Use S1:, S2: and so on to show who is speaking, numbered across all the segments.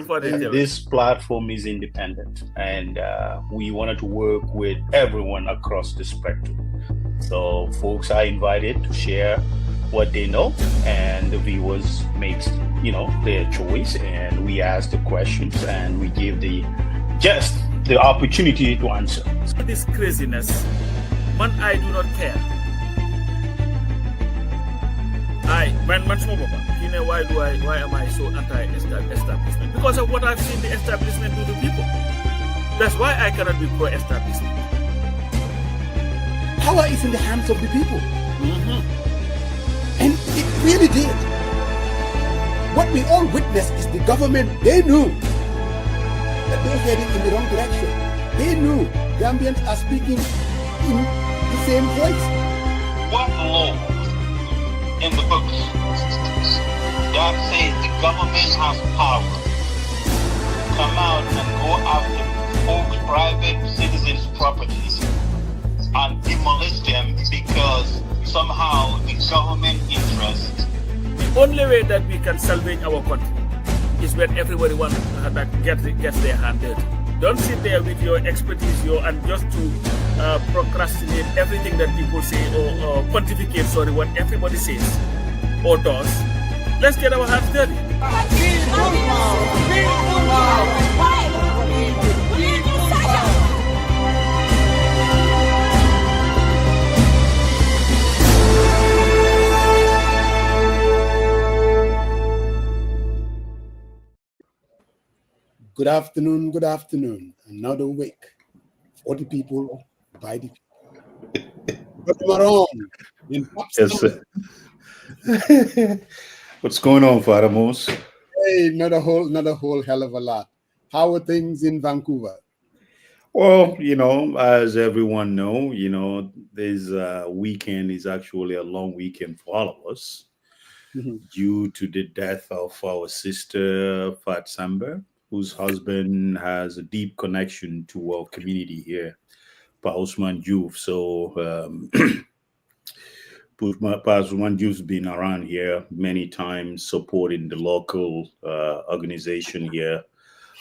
S1: This platform is independent, and we wanted to work with everyone across the spectrum. So folks are invited to share what they know, and the viewers make their choice, and we ask the questions and we give the guest the opportunity to answer.
S2: This craziness, man, I do not care. Why am I so anti-establishment? Because of what I've seen the establishment do to people. That's why I cannot be pro-establishment.
S3: Power is in the hands of the people. And it really did. What we all witnessed is the government, they knew that they were heading in the wrong direction. They knew Gambians are speaking in the same voice.
S4: What law in the books that says the government has power to come out and go after folks' private citizens' properties and demolish them because somehow the government interest?
S2: The only way that we can salvage our country is when everybody wants that gets their hand dirty. Don't sit there with your expertise and just to procrastinate everything that people say or pontificate, what everybody says or does. Let's get our hands dirty.
S3: Good afternoon, good afternoon. Another week for the people, by the people.
S1: Yes, sir. What's going on, Fatou?
S3: Hey, not a whole hell of a lot. How are things in Vancouver?
S1: Well, as everyone know, this weekend is actually a long weekend for all of us due to the death of our sister, Samba, whose husband has a deep connection to our community here, Usman Juf. So, Usman Juf's been around here many times, supporting the local organization here,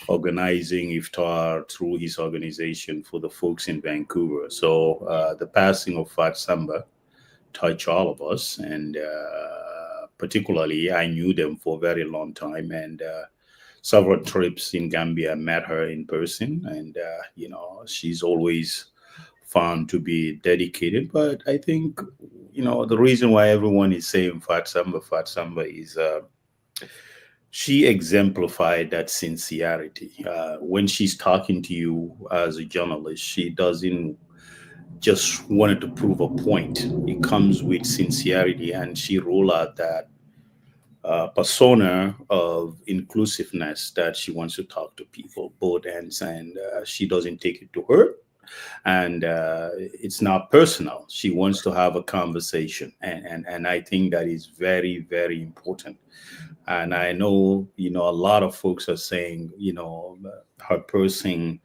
S1: organizing iftar through his organization for the folks in Vancouver. So, the passing of Samba touched all of us, and particularly, I knew them for a very long time, and several trips in Gambia, met her in person, and she's always found to be dedicated. But I think the reason why everyone is saying Fat Samba is she exemplified that sincerity. When she's talking to you as a journalist, she doesn't just wanted to prove a point. It comes with sincerity, and she rolled out that persona of inclusiveness that she wants to talk to people, both ends, and she doesn't take it to her. And it's not personal. She wants to have a conversation, and I think that is very, very important. And I know, a lot of folks are saying, her person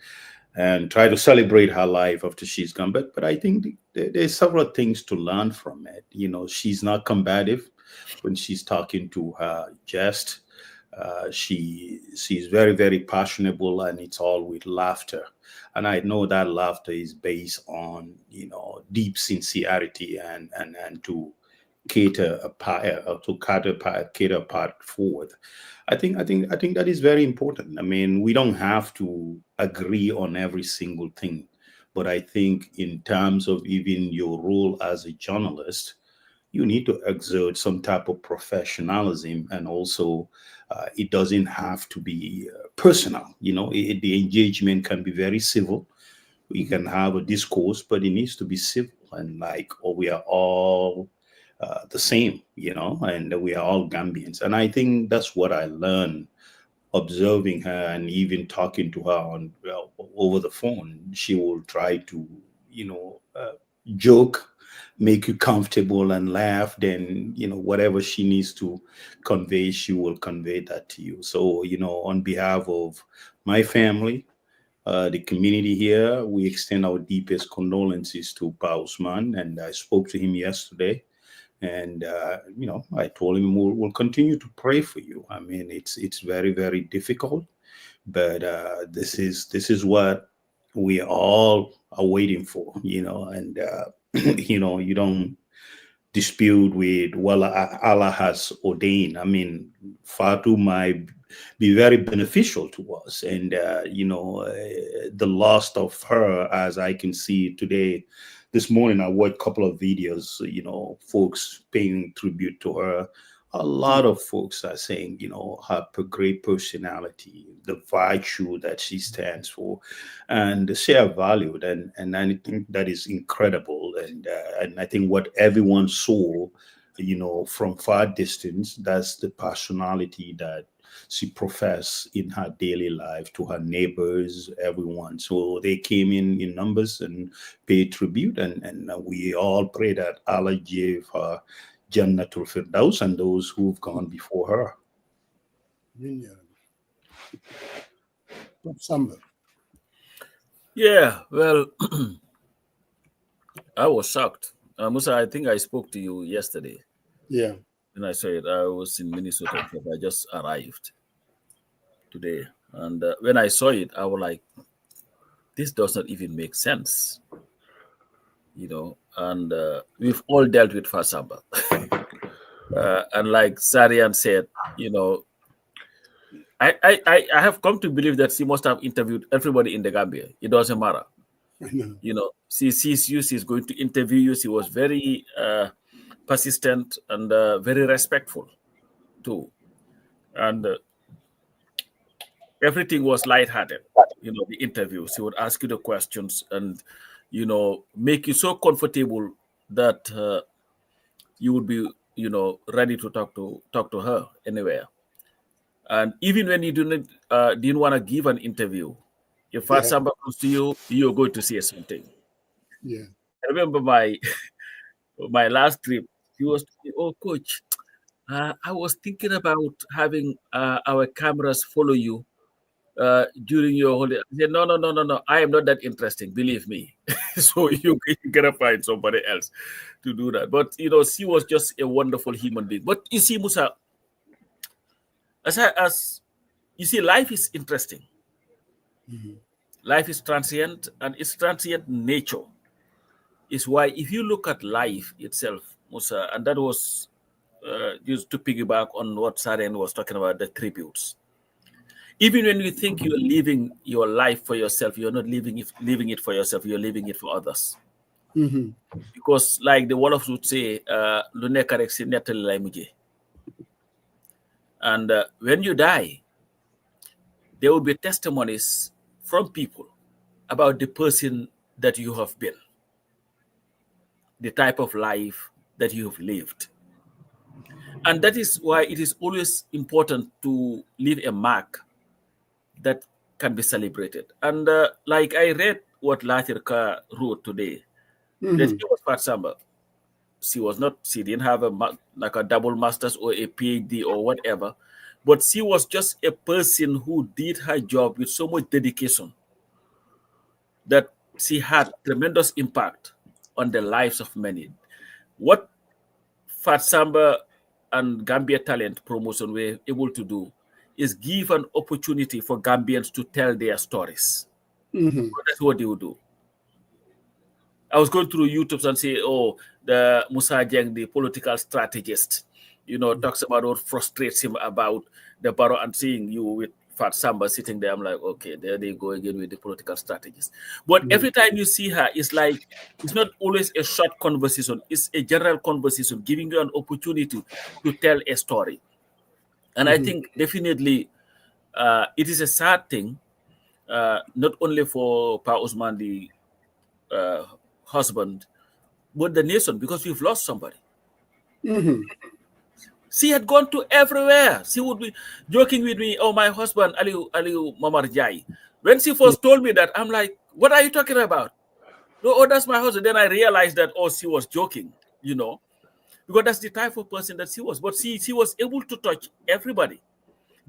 S1: and try to celebrate her life after she's gone. But I think there's several things to learn from it. She's not combative when she's talking to her guest. She's very, very passionable, and it's all with laughter. And I know that laughter is based on, deep sincerity and to cater a part forward. I think that is very important. I mean, we don't have to agree on every single thing, but I think in terms of even your role as a journalist, you need to exert some type of professionalism, and also it doesn't have to be personal. The engagement can be very civil. We can have a discourse, but it needs to be civil, and we are all the same, and we are all Gambians. And I think that's what I learned observing her and even talking to her over the phone. She will try to, joke, make you comfortable and laugh. Then, whatever she needs to convey, she will convey that to you. So, on behalf of my family, the community here, we extend our deepest condolences to Pa Usman, and I spoke to him yesterday. And, I told him we'll continue to pray for you. I mean, it's very, very difficult. But this is what we all are waiting for, and you don't dispute with, well, Allah has ordained. I mean, Fatou might be very beneficial to us, and the loss of her, as I can see today. This morning, I watched a couple of videos, folks paying tribute to her. A lot of folks are saying, her great personality, the virtue that she stands for, and she are valued, and I think that is incredible, and I think what everyone saw, from far distance, that's the personality that she professed in her daily life to her neighbors, everyone. So they came in numbers and paid tribute, and we all pray that Allah gave her Jannatul Firdaus and those who've gone before her.
S3: Samba.
S2: Yeah, well, I was shocked. Musa, I think I spoke to you yesterday.
S3: Yeah.
S2: And I said I was in Minnesota. I just arrived today. And when I saw it, I was like, this does not even make sense. And we've all dealt with Samba. And like Sarian said, I have come to believe that she must have interviewed everybody in the Gambia. It doesn't matter. She sees you, she's going to interview you. She was very persistent and very respectful too. And everything was lighthearted. The interview. She would ask you the questions and, make you so comfortable that you would be, ready to talk to her anywhere. And even when you didn't want to give an interview, if Samba comes to you, you're going to say something.
S3: Yeah.
S2: I remember my last trip. He was, oh, coach, I was thinking about having our cameras follow you during your holiday. I said, no. I am not that interesting, believe me. So you gotta find somebody else to do that. But she was just a wonderful human being. But you see, Musa, as you see, life is interesting.
S3: Mm-hmm. Life
S2: is transient, and its transient nature is why, if you look at life itself, Musa, and that was just to piggyback on what Saren was talking about, the tributes. Even when you think you're living your life for yourself, you're not living it for yourself, you're living it for others.
S3: Mm-hmm.
S2: Because like the Wolofs would say, and when you die, there will be testimonies from people about the person that you have been, the type of life that you have lived. And that is why it is always important to leave a mark that can be celebrated. And like I read what Lathirka wrote today, that she was Fat Samba. She didn't have a double master's or a PhD or whatever, but she was just a person who did her job with so much dedication that she had tremendous impact on the lives of many. What Fat Samba and Gambia Talent Promotion were able to do is give an opportunity for Gambians to tell their stories. So that's what they would do. I was going through YouTube and say, the Musa Jeng, the political strategist, talks about what frustrates him about the Barrow, and seeing you with Fat Samba sitting there. I'm like, okay, there they go again with the political strategist. But every time you see her, it's like, it's not always a short conversation. It's a general conversation, giving you an opportunity to tell a story. And I think definitely it is a sad thing, not only for Pa Usman, the husband, but the nation, because we've lost somebody. She had gone to everywhere. She would be joking with me, my husband, Aliu Mamar Jai. When she first told me that, I'm like, what are you talking about? No, that's my husband. Then I realized that, she was joking, because that's the type of person that she was. But she was able to touch everybody,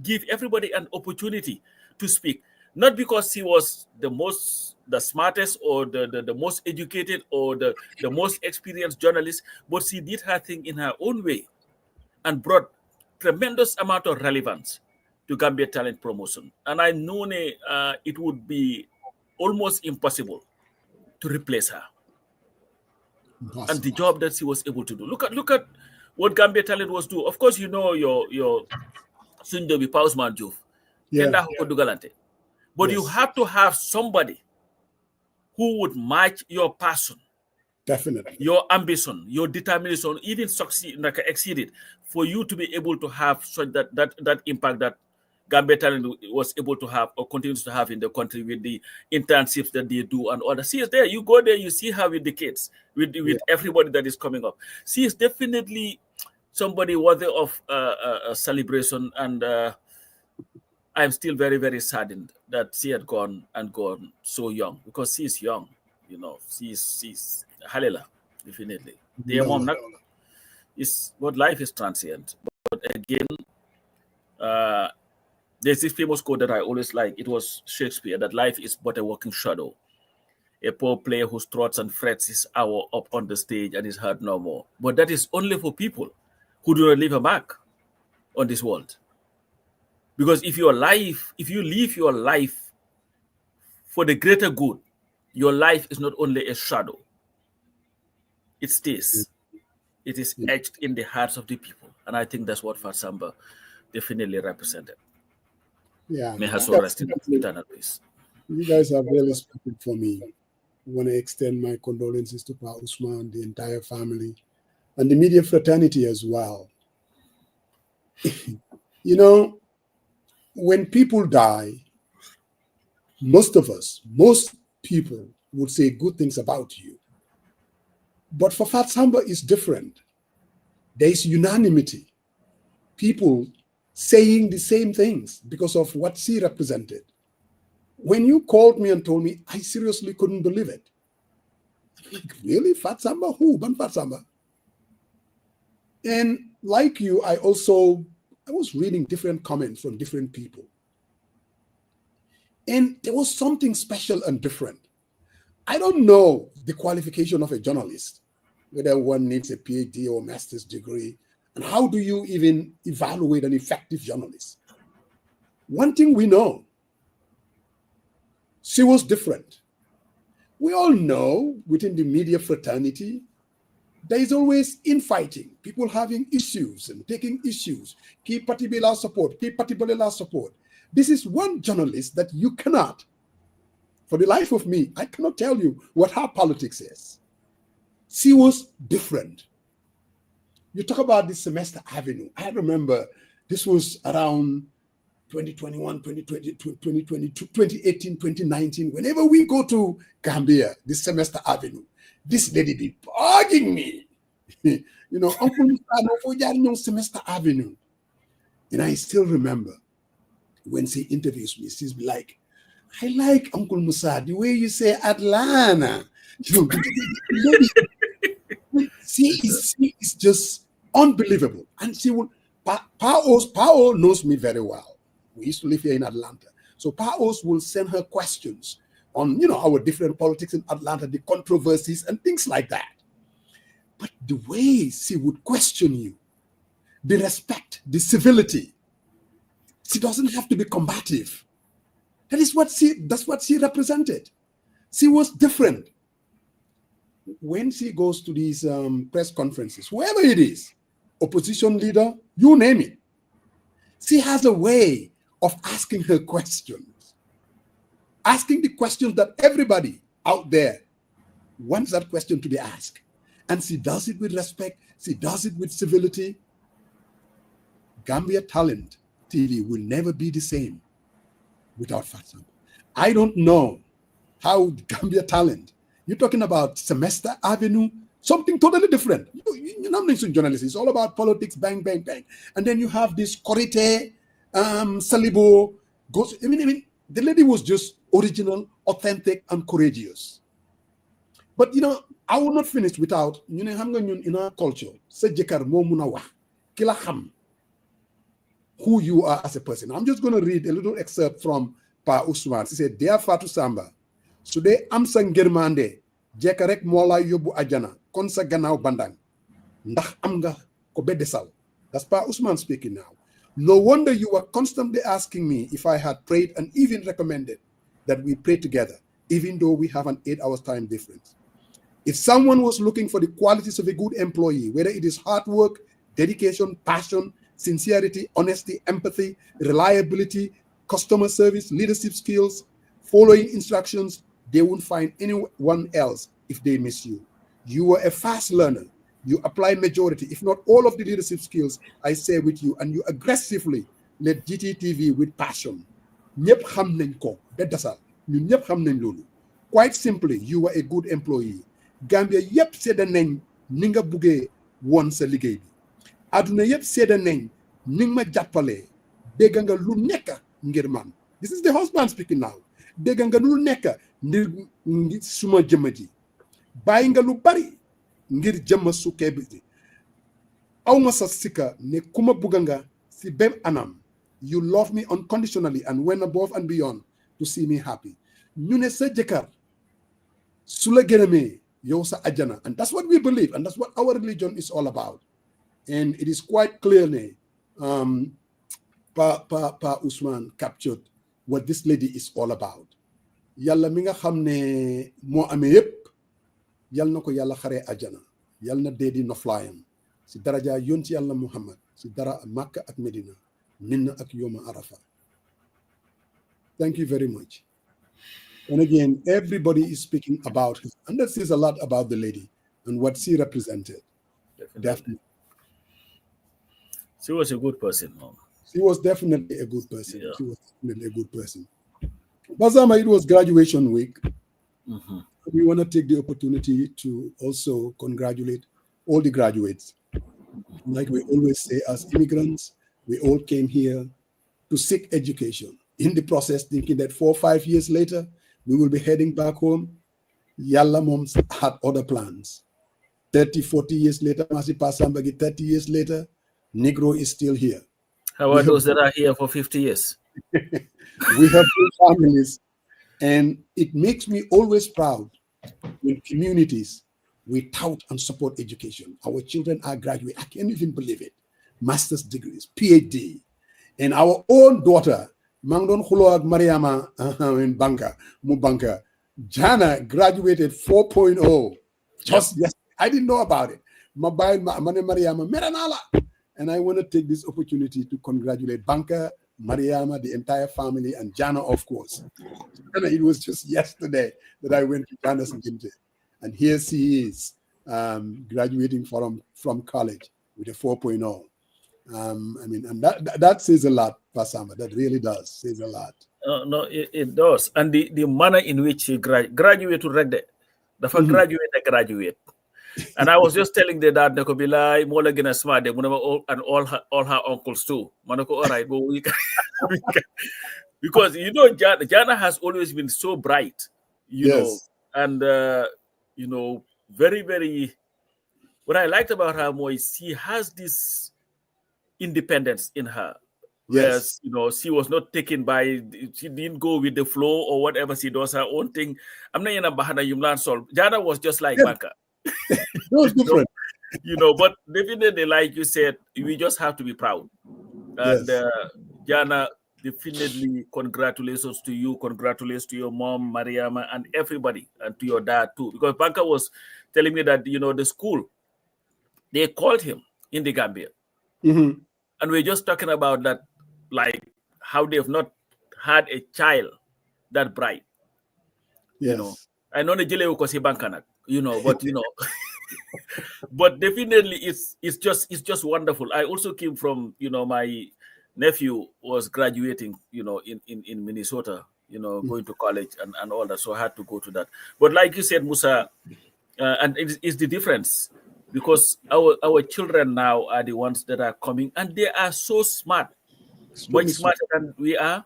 S2: give everybody an opportunity to speak. Not because she was the smartest or the most educated or the most experienced journalist, but she did her thing in her own way and brought tremendous amount of relevance to Gambia Talent Promotion. And I know it would be almost impossible to replace her.
S3: Impossible.
S2: And the job that she was able to do. Look at what Gambia Talent was doing. Of course, you know your Sundobi Pausman Juf.
S3: Yeah.
S2: But you have to have somebody who would match your passion,
S3: Definitely,
S2: your ambition, your determination, even exceed it, for you to be able to have such that impact that Gambia Talent was able to have or continues to have in the country with the internships that they do and all that. See, there you go there, you see her with the kids, with everybody that is coming up. She is definitely somebody worthy of a celebration, and I'm still very, very saddened that she had gone so young, because she's young, she's Halila, definitely. The mom is what life is transient. But again, there's this famous quote that I always like. It was Shakespeare, that life is but a walking shadow. A poor player who struts and frets his hour up on the stage and is heard no more. But that is only for people who do not leave a mark on this world. Because if you live your life for the greater good, your life is not only a shadow. It stays. It is etched in the hearts of the people. And I think that's what Fatou Samba definitely represented.
S3: Yeah.
S2: May her soul rest in eternal peace.
S3: You guys have really spoken for me. I want to extend my condolences to Pa Usman, the entire family, and the media fraternity as well. When people die, most people would say good things about you. But for Fatou Samba, it's different. There is unanimity. People saying the same things because of what she represented. When you called me and told me, I seriously couldn't believe it. I'm like, really? Fatou Samba? Who? Ban Fatou Samba? And like you, I was reading different comments from different people. And there was something special and different. I don't know the qualification of a journalist, whether one needs a PhD or master's degree, and how do you even evaluate an effective journalist? One thing we know, she was different. We all know within the media fraternity, there is always infighting, people having issues and taking issues. Keep Patibela support, keep Patibela support. This is one journalist that you cannot, for the life of me, I cannot tell you what her politics is. She was different. You talk about this semester avenue. I remember this was around 2021, 2020, 2022, 2018, 2019. Whenever we go to Gambia, this semester avenue, this lady be bugging me. Uncle Musa, semester avenue. And I still remember when she interviews me, she's like, I like Uncle Musa, the way you say Atlanta. She is just unbelievable. And she will, Pao knows me very well. We used to live here in Atlanta. So Paos will send her questions on, our different politics in Atlanta, the controversies and things like that. But the way she would question you, the respect, the civility, she doesn't have to be combative. That's what she represented. She was different. When she goes to these press conferences, whoever it is, opposition leader, you name it, she has a way of asking her questions, asking the questions that everybody out there wants that question to be asked. And she does it with respect. She does it with civility. Gambia Talent TV will never be the same without Fatou Samba. I don't know how Gambia Talent, you're talking about Semester Avenue, something totally different. You're not mentioning journalists. It's all about politics, bang, bang, bang. And then you have this Korite, Salibo. I mean, the lady was just original, authentic, and courageous. But, I will not finish without, in our culture, who you are as a person. I'm just going to read a little excerpt from Pa Usman. He said, Dear Fatou Samba, today am sangirmande, jekarek mola yobu ajana, konsa ganao bandang. Ndah amga ko bedesal. That's Pa Usman speaking now. No wonder you were constantly asking me if I had prayed and even recommended that we pray together, even though we have an 8-hour time difference. If someone was looking for the qualities of a good employee, whether it is hard work, dedication, passion, sincerity, honesty, empathy, reliability, customer service, leadership skills, following instructions, they won't find anyone else if they miss you. You were a fast learner. You apply majority, if not all of the leadership skills I say with you, and you aggressively led GTTV with passion. Ñëpp xam nañ ko ba dasal ñun ñëpp xam nañ loolu. Quite simply, you were a good employee. Gambia yëpp seede nañ ni nga buggee woon sa liggéey bi. Aduna yëpp seede nañ ni nga ma jàppalee. Dégg nga lu nekk ngir man. This is the husband speaking now. Dégg nga lu nekk ngir suma jëmm ji. Bàyyi nga lu bari ngir jëmma sukkee bi awma sa sika ne kuma bugga nga si bépp anam. You love me unconditionally and went above and beyond to see me happy. ñu ne sa jëkkër su la gërëmee yow sa ajana, and that's what we believe, and that's what our religion is all about. And it is quite clear ne Pa Ousmane captured what this lady is all about. Yàlla mi nga xam ne moo amee yëpp yal na ko yàlla xaree ajana, yal na dee di noflaayam si daraja yonti yàlla Muhammad si dara Makka ak Medina minna ak yoma Arafa. Thank you very much. And again, everybody is speaking about her, and that says a lot about the lady and what she represented. Definitely.
S2: She was a good person, Mom.
S3: She was definitely a good person.
S2: Yeah.
S3: She was definitely a good person. Bazama, it was graduation week.
S2: Mm-hmm.
S3: We want to take the opportunity to also congratulate all the graduates. Like we always say, as immigrants, we all came here to seek education. In the process, thinking that 4 or 5 years later, we will be heading back home. Yalla moms had other plans. 30, 40 years later, Masipa Sambagi, 30 years later, Negro is still here.
S2: How about those that are here for 50 years?
S3: We have two families, and it makes me always proud when communities we tout and support education. Our children are graduating. I can't even believe it. Master's degrees, PhD. And our own daughter, Mangdon Khulog Mariama in Banka, Mubanka, Jana graduated 4.0. Just yes, I didn't know about it. Mobile Mane Mariama Meranala. And I want to take this opportunity to congratulate Banka, Mariama, the entire family, and Jana, of course. And it was just yesterday that I went to Jana's Gimte. And here she is, graduating from college with a 4.0. I mean, and that says a lot, Pasamba. That really does says a lot.
S2: No, it does. And the manner in which she graduate to read the graduate. And I was just telling the dad, "Nako bilay mo la gina smart and all her uncles too." Manako, all right, well, we can because you know Jana has always been so bright, you know, and you know, very, very. What I liked about her more is she has this independence in her. Yes, you know, she was not taken by. She didn't go with the flow or whatever. She does her own thing. I'm not in a bahana yumlan sol. Jana was just like Banka.
S3: It was different.
S2: You know, but definitely, like you said, we just have to be proud. And Jana, definitely congratulations to you. Congratulations to your mom, Mariama, and everybody, and to your dad too. Because Banka was telling me that, you know, the school, they called him in the Gambia.
S3: Mm-hmm.
S2: And we're just talking about that, like how they've not had a child that bright.
S3: Yes.
S2: You know, I know the Jile because he Bankanak, you know, but you know, but definitely it's just wonderful. I also came from, you know, my nephew was graduating, you know, in Minnesota, you know, going to college and all that. So I had to go to that. But like you said, Musa, and it's the difference. Because our children now are the ones that are coming, and they are so smart, much smarter than we are.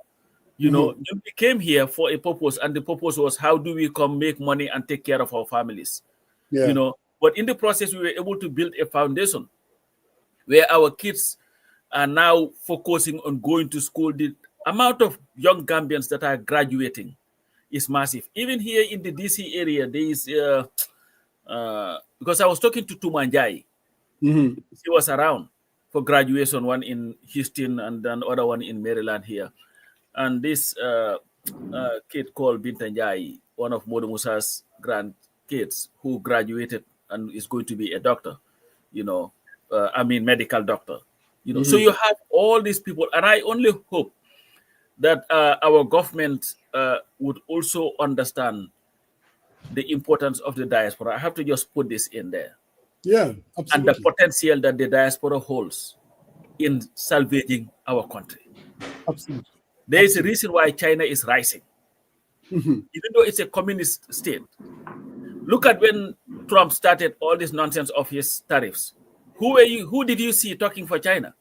S2: You know, we came here for a purpose, and the purpose was how do we come make money and take care of our families.
S3: Yeah.
S2: You know, but in the process, we were able to build a foundation where our kids are now focusing on going to school. The amount of young Gambians that are graduating is massive. Even here in the DC area, there is because I was talking to Tumanjai. He was around for graduation, one in Houston and then other one in Maryland here. And this kid called Bintanjai, one of Modu Musa's grandkids who graduated and is going to be a doctor, medical doctor. So you have all these people, and I only hope that our government would also understand the importance of the diaspora. I have to just put this in there.
S3: Yeah, absolutely.
S2: And the potential that the diaspora holds in salvaging our country.
S3: Absolutely.
S2: There is a reason why China is rising. Even though it's a communist state. Look at when Trump started all this nonsense of his tariffs. Who did you see talking for China?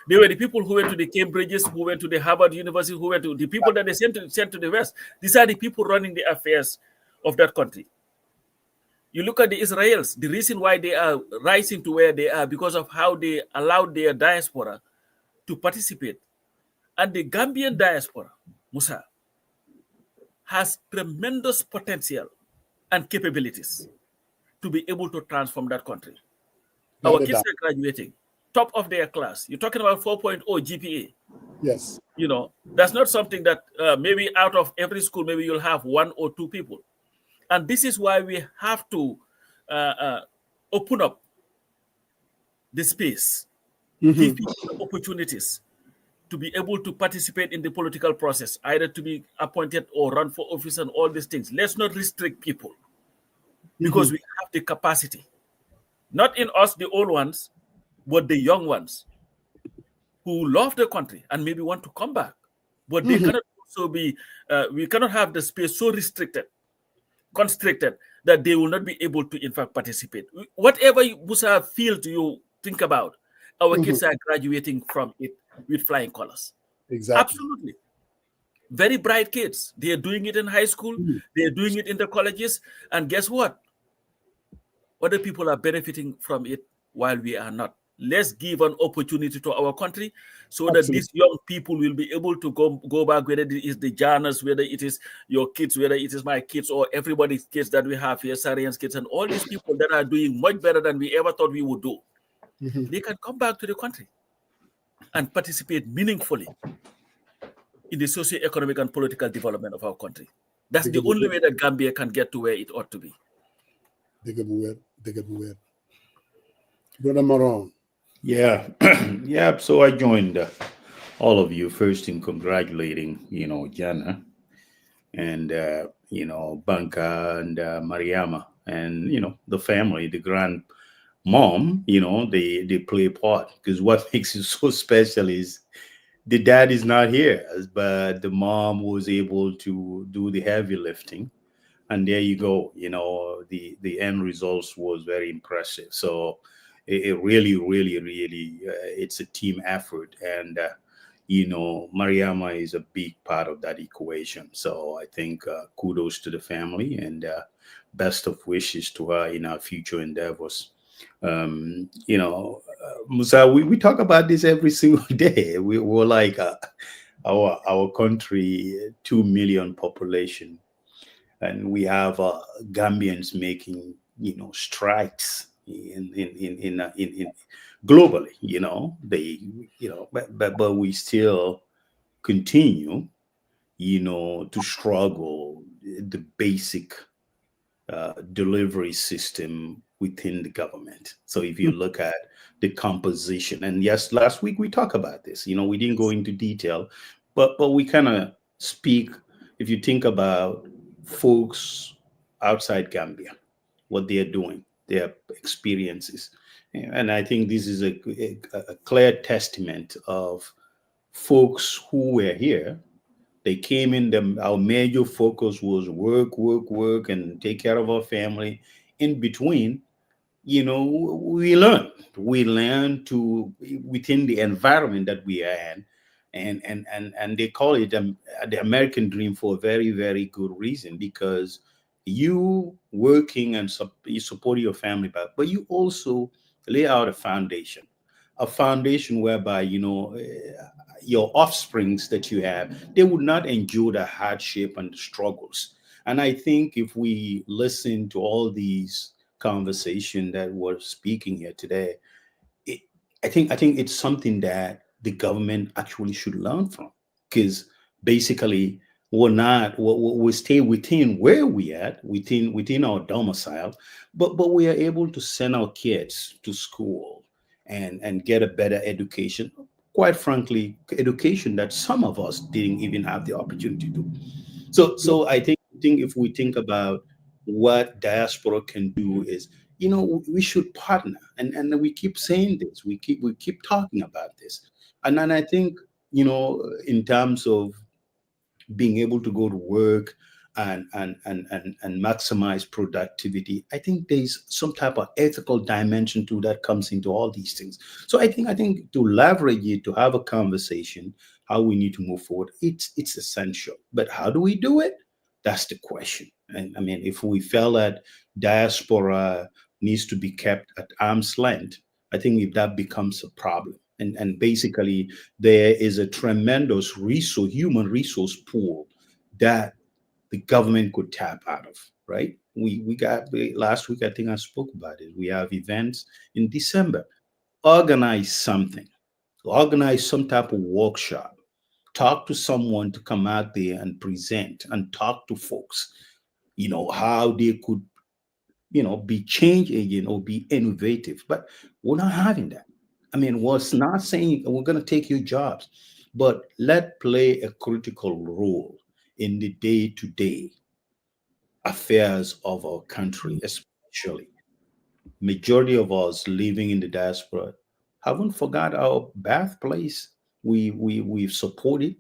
S2: They were the people who went to the Cambridges, who went to the Harvard University, who went to the people that they sent to the West. These are the people running the affairs of that country. You look at the Israelis, the reason why they are rising to where they are because of how they allowed their diaspora to participate. And the Gambian diaspora, Musa, has tremendous potential and capabilities to be able to transform that country. Our kids are graduating, top of their class. You're talking about 4.0 GPA.
S3: Yes.
S2: That's not something that maybe out of every school, maybe you'll have one or two people. And this is why we have to open up the space, give people opportunities to be able to participate in the political process, either to be appointed or run for office and all these things. Let's not restrict people because we have the capacity. Not in us, the old ones, but the young ones who love the country and maybe want to come back. But they cannot also be, we cannot have the space so constricted that they will not be able to, in fact, participate. Whatever Musa field you think about, our kids are graduating from it with flying colors.
S3: Exactly.
S2: Absolutely. Very bright kids. They are doing it in high school. They are doing it in the colleges. And guess what? Other people are benefiting from it while we are not. Let's give an opportunity to our country so that these young people will be able to go back, whether it is the Janus, whether it is your kids, whether it is my kids or everybody's kids that we have here, Sarian's kids, and all these people that are doing much better than we ever thought we would do. They can come back to the country and participate meaningfully in the socio-economic and political development of our country. That's the only way that Gambia can get to where it ought to be.
S3: Brother Maron.
S1: Yeah. Yeah. So I joined all of you first in congratulating, Jammeh and, Banka and Mariama and, the family, the grand mom, they play a part because what makes it so special is the dad is not here, but the mom was able to do the heavy lifting. And there you go, the end results was very impressive. So it really, really, really, it's a team effort. And, Mariama is a big part of that equation. So I think kudos to the family and best of wishes to her in our future endeavors. Musa, we talk about this every single day. We're like our country, 2 million population. And we have Gambians making, strides in globally. But we still continue, to struggle the basic delivery system within the government. So if you look at the composition, and yes, last week we talked about this. We didn't go into detail, but we kind of speak. If you think about folks outside Gambia, what they are doing, their experiences. And I think this is a clear testament of folks who were here. They came in, our major focus was work, and take care of our family. In between, we learn to, within the environment that we are in, and they call it the American dream for a very, very good reason, because you working and you support your family, but you also lay out a foundation whereby, your offsprings that you have, they would not endure the hardship and the struggles. And I think if we listen to all these conversations that we're speaking here today, I think it's something that the government actually should learn from, because basically we stay within where we at, within our domicile, but we are able to send our kids to school and get a better education. Quite frankly, education that some of us didn't even have the opportunity to. So I think if we think about what diaspora can do is, we should partner, and we keep saying this, we keep talking about this, and then I think, in terms of being able to go to work and maximize productivity, I think there's some type of ethical dimension to that comes into all these things. So I think to leverage it, to have a conversation, how we need to move forward, it's essential. But how do we do it? That's the question. And I mean, if we feel that diaspora needs to be kept at arm's length, I think if that becomes a problem. And basically, there is a tremendous human resource pool that the government could tap out of, right? We got last week, I think I spoke about it. We have events in December. Organize something, organize some type of workshop, talk to someone to come out there and present and talk to folks, how they could, be change agent or be innovative. But we're not having that. I mean, what's not saying we're going to take your jobs, but let play a critical role in the day-to-day affairs of our country, especially. Majority of us living in the diaspora haven't forgot our birthplace. We've supported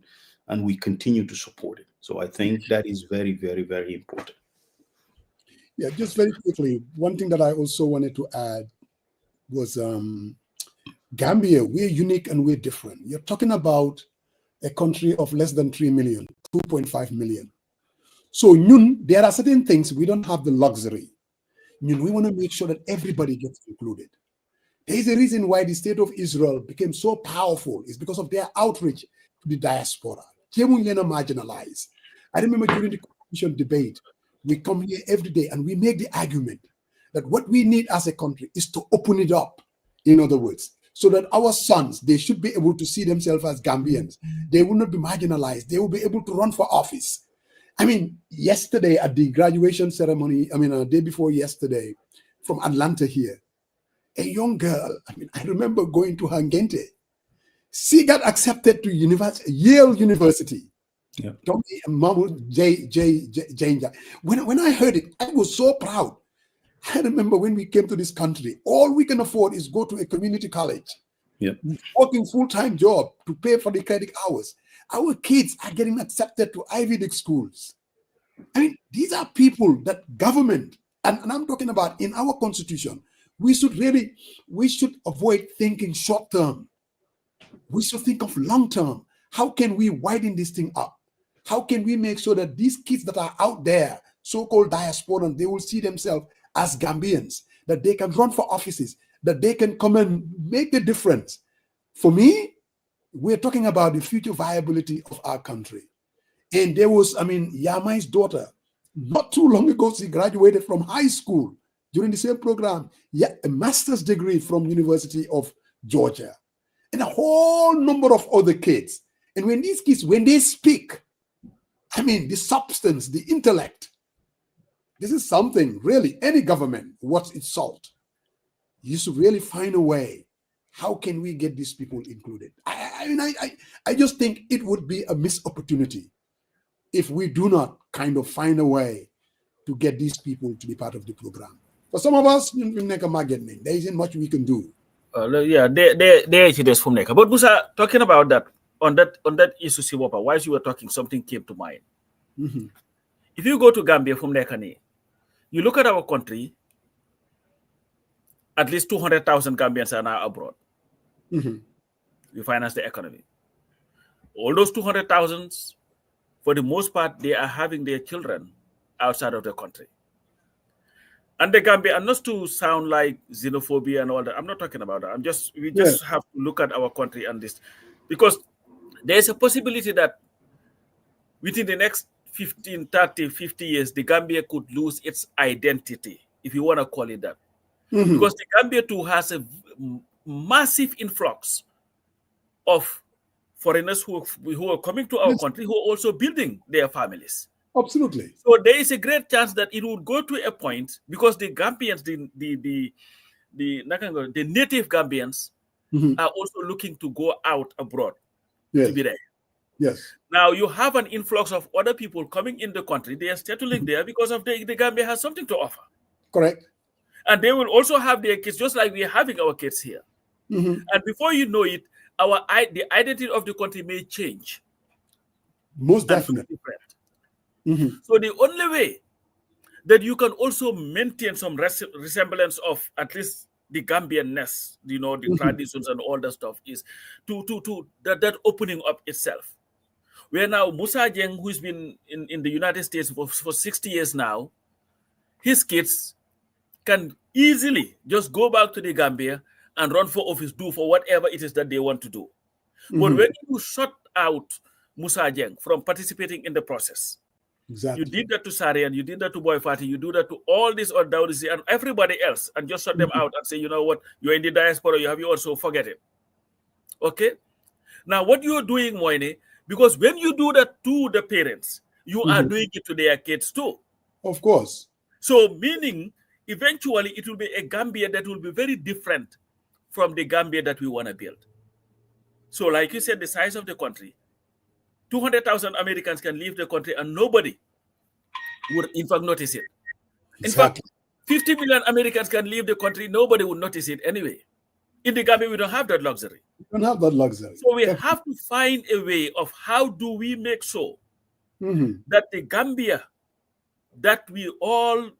S1: and we continue to support it. So I think that is very, very, very important.
S3: Yeah, just very quickly, one thing that I also wanted to add was Gambia, we're unique and we're different. You're talking about a country of less than 3 million, 2.5 million. So there are certain things we don't have the luxury. We want to make sure that everybody gets included. There is a reason why the state of Israel became so powerful. It's because of their outreach to the diaspora. They won't marginalized. I remember during the constitution debate, we come here every day and we make the argument that what we need as a country is to open it up, in other words, so that our sons, they should be able to see themselves as Gambians. They will not be marginalized. They will be able to run for office. I mean, yesterday at the graduation ceremony, a day before yesterday, from Atlanta here, a young girl, I remember going to her Ngente. She got accepted to Yale University.
S1: Yeah.
S3: When I heard it, I was so proud. I remember when we came to this country, all we can afford is go to a community college, working full-time job to pay for the credit hours. Our kids are getting accepted to Ivy League schools. These are people that government, and I'm talking about in our constitution, we should avoid thinking short-term. We should think of long-term. How can we widen this thing up? How can we make sure that these kids that are out there, so-called diasporans, they will see themselves as Gambians, that they can run for offices, that they can come and make a difference? For me, we're talking about the future viability of our country. And there was, Yamai's daughter, not too long ago, she graduated from high school during the same program, a master's degree from University of Georgia, and a whole number of other kids. And when these kids, when they speak, the substance, the intellect, this is something really any government, what's its salt? You should really find a way. How can we get these people included? I just think it would be a missed opportunity if we do not kind of find a way to get these people to be part of the program. For some of us, there isn't much we can do.
S2: There's from Neka. But Musa, talking about that, on that issue, Siwapa, whilst you were talking, something came to mind.
S3: Mm-hmm.
S2: If you go to Gambia from Nekani, you look at our country, at least 200,000 Gambians are now abroad.
S3: Mm-hmm.
S2: We finance the economy. All those 200,000, for the most part, they are having their children outside of the country. And the Gambia, and not to sound like xenophobia and all that, I'm not talking about that. We just have to look at our country and this, because there's a possibility that within the next 15, 30, 50 years, the Gambia could lose its identity, if you want to call it that.
S3: Mm-hmm.
S2: Because the Gambia too has a massive influx of foreigners who are coming to our country, who are also building their families.
S3: Absolutely.
S2: So there is a great chance that it would go to a point, because the Gambians, the native Gambians, are also looking to go out abroad to be there.
S3: Yes.
S2: Now you have an influx of other people coming in the country. They are settling there because of the Gambia has something to offer.
S3: Correct.
S2: And they will also have their kids, just like we are having our kids here. And before you know it, the identity of the country may change.
S3: Most definitely.
S2: So the only way that you can also maintain some resemblance of at least the Gambian-ness, the traditions and all that stuff, is to that opening up itself. Where now Musa Jeng, who's been in the United States for 60 years now, his kids can easily just go back to the Gambia and run for office, do for whatever it is that they want to do. But when you shut out Musa Jeng from participating in the process, you did that to Sarian, you did that to Boy Fati, you do that to all these Odawdisi and everybody else, and just shut them out and say, you know what, you're in the diaspora, you have yours, so forget it. Okay? Now, what you're doing, Moine, because when you do that to the parents, you are doing it to their kids too.
S3: Of course.
S2: So, meaning, eventually, it will be a Gambia that will be very different from the Gambia that we want to build. So, like you said, the size of the country, 200,000 Americans can leave the country and nobody would, in fact, notice it. In fact, 50 million Americans can leave the country, nobody would notice it anyway. In the Gambia, we don't have that luxury.
S3: We don't have that luxury.
S2: So we have to find a way of how do we make sure that the Gambia, that we all,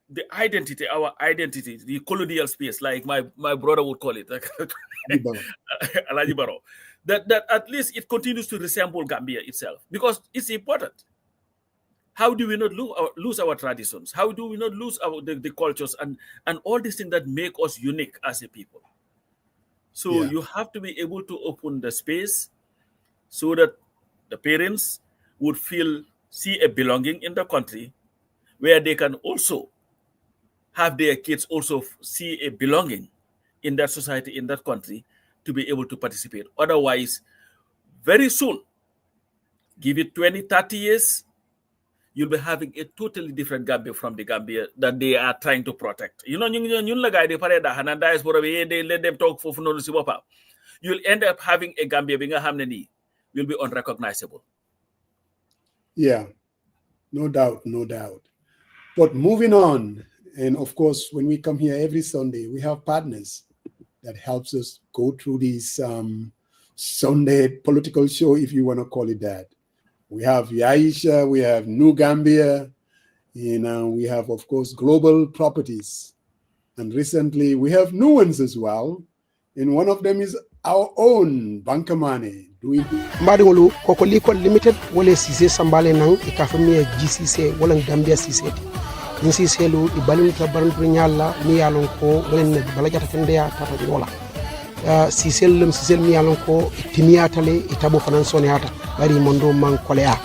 S2: the identity, our identity, the colonial space, like my brother would call it, like Alaji Barrow, that at least it continues to resemble Gambia itself, because it's important. How do we not lose our traditions? How do we not lose the cultures and all these things that make us unique as a people? So you have to be able to open the space so that the parents would see a belonging in the country, where they can also have their kids also see a belonging in that society, in that country, to be able to participate. Otherwise, very soon, give it 20, 30 years, you'll be having a totally different Gambia from the Gambia that they are trying to protect. You know, they let them talk for no. You'll end up having a Gambia will be unrecognizable.
S3: Yeah, no doubt. But moving on, and of course, when we come here every Sunday, we have partners that helps us go through these Sunday political show, if you want to call it that. We have Yahya, we have New Gambia, we have, of course, Global Properties. And recently we have new ones as well. And one of them is our own Bankamane.
S5: Mbadingolu Kokoliko Limited, wale Sise Sambale Nang, ikafamia GCC, wala Gambia CCT. Nisi selu ibalun tabaran prinyala mi yalon ko wala balajata kendea tata wala. Sisel mi yalon ko timia tale itabo finansoni hata bari mondo man kolea.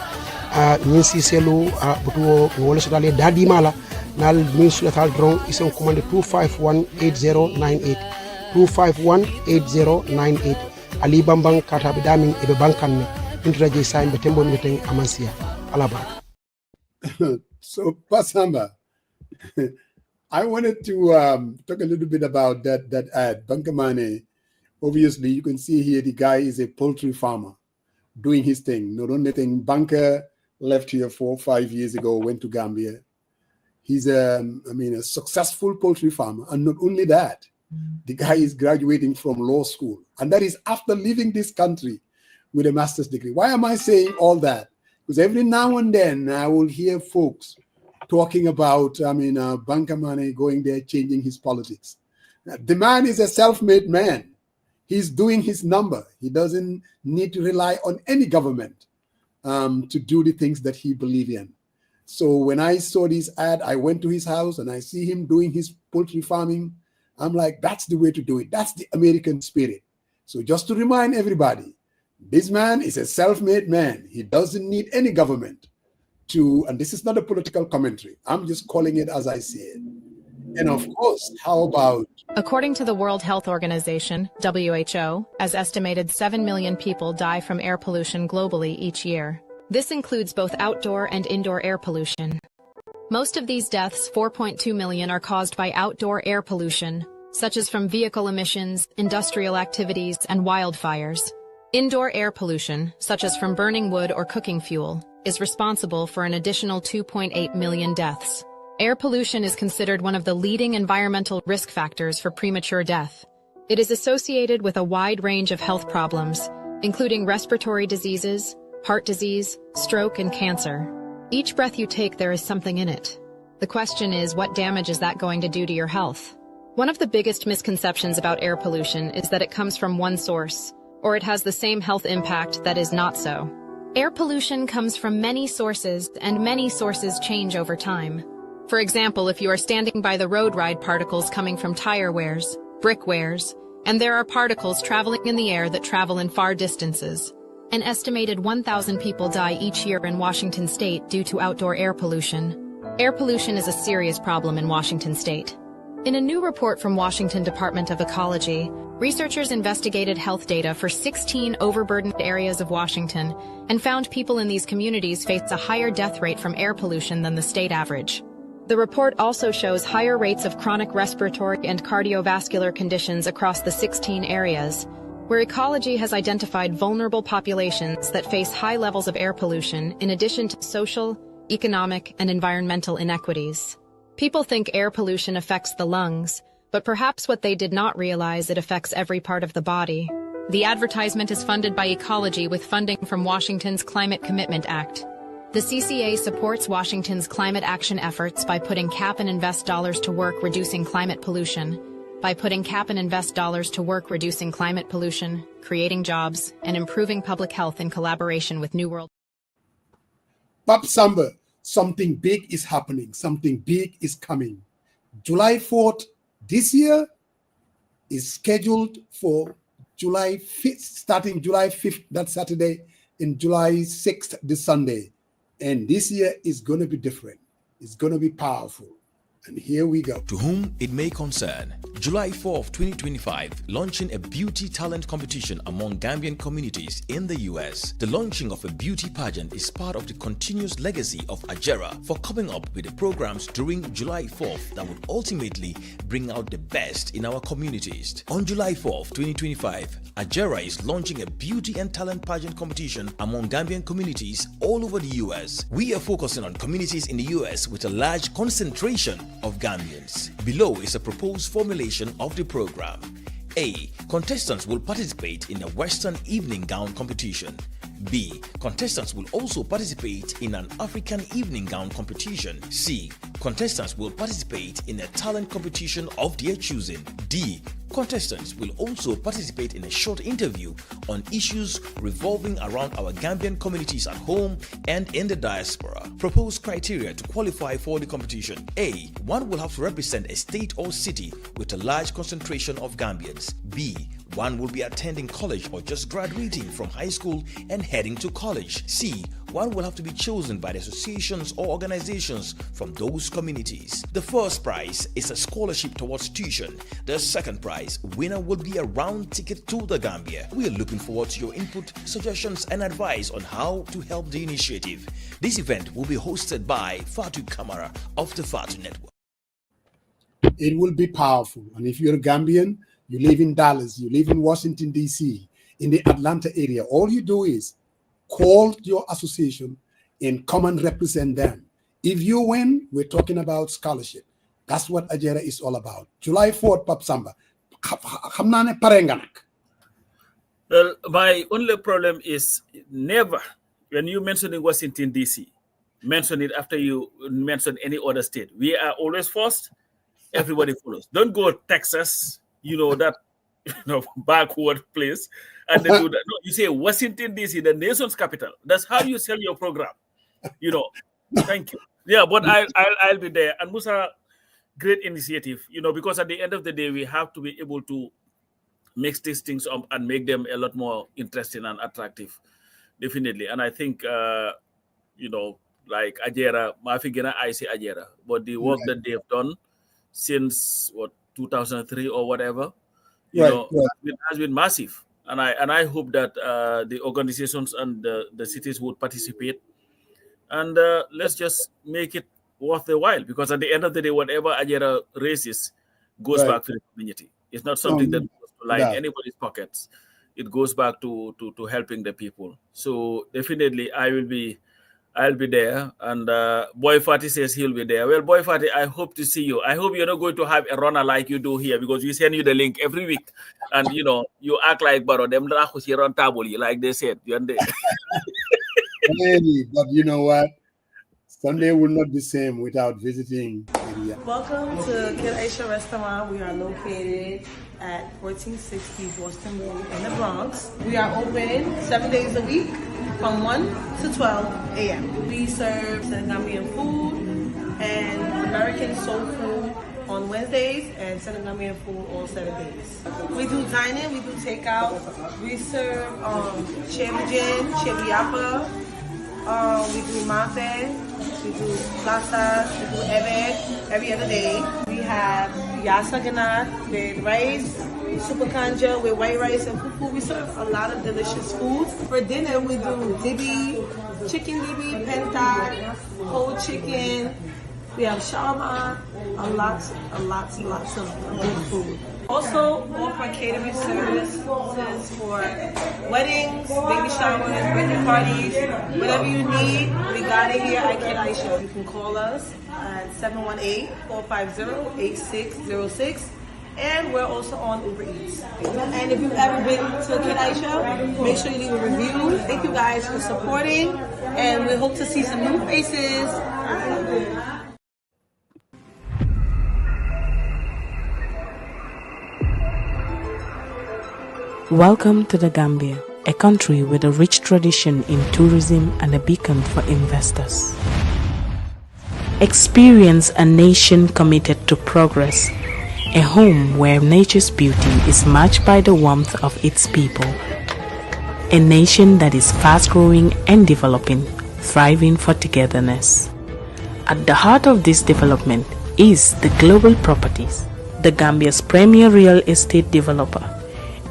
S5: Nisi selu butuo wala sodale dadi mala nal min sulatal drone ison commande 2518098 2518098 ali bambang kata bidamin ebe bankanne intraje sain be tembo miteng amansia alaba.
S3: So Samba, I wanted to talk a little bit about that ad. Bankamane, obviously, you can see here the guy is a poultry farmer doing his thing. Not only thing, Banker left here 4 or 5 years ago, went to Gambia. He's a successful poultry farmer. And not only that, the guy is graduating from law school. And that is after leaving this country with a master's degree. Why am I saying all that? Because every now and then I will hear folks talking about, Bankamane going there, changing his politics. The man is a self-made man. He's doing his number. He doesn't need to rely on any government to do the things that he believes in. So when I saw this ad, I went to his house and I see him doing his poultry farming. I'm like, that's the way to do it. That's the American spirit. So just to remind everybody, this man is a self-made man. He doesn't need any government to, and this is not a political commentary. I'm just calling it as I see it. And of course, how about...
S6: According to the World Health Organization, WHO, as estimated 7 million people die from air pollution globally each year. This includes both outdoor and indoor air pollution. Most of these deaths, 4.2 million, are caused by outdoor air pollution, such as from vehicle emissions, industrial activities, and wildfires. Indoor air pollution, such as from burning wood or cooking fuel, is responsible for an additional 2.8 million deaths. Air pollution is considered one of the leading environmental risk factors for premature death. It is associated with a wide range of health problems, including respiratory diseases, heart disease, stroke, and cancer. Each breath you take, there is something in it. The question is, what damage is that going to do to your health? One of the biggest misconceptions about air pollution is that it comes from one source, or it has the same health impact that is not so. Air pollution comes from many sources, and many sources change over time. For example, if you are standing by the road, ride particles coming from tire wears, brick wears, and there are particles traveling in the air that travel in far distances. An estimated 1,000 people die each year in Washington state due to outdoor air pollution. Air pollution is a serious problem in Washington state. In a new report from Washington Department of Ecology, researchers investigated health data for 16 overburdened areas of Washington and found people in these communities face a higher death rate from air pollution than the state average. The report also shows higher rates of chronic respiratory and cardiovascular conditions across the 16 areas, where ecology has identified vulnerable populations that face high levels of air pollution in addition to social, economic, and environmental inequities. People think air pollution affects the lungs, but perhaps what they did not realize, it affects every part of the body. The advertisement is funded by Ecology with funding from Washington's Climate Commitment Act. The CCA supports Washington's climate action efforts by putting cap and invest dollars to work reducing climate pollution, creating jobs, and improving public health in collaboration with New World.
S3: Pop Samba, something big is happening. Something big is coming. July 4th this year is scheduled for July 5th, starting July 5th, that Saturday, and July 6th, this Sunday. And this year is going to be different. It's going to be powerful. And here we go.
S7: To whom it may concern, July 4th, 2025, launching a beauty talent competition among Gambian communities in the US. The launching of a beauty pageant is part of the continuous legacy of Ajera for coming up with the programs during July 4th that would ultimately bring out the best in our communities. On July 4th, 2025, Ajera is launching a beauty and talent pageant competition among Gambian communities all over the US. We are focusing on communities in the US with a large concentration of Gambians. Below is a proposed formulation of the program. A. Contestants will participate in a Western evening gown competition. B. Contestants will also participate in an African evening gown competition. C. Contestants will participate in a talent competition of their choosing. D. Contestants will also participate in a short interview on issues revolving around our Gambian communities at home and in the diaspora. Proposed criteria to qualify for the competition. A. One will have to represent a state or city with a large concentration of Gambians. B. One will be attending college or just graduating from high school and heading to college. C. One will have to be chosen by the associations or organizations from those communities. The first prize is a scholarship towards tuition. The second prize, winner will be a round ticket to the Gambia. We are looking forward to your input, suggestions, and advice on how to help the initiative. This event will be hosted by Fatou Kamara of the Fatou Network.
S3: It will be powerful. And if you're a Gambian, you live in Dallas, you live in Washington, D.C., in the Atlanta area, all you do is call your association and come and represent them. If you win, we're talking about scholarship. That's what Ajera is all about. July 4th, Pap Samba.
S2: Well, my only problem is never, when you mention in Washington, D.C., mention it after you mention any other state. We are always first. Everybody follows. Don't go Texas, that backward place, and they do that. No, you say Washington D.C., the nation's capital. That's how you sell your program. Thank you. Yeah, but I'll be there. And Musa, great initiative. Because at the end of the day, we have to be able to mix these things up and make them a lot more interesting and attractive. Definitely. And I think like Ajera, I say Ajera, but the work that they've done since what 2003 or whatever.
S3: Right.
S2: It has been massive, and I hope that the organizations and the cities would participate, and let's just make it worth the while, because at the end of the day, whatever Ajera raises goes
S3: Right.
S2: back to the community. It's not something that goes to line
S3: that.
S2: anybody's pockets. It goes back to helping the people. So definitely, I'll be there. And Boy Fatty says he'll be there. Well, Boy Fatty, I hope to see you. I hope you're not going to have a runner like you do here, because we send you the link every week, and you act like Barrow. Them run table, like they said.
S3: Hey, but you know what? Sunday will not be the same without visiting area.
S8: Welcome to Kid Aisha Restaurant. We are located at 1460 Boston Road in the Bronx. We are open 7 days a week from 1 to 12 a.m. We serve Senegambian food and American soul food on Wednesdays and Senegambian food all 7 days. We do dine-in, we do takeout. We serve chebijin, chebiapa. We do mafe, we do plaza, we do ebe every other day. We have yassa ganat with rice, super kanja with white rice and fufu. We serve a lot of delicious foods. For dinner, we do dibi, chicken dibi, penta, whole chicken. We have shawarma, lots of good food. Also offer catering services for weddings, baby showers, birthday parties, whatever you need. We got it here at Kid Aisha. You can call us at 718-450-8606. And we're also on Uber Eats. And if you've ever been to Kid Aisha, make sure you leave a review. Thank you guys for supporting, and we hope to see some new faces.
S9: Welcome to the Gambia, a country with a rich tradition in tourism and a beacon for investors. Experience a nation committed to progress, a home where nature's beauty is matched by the warmth of its people. A nation that is fast-growing and developing, thriving for togetherness. At the heart of this development is the Global Properties, the Gambia's premier real estate developer.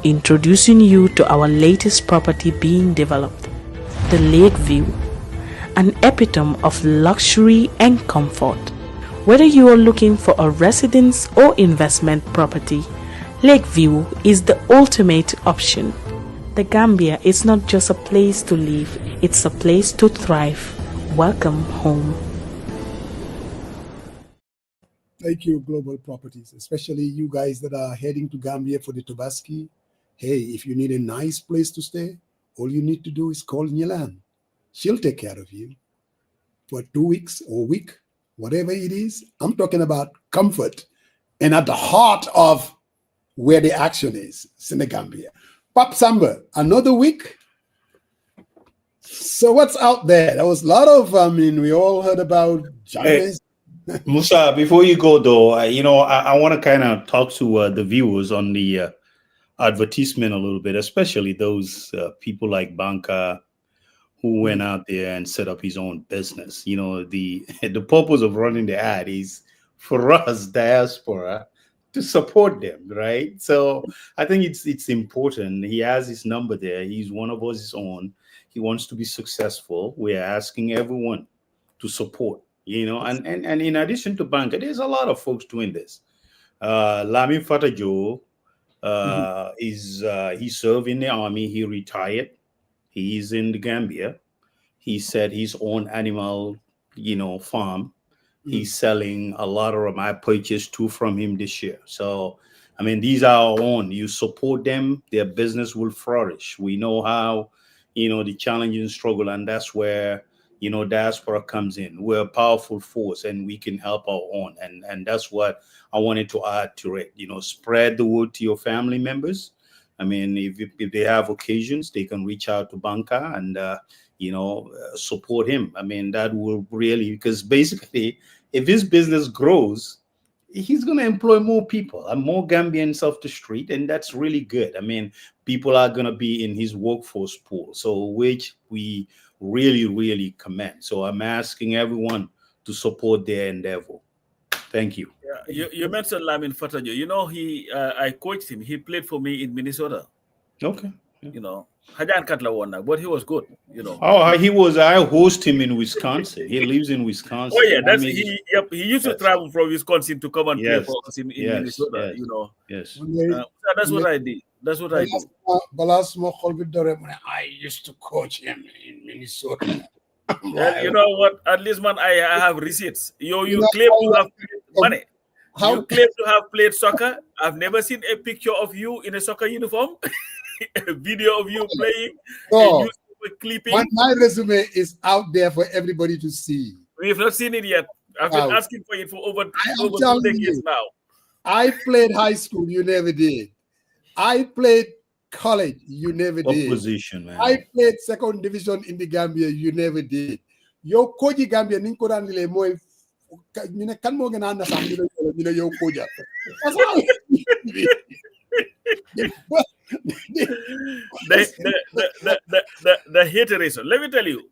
S9: Introducing you to our latest property being developed, the Lakeview, an epitome of luxury and comfort. Whether you are looking for a residence or investment property, Lakeview is the ultimate option. The Gambia is not just a place to live, it's a place to thrive. Welcome home.
S3: Thank you, Global Properties, especially you guys that are heading to Gambia for the Tobaski. Hey, if you need a nice place to stay, all you need to do is call Nyilan. She'll take care of you for 2 weeks or a week, whatever it is. I'm talking about comfort and at the heart of where the action is, Senegambia. Pop Samba, another week. So what's out there? There was a lot of, we all heard about Jammeh.
S1: Musa, before you go though, I want to kind of talk to the viewers on the advertisement a little bit, especially those people like Banka who went out there and set up his own business. The purpose of running the ad is for us, Diaspora, to support them, right? So I think it's important. He has his number there. He's one of us own. He wants to be successful. We're asking everyone to support, and in addition to Banka, there's a lot of folks doing this. Lami Fatajo, he served in the army. He retired. He's in the Gambia. He said his own animal, farm. He's selling a lot of them. I purchased 2 from him this year. So, these are our own. You support them, their business will flourish. We know how, the challenging struggle, and that's where, Diaspora comes in. We're a powerful force, and we can help our own. And that's what I wanted to add to it. Spread the word to your family members. If they have occasions, they can reach out to Banka and, support him. That will really, because basically, if his business grows, he's going to employ more people and more Gambians off the street. And that's really good. People are going to be in his workforce pool. So which we really, really commend. So I'm asking everyone to support their endeavor. Thank you.
S2: Yeah, you mentioned Lamin Fatajo. You know, I coached him. He played for me in Minnesota.
S1: Okay.
S2: You know, Hajan Katla won, but he was good. You know.
S1: Oh, he was. I host him in Wisconsin. He lives in Wisconsin.
S2: Oh yeah, that's he used to travel from Wisconsin to come and play
S1: Yes.
S2: for us in Minnesota.
S1: Yes.
S2: You know.
S1: Yes.
S2: That's what I did. That's what I do.
S3: I used to coach him in Minnesota.
S2: Well, you know what? At least, man, I have receipts. You claim to have money. You claim to have played soccer. I've never seen a picture of you in a soccer uniform. A video of you playing.
S3: No,
S2: clipping.
S3: my resume is out there for everybody to see.
S2: We've not seen it yet. I've been asking for it for over 2 decades now.
S3: I played high school. You never did. I played college. You never did.
S1: Position, man.
S3: I played second division in the Gambia. You never did. Yo koji Gambia ninko ran le moy ñu kan mo gëna na sax ñu yo koja.
S2: The hateration. Let me tell you.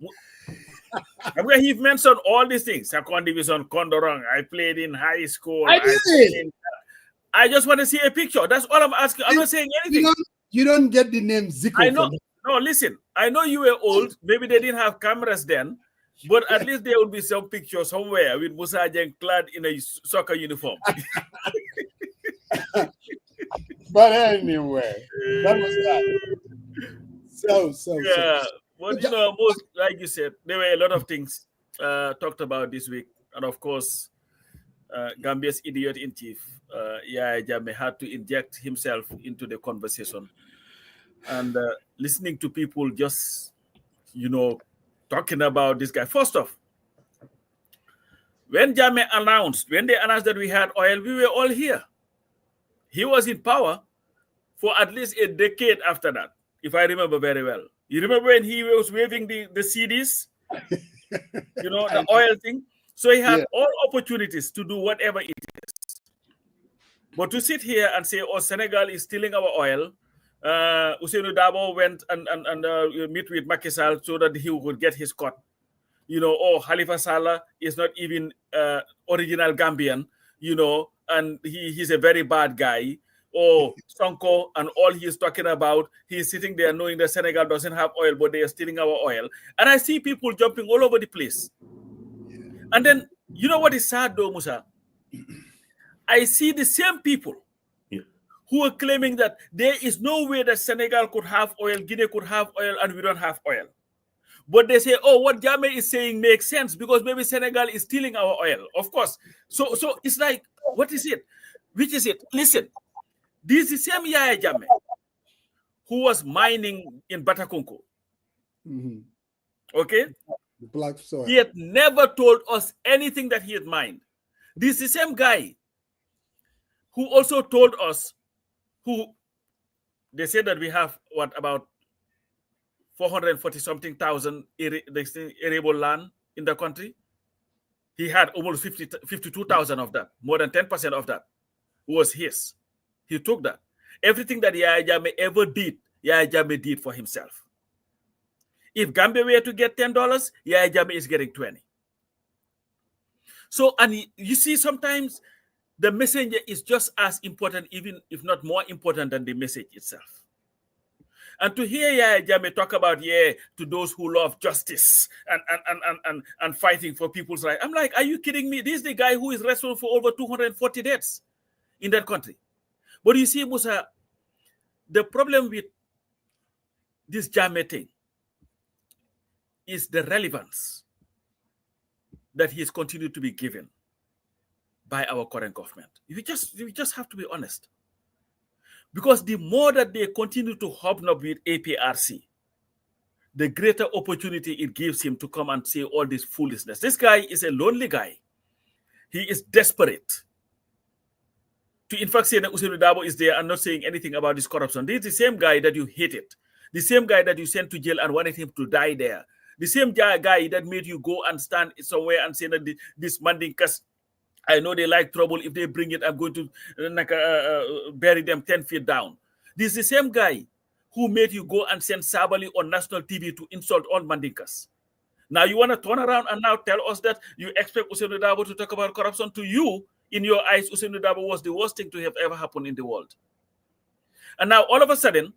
S2: I'm going to mention all these things. Second division, Kondorong. I played in high school. I just want to see a picture. That's all I'm asking. I'm not saying anything.
S3: You don't get the name Zico.
S2: I know. No, listen. I know you were old. Maybe they didn't have cameras then. But at least there will be some picture somewhere with Musa Jeng clad in a soccer uniform.
S3: But anyway, that was that. So.
S2: Yeah. But you know, most, like you said, there were a lot of things talked about this week. And of course, Gambia's idiot in chief, Yahya Jammeh, had to inject himself into the conversation. And listening to people just, talking about this guy. First off, when they announced that we had oil, we were all here. He was in power for at least a decade after that, if I remember very well. You remember when he was waving the CDs? The oil thing? So he had all opportunities to do whatever it is. But to sit here and say, Senegal is stealing our oil, Ousseynou Dabo went and meet with Macky Sall so that he would get his cut. Khalifa Sallah is not even original Gambian, and he's a very bad guy. Sonko and all he's talking about, he's sitting there knowing that Senegal doesn't have oil, but they are stealing our oil. And I see people jumping all over the place. And then, you know what is sad though, Musa? I see the same people who are claiming that there is no way that Senegal could have oil, Guinea could have oil, and we don't have oil. But they say, what Jammeh is saying makes sense because maybe Senegal is stealing our oil. Of course. So it's like, what is it? Which is it? Listen, this is the same Yahya Jammeh who was mining in Batakunko.
S3: Mm-hmm.
S2: Okay?
S3: The black soil.
S2: He had never told us anything that he had mined. This is the same guy who also told us they said that we have about 440-something thousand arable land in the country. He had almost 52,000 of that. More than 10% of that was his. He took that. Everything that Yahya Jammeh ever did, Yahya Jammeh did for himself. If Gambia were to get $10, Yahya Jammeh is getting 20. So, and you see, sometimes the messenger is just as important, even if not more important than the message itself. And to hear Yahya Jammeh talk about, to those who love justice and fighting for people's rights, I'm like, are you kidding me? This is the guy who is responsible for over 240 deaths in that country. But you see, Musa, the problem with this Jammeh thing is the relevance that he has continued to be given by our current government. We just have to be honest. Because the more that they continue to hobnob with APRC, the greater opportunity it gives him to come and say all this foolishness. This guy is a lonely guy. He is desperate to, in fact, say that Ousseynou Dabo is there and not saying anything about this corruption. This is the same guy that you hated. The same guy that you sent to jail and wanted him to die there. The same guy that made you go and stand somewhere and say that this Mandinkas, I know they like trouble. If they bring it, I'm going to bury them 10 feet down. This is the same guy who made you go and send Sabali on national TV to insult all Mandinkas. Now you want to turn around and now tell us that you expect Ousseynou Dabo to talk about corruption to you. in your eyes, Ousainou Darboe was the worst thing to have ever happened in the world. And now, all of a sudden,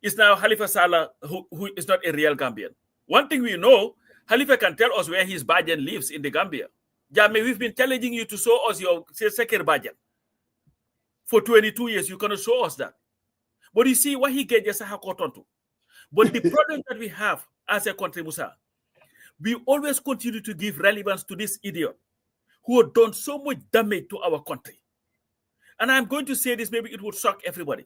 S2: it's now Halifa Sallah who is not a real Gambian. One thing we know, Halifa can tell us where his Bajan lives in the Gambia. Jammeh, we've been challenging you to show us your Sekir Bajan. For 22 years, you cannot show us that. But you see what he gets just a to. But the problem that we have as a country, Musa, we always continue to give relevance to this idiot who have done so much damage to our country. And I'm going to say this, maybe it would shock everybody.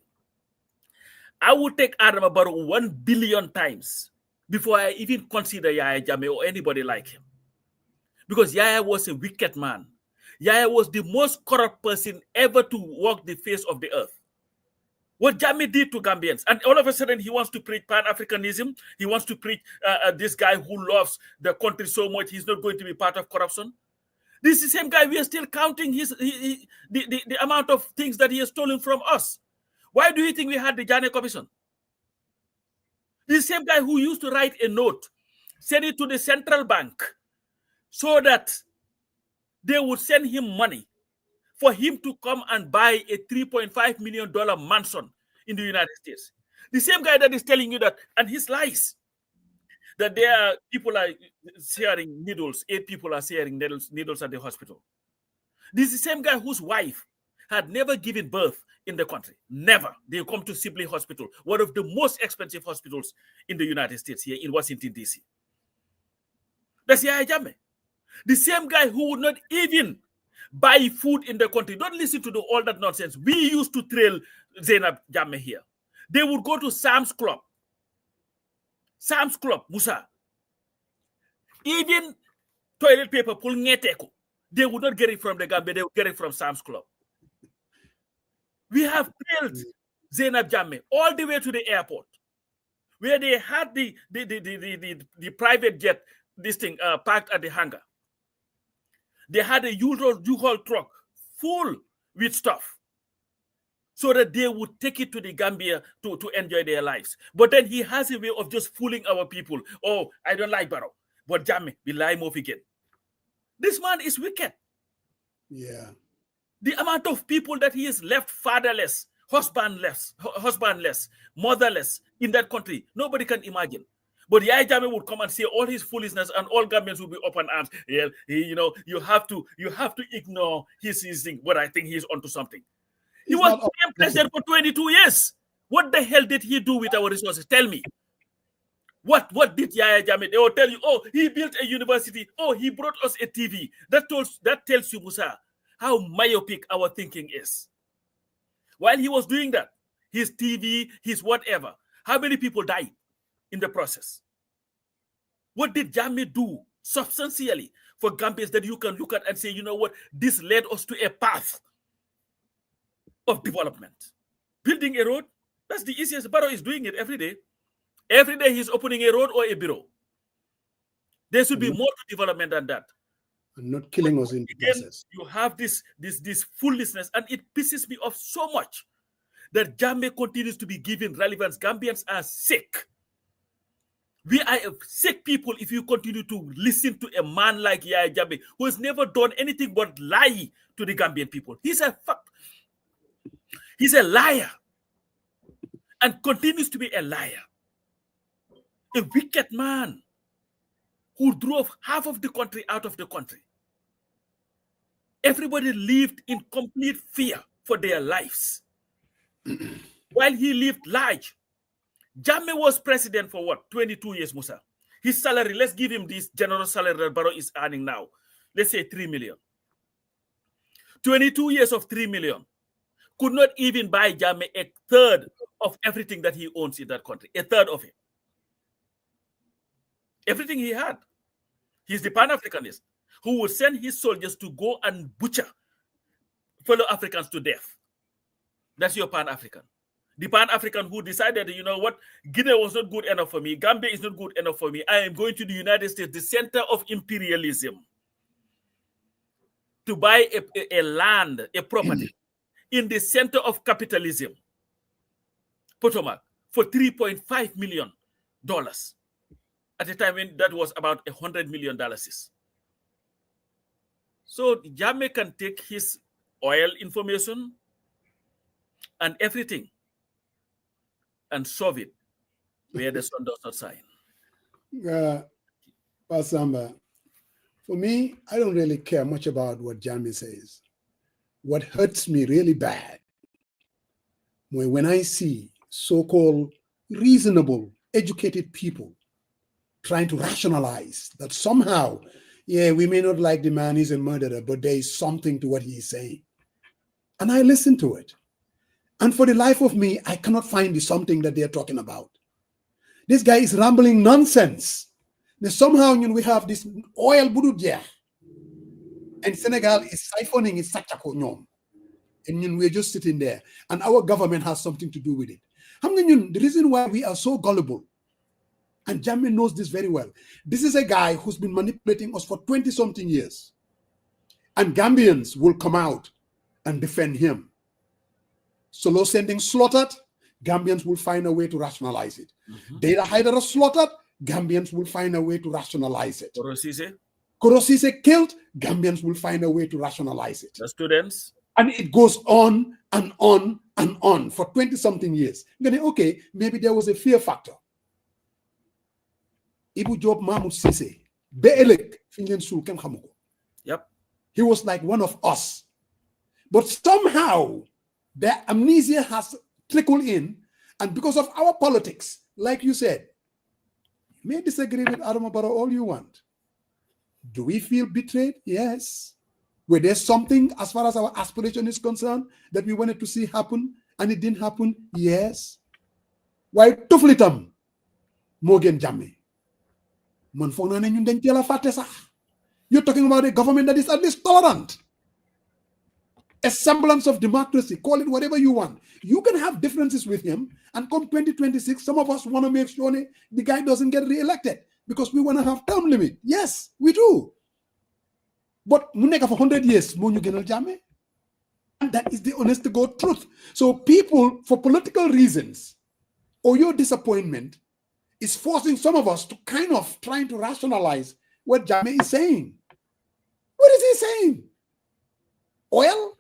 S2: I would take Adama Barrow 1 billion times before I even consider Yahya Jammeh or anybody like him. Because Yahya was a wicked man. Yahya was the most corrupt person ever to walk the face of the earth. What Jammeh did to Gambians, and all of a sudden he wants to preach Pan-Africanism. He wants to preach this guy who loves the country so much, he's not going to be part of corruption. This is the same guy, we are still counting the amount of things that he has stolen from us. Why do you think we had the Jammeh Commission? This same guy who used to write a note, send it to the central bank so that they would send him money for him to come and buy a $3.5 million mansion in the United States. The same guy that is telling you that, and his lies, that there are people are sharing needles, 8 people are sharing needles at the hospital. This is the same guy whose wife had never given birth in the country. Never. They come to Sibley Hospital, one of the most expensive hospitals in the United States here in Washington, D.C. That's Yahya Jammeh. The same guy who would not even buy food in the country. Don't listen to all that nonsense. We used to trail Zainab Jammeh here. They would go to Sam's Club. Sam's Club, Musa. Even toilet paper, they would not get it from the Gambia, they would get it from Sam's Club. We have trailed Zainab Jammeh all the way to the airport, where they had the private jet, this thing parked at the hangar. They had a U-Haul truck full with stuff so that they would take it to the Gambia to enjoy their lives. But then he has a way of just fooling our people. Oh, I don't like Barrow, but Jammeh, we lie more again. This man is wicked.
S3: Yeah.
S2: The amount of people that he has left fatherless, husbandless, motherless in that country, nobody can imagine. But Yahya Jammeh would come and say all his foolishness, and all Gambians will be up in arms. Yeah, you have to ignore his thing. But I think he's onto something. He was president for 22 years. What the hell did he do with our resources? Tell me. What did Yahya Jammeh? They will tell you, oh, he built a university. Oh, he brought us a TV. That tells you, Musa, how myopic our thinking is. While he was doing that, his TV, his whatever, how many people died in the process? What did Jammeh do substantially for Gambians that you can look at and say, you know what, this led us to a path of development? Building a road, that's the easiest. Barrow is doing it every day. Every day he's opening a road or a bureau. There should be more to development than that.
S3: And not killing us in the process.
S2: You have this foolishness, and it pisses me off so much that Jammeh continues to be given relevance. Gambians are sick. We are sick people if you continue to listen to a man like Yahya Jammeh, who has never done anything but lie to the Gambian people. He's a liar and continues to be a liar. A wicked man who drove half of the country out of the country. Everybody lived in complete fear for their lives. While he lived large. Jammeh was president for what? 22 years, Musa. His salary, let's give him this generous salary that Barrow is earning now. Let's say 3 million. 22 years of 3 million could not even buy Jammeh a third of everything that he owns in that country. A third of it. Everything he had. He's the Pan-Africanist who would send his soldiers to go and butcher fellow Africans to death. That's your Pan-African. The Pan-African who decided, you know what, Guinea was not good enough for me. Gambia is not good enough for me. I am going to the United States, the center of imperialism, to buy a land, a property, in the center of capitalism, Potomac, for $3.5 million. At the time when that was about $100 million. So So Jammeh can take his oil information and everything and shove it where the sun does not shine.
S3: Samba, for me, I don't really care much about what Jammeh says. What hurts me really bad when I see so-called reasonable, educated people trying to rationalize that somehow, yeah, we may not like the man, he's a murderer, but there is something to what he is saying. And I listen to it. And for the life of me, I cannot find the something that they're talking about. This guy is rambling nonsense. Then somehow we have this oil bududia, and Senegal is siphoning its sakchako. And we're just sitting there, and our government has something to do with it. The reason why we are so gullible, and Jammeh knows this very well, this is a guy who's been manipulating us for 20-something years. And Gambians will come out and defend him. Solo sending slaughtered, Gambians will find a way to rationalize it. Data Haidara slaughtered, Gambians will find a way to rationalize it. Korosise killed, Gambians will find a way to rationalize it.
S2: The students.
S3: And it goes on and on and on for 20-something years. Okay, maybe there was a fear factor. Ibu Job Mahmoud Sise, Be'elek, Finjen Sul Ken Khamuko.
S2: Yep.
S3: He was like one of us. But somehow, the amnesia has trickled in, and because of our politics, like you said, you may disagree with Adama Barrow all you want. Do we feel betrayed? Yes. Were there something as far as our aspiration is concerned that we wanted to see happen and it didn't happen? Yes. Why tuflitam Morgan Jammeh? You're talking about a government that is at least tolerant. A semblance of democracy, call it whatever you want. You can have differences with him, and come 2026, some of us want to make sure the guy doesn't get re-elected because we want to have term limit. Yes, we do. But muneka for 100 years, Jammeh. And that is the honest to God truth. So people, for political reasons, or your disappointment, is forcing some of us to kind of trying to rationalize what Jammeh is saying. What is he saying? Oil?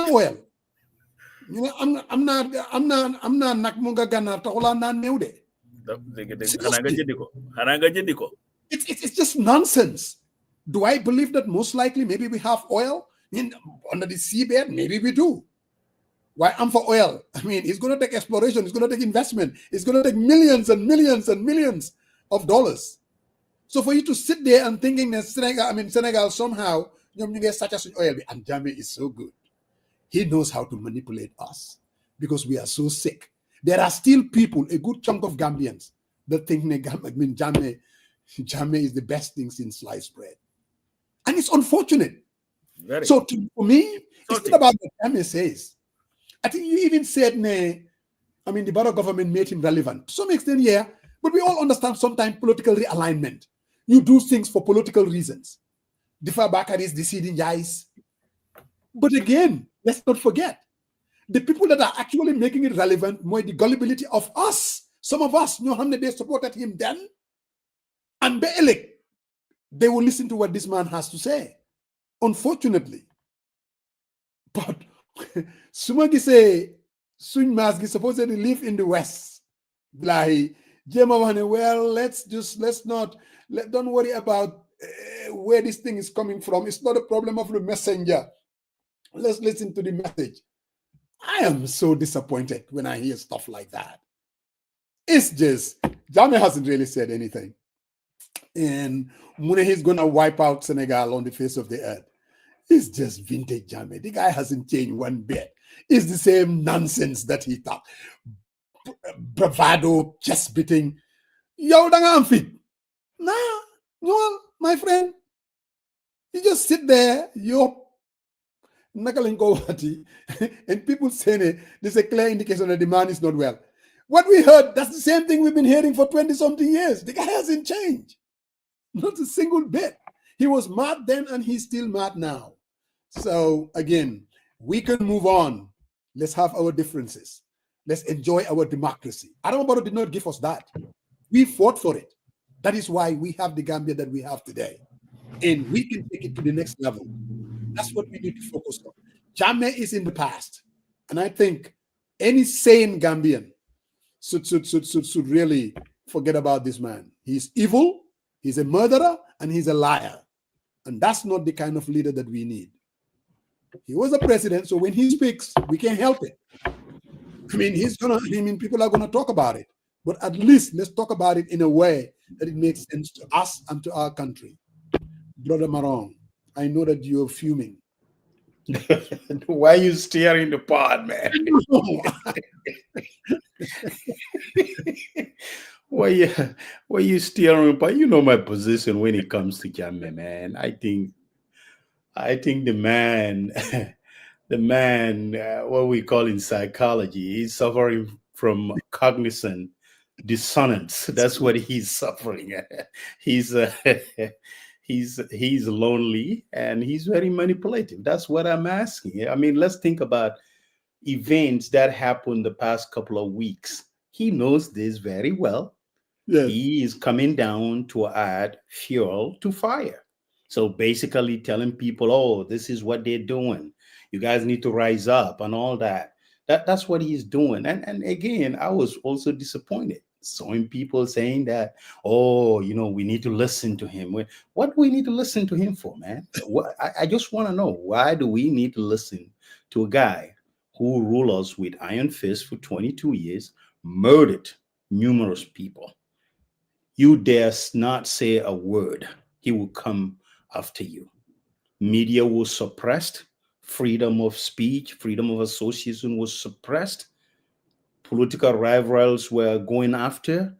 S3: Oil. I'm not nakmunga gana tola na neude. It's just nonsense. Do I believe that most likely maybe we have oil under the seabed? Maybe we do. Why I'm for oil? I mean, it's going to take exploration, it's going to take investment, it's going to take millions and millions and millions of dollars. So for you to sit there and thinking that Senegal somehow you get such as oil, and Jammeh is so good. He knows how to manipulate us because we are so sick. There are still people, a good chunk of Gambians, that think Jammeh is the best thing since sliced bread. And it's unfortunate. For me, it's not about what Jammeh says. I think you even said, the Barrow government made him relevant. To some extent, yeah, but we all understand sometimes political realignment. You do things for political reasons. Difa Bakari is deciding guys. But again, let's not forget, the people that are actually making it relevant, more the gullibility of us. Some of us, they supported him then. And they will listen to what this man has to say. Unfortunately. But Sumagi say, Suñ Masgi supposedly live in the West. Like, well, don't worry about where this thing is coming from. It's not a problem of the messenger. Let's listen to the message. I am so disappointed when I hear stuff like that. It's just, Jammeh hasn't really said anything. And Mune, he's going to wipe out Senegal on the face of the earth. It's just vintage Jammeh. The guy hasn't changed one bit. It's the same nonsense that he thought. Bravado, chest beating. Yo, I'm fit. Nah, no, my friend. You just sit there, and people saying there's a clear indication that the man is not well. What we heard, that's the same thing we've been hearing for 20-something years. The guy hasn't changed. Not a single bit. He was mad then and he's still mad now. So again, we can move on. Let's have our differences. Let's enjoy our democracy. Adama Barrow did not give us that. We fought for it. That is why we have the Gambia that we have today. And we can take it to the next level. That's what we need to focus on. Jammeh is in the past. And I think any sane Gambian should really forget about this man. He's evil, he's a murderer, and he's a liar. And that's not the kind of leader that we need. He was a president, so when he speaks, we can't help it. I mean, people are gonna talk about it. But at least let's talk about it in a way that it makes sense to us and to our country. Brother Marong, I know that you're fuming.
S1: Why are you steering the pot, man? Why you steering the pot? You know my position when it comes to Jammeh, man. I think the man, what we call in psychology, he's suffering from cognizant dissonance. That's what he's suffering. He's he's lonely and he's very manipulative. That's what I'm asking. I mean, let's think about events that happened the past couple of weeks. He knows this very well. Yes. He is coming down to add fuel to fire. So basically telling people, oh, this is what they're doing. You guys need to rise up and all that. That's what he's doing. And again, I was also disappointed. Some people saying that, oh, we need to listen to him. What do we need to listen to him for, man? I just want to know, why do we need to listen to a guy who ruled us with iron fist for 22 years, murdered numerous people? You dare not say a word, he will come after you. Media was suppressed. Freedom of speech, freedom of association was suppressed. Political rivals were going after,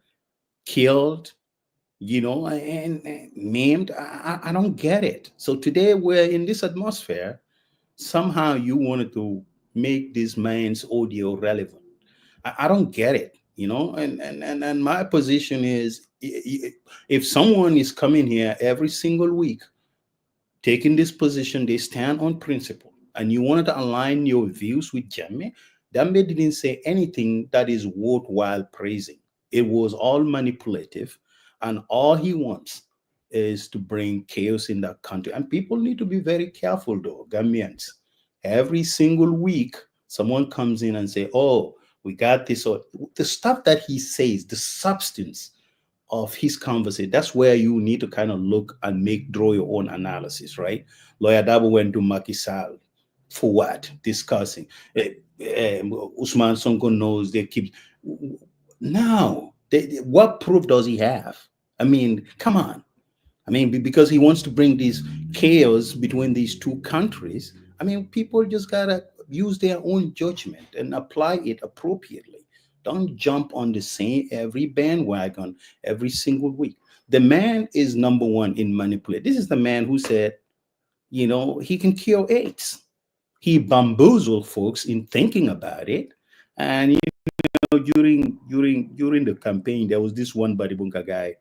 S1: killed, and maimed. I don't get it. So today we're in this atmosphere. Somehow you wanted to make this man's audio relevant. I don't get it, and my position is, if someone is coming here every single week, taking this position, they stand on principle, and you wanted to align your views with Jammeh, Jammeh didn't say anything that is worthwhile praising. It was all manipulative, and all he wants is to bring chaos in that country. And people need to be very careful, though, Gambians. Every single week, someone comes in and say, oh, we got this. Or the stuff that he says, the substance of his conversation, that's where you need to kind of look and draw your own analysis, right? Lawyer Dabo went to Macky Sall for what? Discussing. Usman Sonko knows they keep. Now, what proof does he have? I mean, come on. I mean, because he wants to bring this chaos between these two countries. I mean, people just gotta use their own judgment and apply it appropriately. Don't jump on the same every bandwagon every single week. The man is number one in manipulate. This is the man who said, he can cure AIDS. He bamboozled folks in thinking about it. And during the campaign, there was this one Badibunka guy.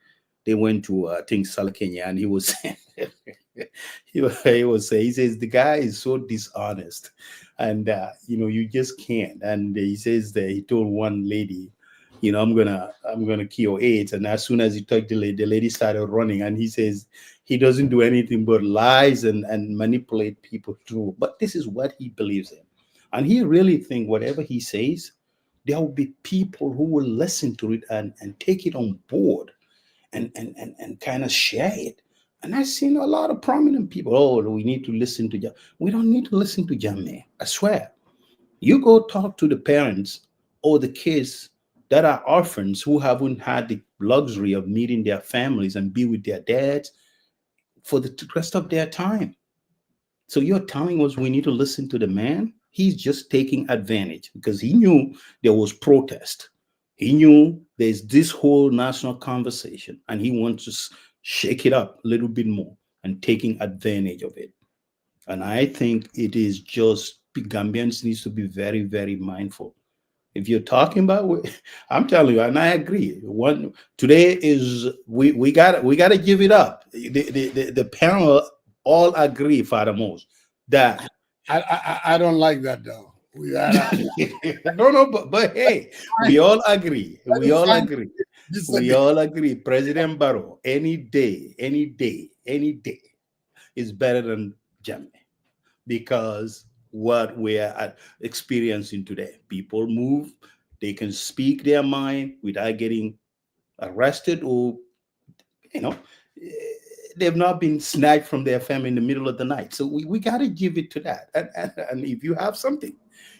S1: They went to I think Salakenya, and he was he says the guy is so dishonest, and you just can't. And he says that he told one lady, I'm gonna cure AIDS, and as soon as he touched the lady started running, and he says he doesn't do anything but lies and manipulate people through. But this is what he believes in, and he really thinks whatever he says, there will be people who will listen to it and take it on board and kind of share it. And I've seen a lot of prominent people, oh, we need to listen to Jammeh. We don't need to listen to Jammeh, I swear. You go talk to the parents or the kids that are orphans who haven't had the luxury of meeting their families and be with their dads for the rest of their time. So you're telling us we need to listen to the man? He's just taking advantage because he knew there was protest. He knew there's this whole national conversation, and he wants to shake it up a little bit more and taking advantage of it. And I think it is just Gambians needs to be very, very mindful. If you're talking about, I'm telling you, and I agree. Today is we gotta give it up. The panel all agree, Father Mose, that
S3: I don't like that though.
S1: No, but hey, we all agree. We all agree. We all agree. President Barrow, any day is better than Jammeh. because what we're experiencing today. People move, they can speak their mind without getting arrested, or, you know, they've not been snatched from their family in the middle of the night. So we got to give it to that. And if you have something,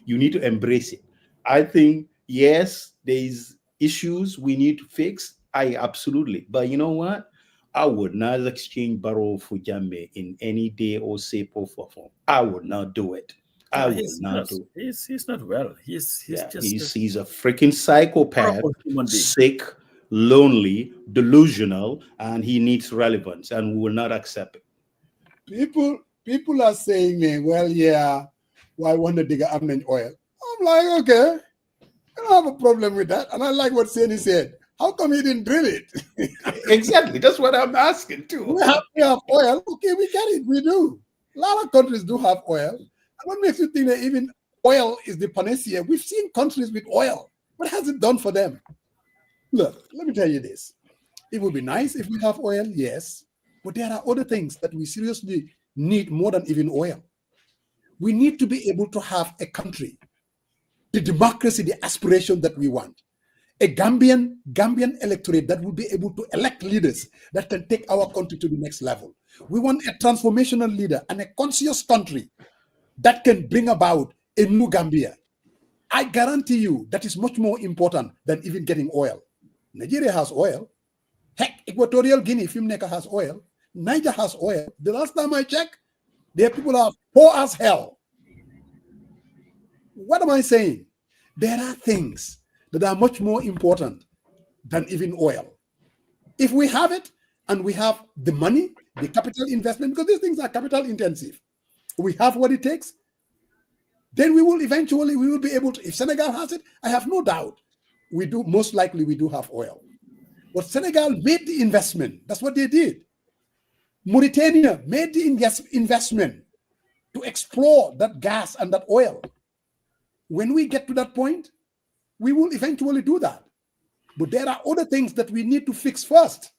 S1: you need to embrace it. I think, yes, there's issues we need to fix. Absolutely. But you know what? I would not exchange Barrow for Jammeh in any day or shape or form. I would not do it. I would not do it.
S2: He's not well. He's
S1: He's a freaking psychopath, sick, lonely, delusional, and he needs relevance, and we will not accept it.
S3: People are saying, well, yeah, why want to dig up oil? I'm like, okay, I don't have a problem with that. And I like what Sani said. How come he didn't drill it?
S1: Exactly. That's what I'm asking too.
S3: We have oil. Okay, we get it. We do. A lot of countries do have oil. And what makes you think that even oil is the panacea? We've seen countries with oil. What has it done for them? Look, let me tell you this. It would be nice if we have oil, yes. But there are other things that we seriously need more than even oil. We need to be able to have a country, the democracy, the aspiration that we want. A Gambian electorate that will be able to elect leaders that can take our country to the next level. We want a transformational leader and a conscious country that can bring about a new Gambia. I guarantee you that is much more important than even getting oil. Nigeria has oil. Heck, Equatorial Guinea, Fimneka has oil. Niger has oil. The last time I checked, their people are poor as hell. What am I saying? There are things that are much more important than even oil. If we have it and we have the money, the capital investment, because these things are capital intensive, we have what it takes, then we will be able to, if Senegal has it, I have no doubt, most likely we do have oil. But Senegal made the investment. That's what they did. Mauritania made the investment to explore that gas and that oil. When we get to that point, we will eventually do that. But there are other things that we need to fix first.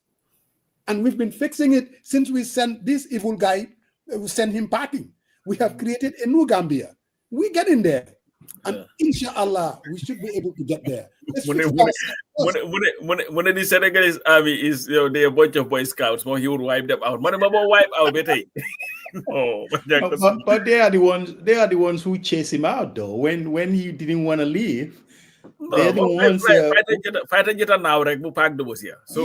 S3: And we've been fixing it since we sent this evil guy, we sent him packing. We have created a new Gambia. We get in there. And inshallah, we should be able to get there.
S2: When the Senegalese army is, they're a bunch of Boy Scouts, he would wipe them out. Wipe out better.
S1: But they are the ones who chase him out though. When he didn't want to leave, they're the ones. So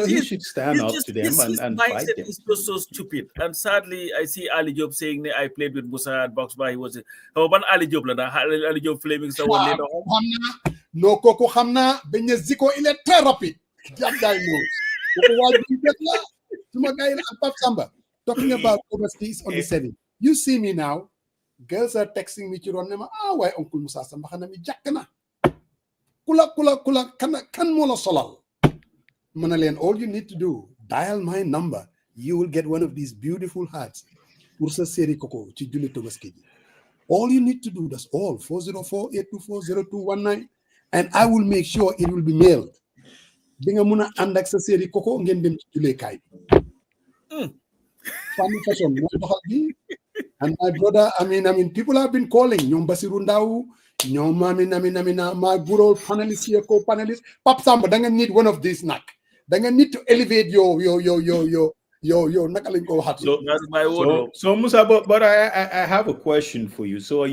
S1: he should stand up to them and fight them.
S2: It's just so stupid. And sadly, I see Ali Job saying that I played with Musa at Box Bar. He was Ali Job Ali Job flaming someone later on.
S3: No Coco Hamna, Benya Ziko ile therapy. That guy knows. Samba. Talking about overseas on the 7th. You see me now. Girls are texting me to run them. Why Uncle Musa Samba Hanami Jackana? Kula kan mola solal. Manalian, all you need to do, dial my number. You will get one of these beautiful hats. Ursa Seri Koko, Chijuli Tomaskiji. All you need to do, that's all. 404-824-0219. And I will make sure it will be mailed. Dinga muna andak sa Seri Koko ngeen dem Chijule Kai. Funny fashion. And my brother, I mean, people have been calling. Nyom Basirundau, Nyom my good old panelists here, co-panelists. Pap Samba, danga need one of these snack. Danga need to elevate your nakalinko hat.
S1: So Musa, but I have a question for you. So it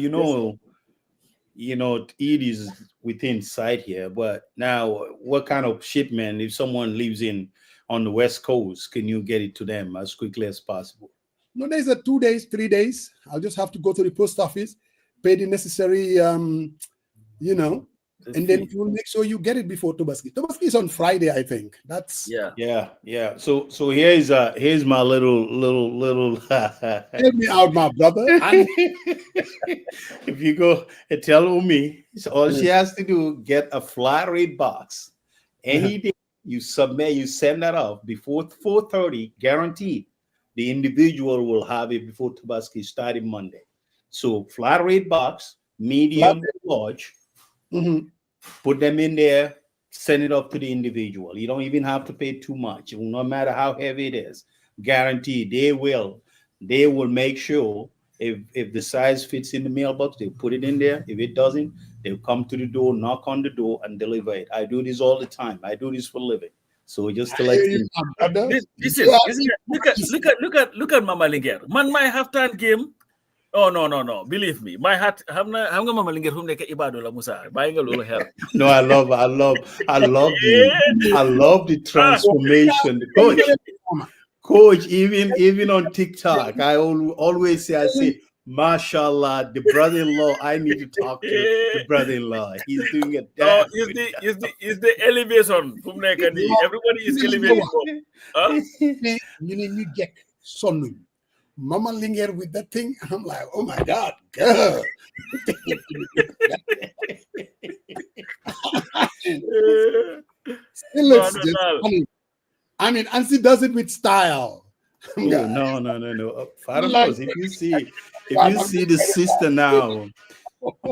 S1: is within sight here, but now what kind of shipment, if someone lives on the West Coast, can you get it to them as quickly as possible?
S3: No, there's 2 days, 3 days. I'll just have to go to the post office, pay the necessary, and then we'll make sure you get it before Tobaski. Tobaski is on Friday, I think. That's
S1: yeah. So here's my little.
S3: Help me out, my brother.
S1: If you go and tell Umi, all she has to do, get a flat rate box. Any day you submit, you send that off before 4:30, guaranteed. The individual will have it before Tobaski starting Monday. So flat rate box, medium, large. Put them in there, send it up to the individual. You don't even have to pay too much. No matter how heavy it is. Guaranteed they will make sure If the size fits in the mailbox, they put it in there. If it doesn't, they'll come to the door, knock on the door, and deliver it. I do this all the time. I do this for a living. So just to let you know.
S2: Look at Mama Linger. Man, my half-time game. Oh no. Believe me, my heart. Hamga Mama Linger whom neke ibado la Musa. Buying a little help.
S1: No, I love the transformation. Coach, even on TikTok, I always say, Mashallah, the brother-in-law. I need to talk to the brother-in-law. He's doing a damn
S2: is the elevation from Nekani. Everybody is elevating.
S3: You need to get son. Mama Linger with that thing. I'm like, oh my God, girl. I mean, and she does it with style.
S1: Oh, no. Farmers, if you see the sister now,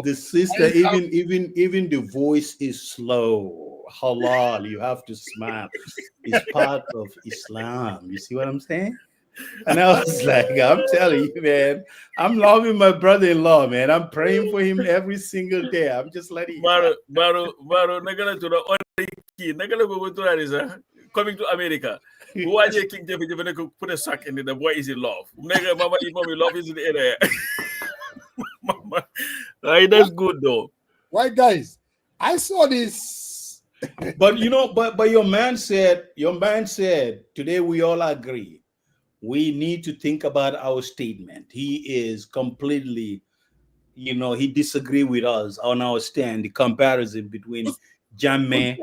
S1: the sister, even the voice is slow. Halal, you have to smile. It's part of Islam. You see what I'm saying? And I was like, I'm telling you, man, I'm loving my brother-in-law, man. I'm praying for him every single day. I'm just letting you
S2: Barrow, nagala to the coming to America. Who are you, King David? You put a sack in the boy is in love. Nigga, mama, love is in the area. Mama, that's good though.
S3: Why, guys? I saw this.
S1: But but your man said today we all agree. We need to think about our statement. He is completely, he disagree with us on our stand, the comparison between Jammeh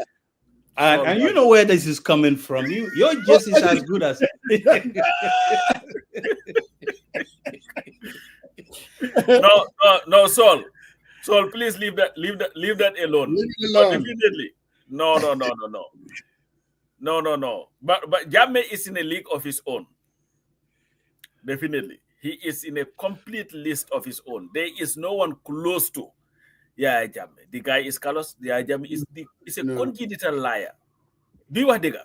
S1: and you know where this is coming from. Your guess is as good as
S2: No, Saul, please leave that alone. Definitely. No. But Jammeh is in a league of his own. Definitely. He is in a complete list of his own. There is no one close to Yahya Jammeh. The guy is callous. Yahya Jammeh is a congenital liar. Do you want to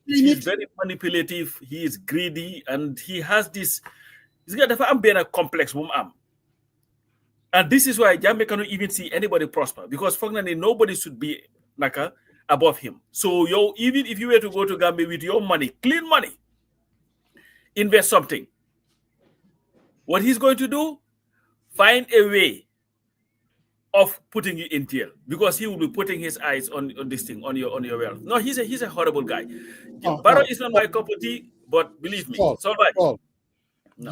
S2: he's very manipulative. He is greedy, and he has this. He's got a complex woman. And this is why Jammeh cannot even see anybody prosper, because finally nobody should be above him. So even if you were to go to Gambia with your money, clean money, invest something. What he's going to do, find a way of putting you in jail, because he will be putting his eyes on this thing, on your wealth. No, he's a horrible guy. Barrow is not my cup of tea, but believe me,
S3: Paul,
S2: no.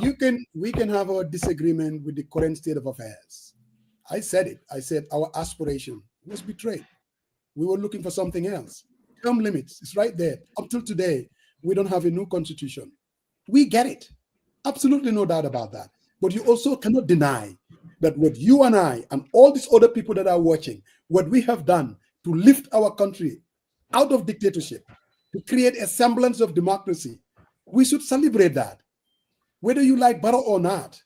S3: We can have our disagreement with the current state of affairs. I said it. I said our aspiration was betrayed. We were looking for something else. Term limits, it's right there. Up till today, we don't have a new constitution. We get it. Absolutely no doubt about that. But you also cannot deny that what you and I and all these other people that are watching, what we have done to lift our country out of dictatorship, to create a semblance of democracy, we should celebrate that. Whether you like Barrow or not,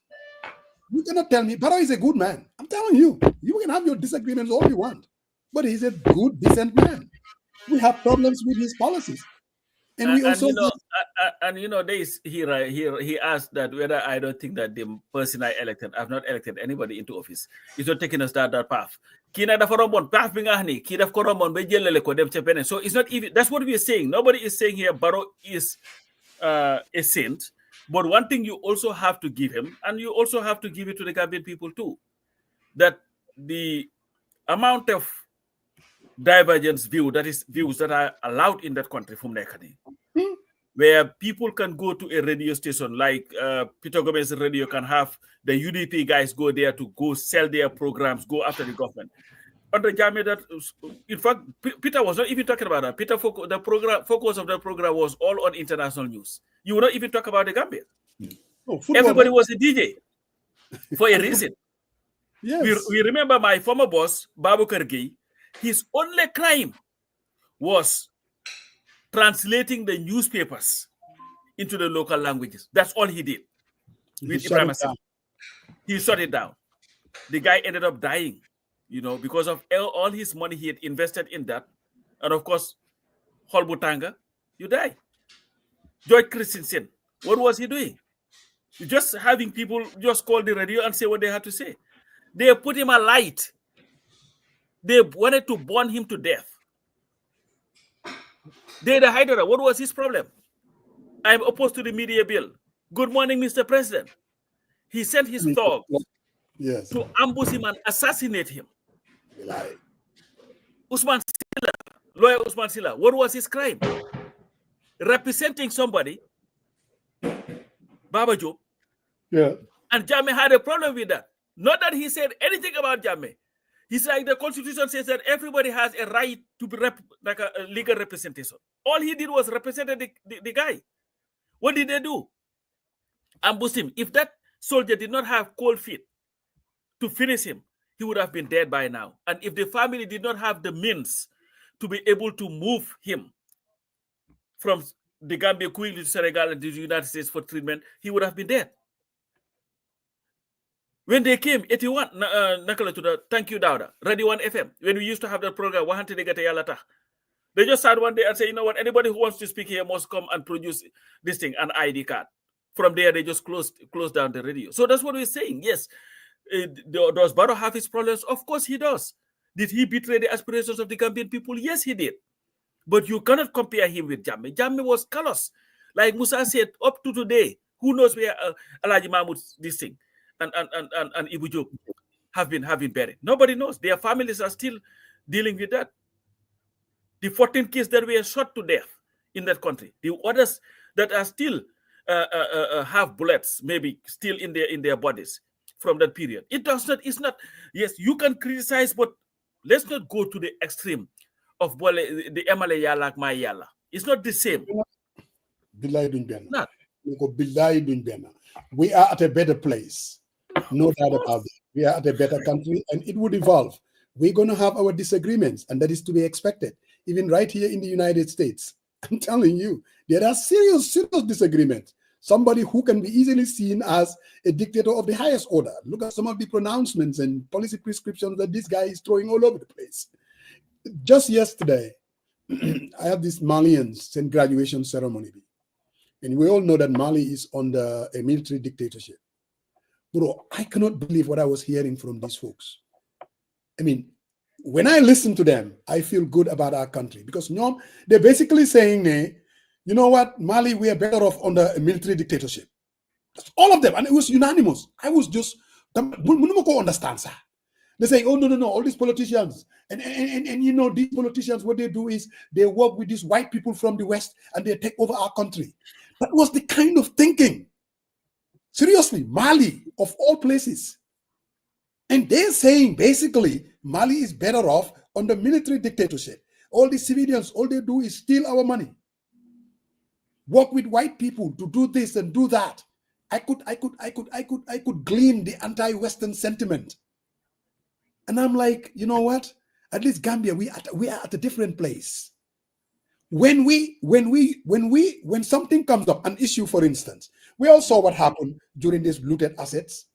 S3: you cannot tell me Barrow is a good man. I'm telling you, you can have your disagreements all you want, but he's a good, decent man. We have problems with his policies. And we also, he asked that whether I don't think that the person I elected, I've not elected anybody into office. He's not taking us that path. So it's not even, that's what we are saying. Nobody is saying here Barrow is a saint. But one thing you also have to give him, and you also have to give it to the Gambian people too, that the amount of divergence views that are allowed in that country from Nekani, where people can go to a radio station like Peter Gomez Radio can have the UDP guys go there to go sell their programs, go after the government. Under Jammeh, that in fact Peter was not even talking about that. Peter focus of the program was all on international news. You would not even talk about the Gambia. Everybody was a DJ for a reason. yes.
S2: We remember my former boss, Babu Kargi. His only crime was translating the newspapers into the local languages. That's all he did. With Ibrahim Hassan. He shut it down. The guy ended up dying, because of all his money he had invested in that. And of course, Holbutanga, you die. George Christensen, what was he doing? Just having people just call the radio and say what they had to say. They put him alight. They wanted to burn him to death. The Hydra, what was his problem? I'm opposed to the media bill. Good morning, Mr. President. He sent his thugs to ambush him and assassinate him. Usman Silla, lawyer Usman Silla, what was his crime? Representing somebody, Baba Job.
S3: Yeah.
S2: And Jammeh had a problem with that. Not that he said anything about Jammeh. He's like the Constitution says that everybody has a right to be like a legal representation. All he did was represent the guy. What did they do? Ambush him. If that soldier did not have cold feet to finish him, he would have been dead by now. And if the family did not have the means to be able to move him from the Gambia quickly to Senegal and to the United States for treatment, he would have been dead. When they came, 81, Nakala to the Thank You Dauda, Radio 1 FM, when we used to have that program, they just started one day and say, you know what, anybody who wants to speak here must come and produce this thing, an ID card. From there, they just closed down the radio. So that's what we're saying. Yes, does Barrow have his problems? Of course he does. Did he betray the aspirations of the Gambian people? Yes, he did. But you cannot compare him with Jammeh. Jammeh was callous. Like Musa said, up to today, who knows where Alhaji Mahmoud's this thing and Ibu Job have been buried. Nobody knows. Their families are still dealing with that. The 14 kids that were shot to death in that country, the others that are still have bullets, maybe still in their bodies from that period. It's not, yes, you can criticize, but let's not go to the extreme of the Emale Yala my Yala. It's not the same.
S3: We are at a better place. No doubt about it. We are at a better country and it would evolve. We're going to have our disagreements, and that is to be expected. Even right here in the United States, I'm telling you, there are serious disagreements. Somebody who can be easily seen as a dictator of the highest order. Look at some of the pronouncements and policy prescriptions that this guy is throwing all over the place. Just yesterday, I had this Malian graduation ceremony. And we all know that Mali is under a military dictatorship. Bro, I cannot believe what I was hearing from these folks. I mean, when I listen to them, I feel good about our country because they're basically saying, you know what, Mali, we are better off under a military dictatorship. That's all of them. And it was unanimous. I was just, understand, sir. They say, oh, no, all these politicians. And you know, these politicians, what they do is they work with these white people from the West and they take over our country. That was the kind of thinking. Seriously, Mali, of all places. And they're saying, basically, Mali is better off under military dictatorship. All the civilians, all they do is steal our money. Work with white people to do this and do that. I could glean the anti-Western sentiment. And I'm like, you know what? At least Gambia, we are at a different place. When something comes up, an issue, for instance, we all saw what happened during these looted assets.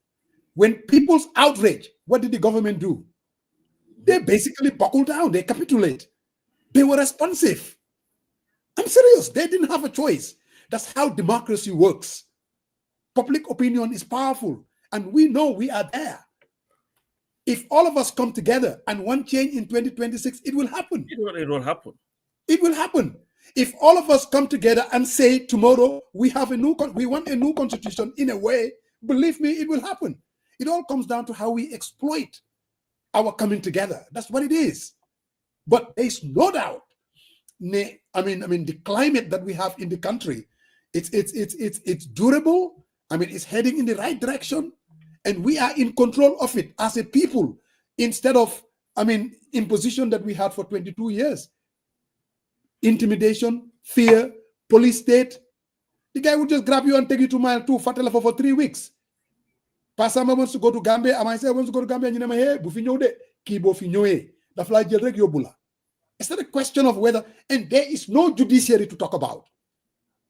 S3: When people's outrage, what did the government do? They basically buckled down. They capitulate. They were responsive. I'm serious. They didn't have a choice. That's how democracy works. Public opinion is powerful. And we know we are there. If all of us come together and want change in 2026, it will happen.
S2: It will happen.
S3: It will happen. If all of us come together and say tomorrow we want a new constitution in a way, believe me, it will happen. It all comes down to how we exploit our coming together. That's what it is. But there's no doubt. The climate that we have in the country, it's durable. It's heading in the right direction, and we are in control of it as a people instead of imposition that we had for 22 years. Intimidation, fear, police state. The guy would just grab you and take you to Mile 2, Fatala for 3 weeks. Pasama wants to go to Gambia. I say wants to go to Gambia. You know, hey, bufinyo de kibo finyoe. The fly jelrek yobula. It's not a question of whether, and there is no judiciary to talk about.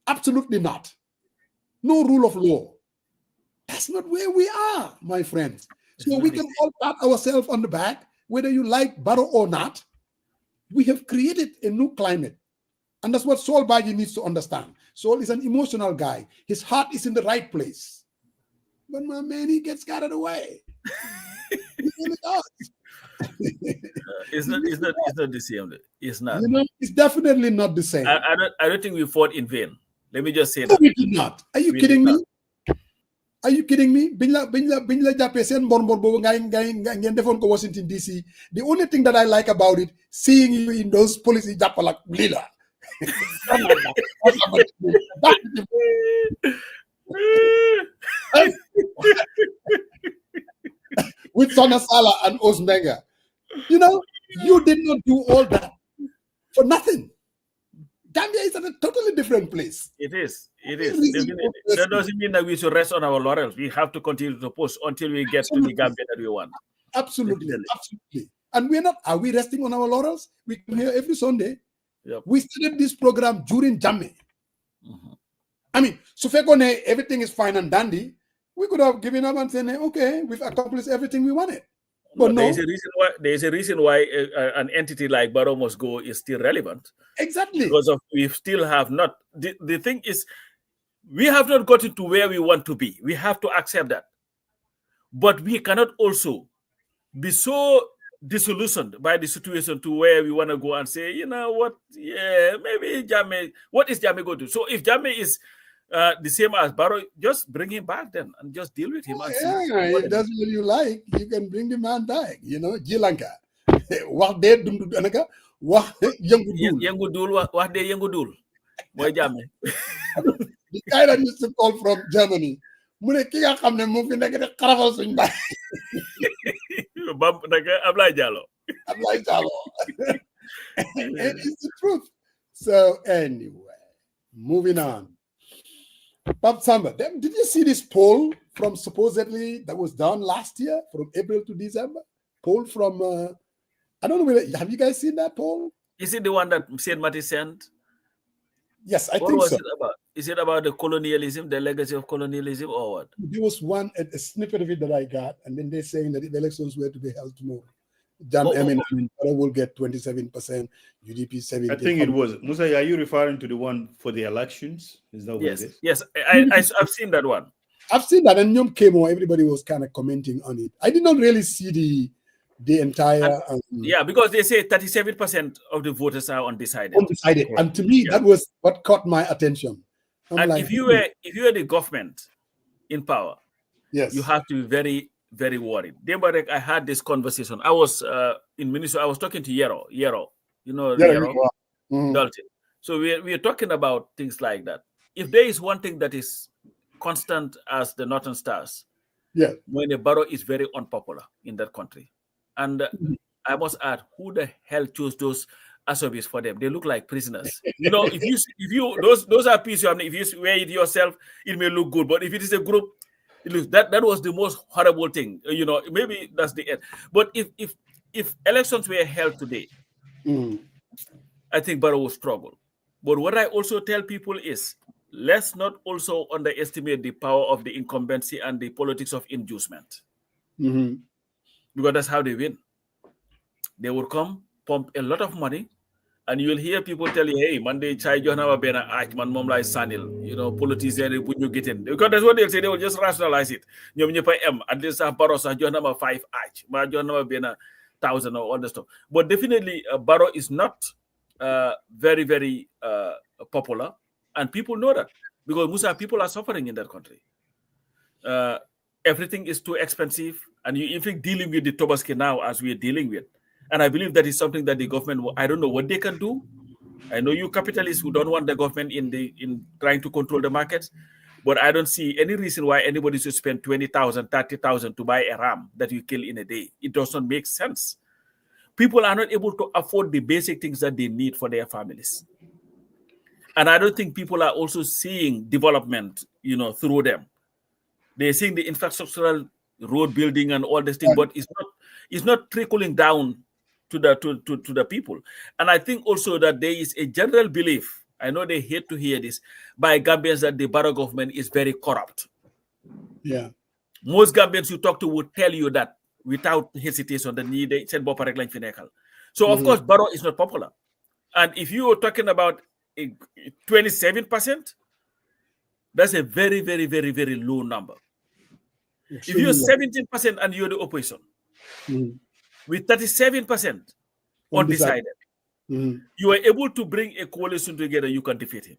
S3: Absolutely not. No rule of law. That's not where we are, my friends. So we can all pat ourselves on the back, whether you like Barrow or not. We have created a new climate. And that's what Saul Baji needs to understand. Saul is an emotional guy. His heart is in the right place. But my man, he gets carried away. He really does.
S2: It's not the same. It's not.
S3: You know, it's definitely not the same.
S2: I don't think we fought in vain. Let me just say
S3: No,
S2: that.
S3: we did not. Are you kidding me? Are you kidding me? Biñ la jappé sen mbor bobu ngeen defon ko Washington DC. The only thing that I like about it, seeing you in those policy jappal ak lila. With Sona Sala and Osmenga. You know, you did not do all that for nothing. Gambia is at a totally different place.
S2: It is. Definitely. That doesn't mean that we should rest on our laurels. We have to continue to push until we get to the Gambia that we want.
S3: Absolutely. And are we resting on our laurels? We come here every Sunday.
S2: Yep.
S3: We started this program during Jammeh. I mean, so everything is fine and dandy. We could have given up and said, okay, we've accomplished everything we wanted. But no.
S2: There's a reason why an entity like Barrow must go is still relevant.
S3: Exactly.
S2: Because we still have not. The thing is, we have not gotten to where we want to be. We have to accept that. But we cannot also be so disillusioned by the situation to where we want to go and say, you know what, yeah, maybe Jammeh, what is Jammeh going to do? So if Jammeh is the same as Barrow, just bring him back then and just deal with him.
S3: If that's what you like, you can bring the man back. You know, Jilanka. Wax de dundu anaka wax
S2: Yengu dul wax de yengu dul. Moy Jammeh.
S3: The guy that used to call from Germany. Mune ki nga xamne mo fi nek de xarafal suñ bay.
S2: Bam naka Ablay Diallo.
S3: It is the truth. So anyway, moving on. Bob Samba, did you see this poll from supposedly that was done last year from April to December? Poll from, I don't know, have you guys seen that poll?
S2: Is it the one that Saint Matty sent?
S3: Yes, I
S2: what
S3: think
S2: was
S3: so.
S2: It about? Is it about the colonialism, the legacy of colonialism, or what?
S3: There was a snippet of it that I got, and then they're saying that if the elections were to be held tomorrow, Barrow will get 27%, UDP 70%.
S1: I think it was. Musa, are you referring to the one for the elections? Is that what it is?
S2: Yes, I've seen that one.
S3: I've seen that, and Nyom came on, everybody was kind of commenting on it. I did not really see the entire...
S2: because they say 37% of the voters are undecided.
S3: And to me, that was what caught my attention.
S2: And like, if you were the government in power,
S3: yes,
S2: you have to be very, very worried. I had this conversation. I was in Minnesota. I was talking to Yero. You know Yero? Dalton. So we are talking about things like that. If there is one thing that is constant as the Northern Stars, when the Barrow is very unpopular in that country. And I must add, who the hell chose those Asobis for them? They look like prisoners. You know, if you those are pieces. I mean, if you wear it yourself, it may look good. But if it is a group, it looks that was the most horrible thing. You know, maybe that's the end. But if elections were held today, I think Barrow will struggle. But what I also tell people is, let's not also underestimate the power of the incumbency and the politics of inducement. Because that's how they win. They will come, pump a lot of money, and you will hear people tell you, hey, Monday, chai johna bena ach man mom lai sanil. You know, politicians put you get in. Because that's what they'll say. They will just rationalize it. Nyom nyepa M, at least Barrow sa johna 5 ach. Ma johna bena 1,000 or all the stuff. But definitely, Barrow is not very, very popular. And people know that. Because Musa, people are suffering in that country. Everything is too expensive. And you even dealing with the Tobaski now as we are dealing with. And I believe that is something that the government, I don't know what they can do. I know you capitalists who don't want the government in trying to control the markets, but I don't see any reason why anybody should spend 20,000, 30,000 to buy a ram that you kill in a day. It doesn't make sense. People are not able to afford the basic things that they need for their families. And I don't think people are also seeing development, you know, through them. They're seeing the infrastructural road building and all this thing, but it's not trickling down to the people. And I think also that there is a general belief, I know they hate to hear this, by Gambians that the Barrow government is very corrupt.
S3: Yeah.
S2: Most Gambians you talk to would tell you that without hesitation, they send Bopa Reglan Finekal. So of course, Barrow is not popular. And if you are talking about 27%, that's a very, very, very, very low number. If you're 17% and you're the opposition, with 37% undecided, you are able to bring a coalition together, you can defeat him.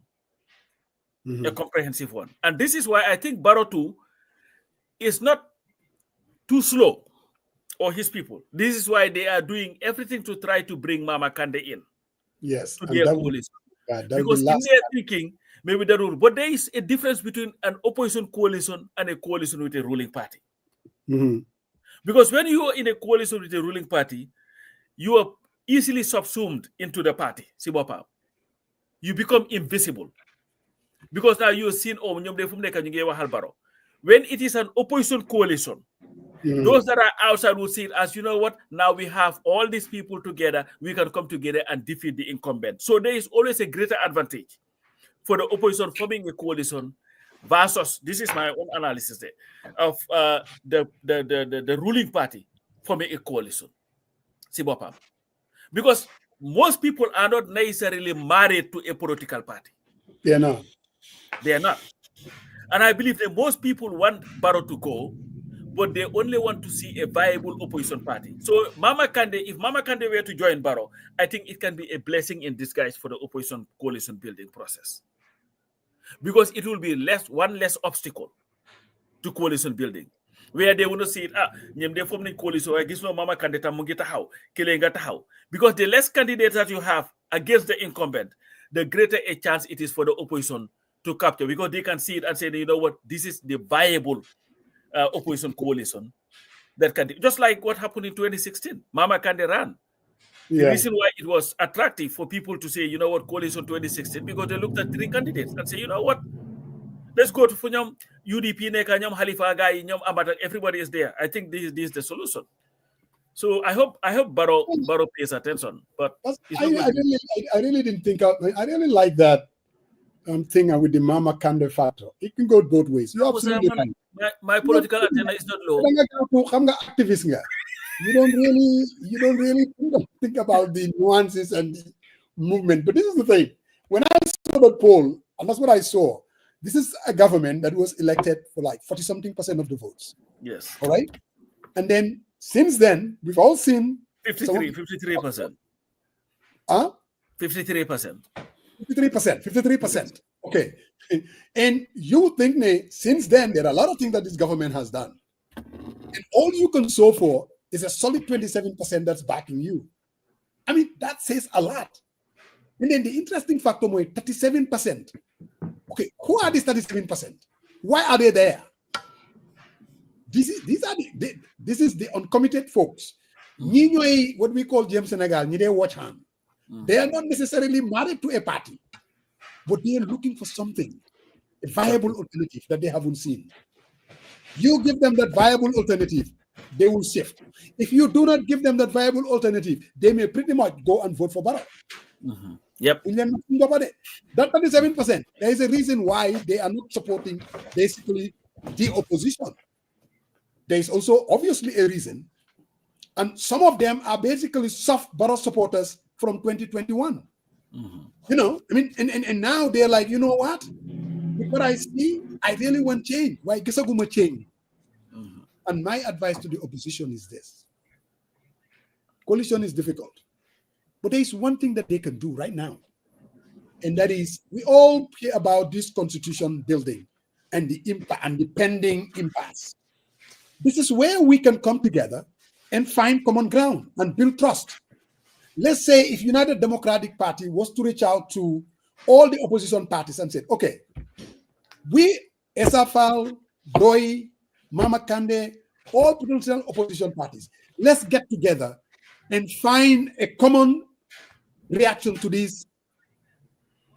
S2: A comprehensive one. And this is why I think Barrow too is not too slow, or his people. This is why they are doing everything to try to bring Mama Kande in.
S3: Yes.
S2: To their coalition. Because in their thinking, maybe the rule. But there is a difference between an opposition coalition and a coalition with a ruling party. Because when you are in a coalition with a ruling party, you are easily subsumed into the party. You become invisible. Because now you are seen, when it is an opposition coalition, those that are outside will see it as, you know what, now we have all these people together, we can come together and defeat the incumbent. So there is always a greater advantage for the opposition forming a coalition versus, this is my own analysis there, of the ruling party forming a coalition. Because most people are not necessarily married to a political party.
S3: They are not.
S2: They are not. And I believe that most people want Barrow to go, but they only want to see a viable opposition party. So if Mama Kande were to join Barrow, I think it can be a blessing in disguise for the opposition coalition building process. Because it will be one less obstacle to coalition building. Where they want to see it, they form a coalition, I guess no Mama Kande tamu because the less candidates that you have against the incumbent, the greater a chance it is for the opposition to capture, because they can see it and say, you know what, this is the viable opposition coalition that can, just like what happened in 2016. Mama Kande ran. The reason why it was attractive for people to say, you know what, coalition 2016, because they looked at 3 candidates and say, you know what, let's go to Funyam, UDP, Nyam, Halifa, Gai, Nyam, Amata, everybody is there. I think this is the solution. So I hope Barrow pays attention. But
S3: I really didn't think of, I really like that thing with the Mama Kande factor. It can go both ways. You're absolutely right.
S2: My political agenda is not low.
S3: You don't really think about the nuances and the movement. But this is the thing. When I saw the poll, and that's what I saw, this is a government that was elected for like 40-something% of the votes.
S2: Yes.
S3: All right. And then since then, we've all seen
S2: 53%. 53%.
S3: 53%. Okay. And you think since then, there are a lot of things that this government has done. And all you can sow for is a solid 27% that's backing you. I mean, that says a lot. And then the interesting factor, 37%. Okay, who are these 37%? Why are they there? This is the uncommitted folks. What we call James Senegal, watch hand. They are not necessarily married to a party, but they are looking for something, a viable alternative that they haven't seen. You give them that viable alternative, they will shift. If you do not give them that viable alternative, they may pretty much go and vote for Barrow.
S2: Yep.
S3: That 37%, there is a reason why they are not supporting basically the opposition. There is also obviously a reason. And some of them are basically soft Barrow supporters from 2021. You know, I mean, and now they're like, you know what? With what I see, I really want change. Why? Change. And my advice to the opposition is this. Coalition is difficult. But there is one thing that they can do right now. And that is, we all hear about this constitution building and the impact and the pending impasse. This is where we can come together and find common ground and build trust. Let's say if United Democratic Party was to reach out to all the opposition parties and said, okay, we, SFL, Doi, Mama Kande, all potential opposition parties, let's get together and find a common reaction to this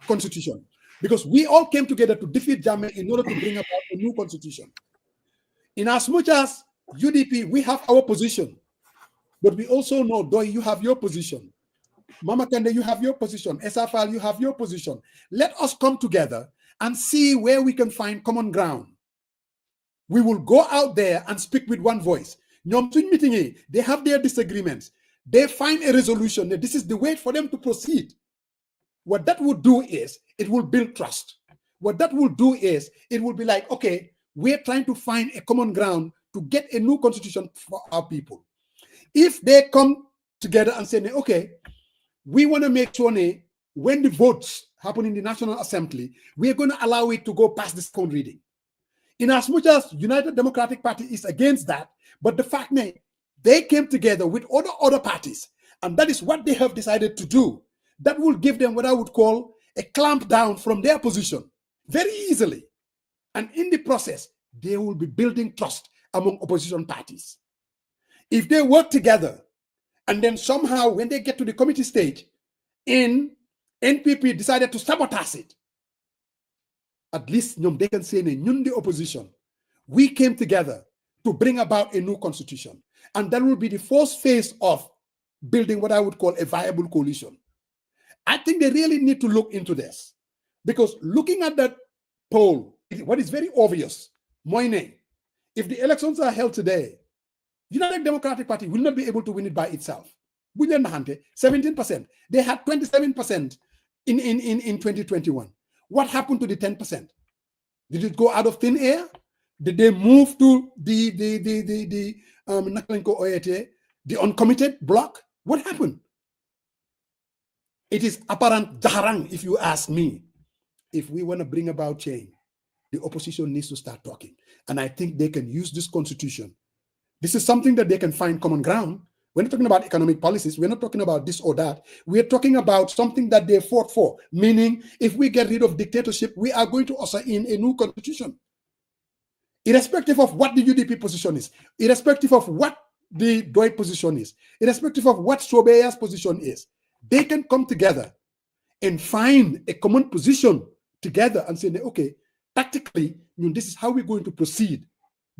S3: constitution. Because we all came together to defeat Jammeh in order to bring about a new constitution. In as much as UDP, we have our position, but we also know, Doi, you have your position. Mama Kande, you have your position. SFL, you have your position. Let us come together and see where we can find common ground. We will go out there and speak with one voice. They have their disagreements. They find a resolution. This is the way for them to proceed. What that will do is it will build trust. What that will do is it will be like, okay, we're trying to find a common ground to get a new constitution for our people. If they come together and say, okay, we want to make sure when the votes happen in the National Assembly, we are going to allow it to go past the second reading. In as much as United Democratic Party is against that, but the fact they came together with other parties, and that is what they have decided to do. That will give them what I would call a clamp down from their position very easily. And in the process, they will be building trust among opposition parties. If they work together, and then somehow when they get to the committee stage, NPP decided to sabotage it, at least they can say, the opposition, we came together to bring about a new constitution. And that will be the first phase of building what I would call a viable coalition. I think they really need to look into this, because looking at that poll, what is very obvious, Moine, if the elections are held today, United Democratic Party will not be able to win it by itself. 17%. They had 27% in 2021. What happened to the 10%? Did it go out of thin air? Did they move to the uncommitted bloc? What happened? It is apparent jaharang, if you ask me. If we want to bring about change, the opposition needs to start talking. And I think they can use this constitution. This is something that they can find common ground. We're not talking about economic policies. We're not talking about this or that. We're talking about something that they fought for, meaning if we get rid of dictatorship, we are going to usher in a new constitution. Irrespective of what the UDP position is, irrespective of what the DOI position is, irrespective of what Sobeya's position is, they can come together and find a common position together and say, okay, tactically, this is how we're going to proceed.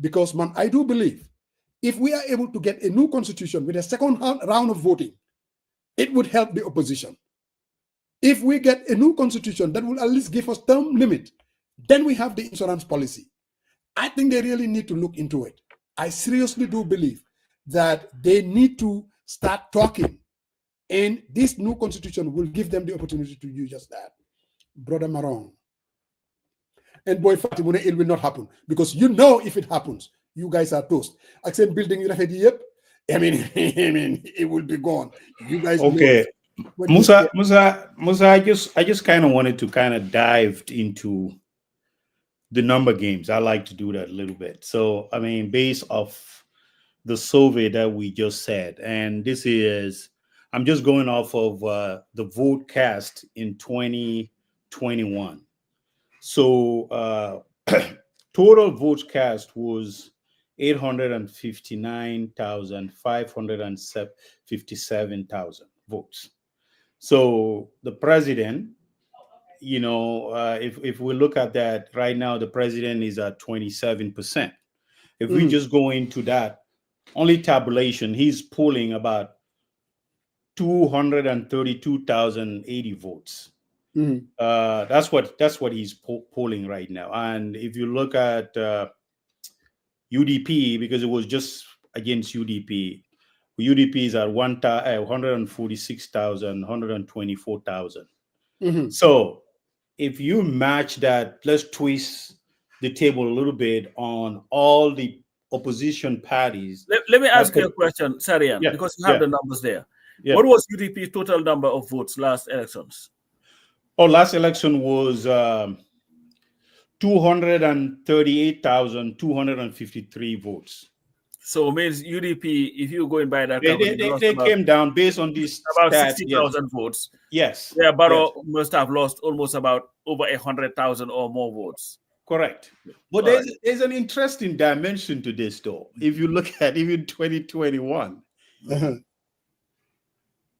S3: Because, man, I do believe if we are able to get a new constitution with a second round of voting, it would help the opposition. If we get a new constitution that will at least give us term limit, then we have the insurance policy. I think they really need to look into it. I seriously do believe that they need to start talking, and this new constitution will give them the opportunity to do just that. Brother Marong. And boy, Fatou, it will not happen, because if it happens, you guys are toast. Accent building, I mean, it will be gone. You guys
S1: okay. Musa, I just kind of wanted to kind of dive into the number games. I like to do that a little bit. So, I mean, based off the survey that we just said, and this is, I'm just going off of the vote cast in 2021. So, total votes cast was 859,557 votes. So the president, if we look at that right now, the president is at 27%. If we just go into that, only tabulation, he's polling about 232,080 votes. That's what he's polling right now. And if you look at UDP, because it was just against UDP is at 146,000, 124,000. So if you match that, let's twist the table a little bit on all the opposition parties.
S2: Let me ask you a question, Sarian, because you have the numbers there. What was UDP's total number of votes last elections?
S1: Last election was 238,253 votes.
S2: So it means UDP, if you go in by that,
S1: they came down based on this
S2: about 60,000 votes.
S1: Yes.
S2: Yeah, Barrow must have lost almost about over 100,000 or more votes.
S1: Correct. But there's an interesting dimension to this, though. If you look at even 2021,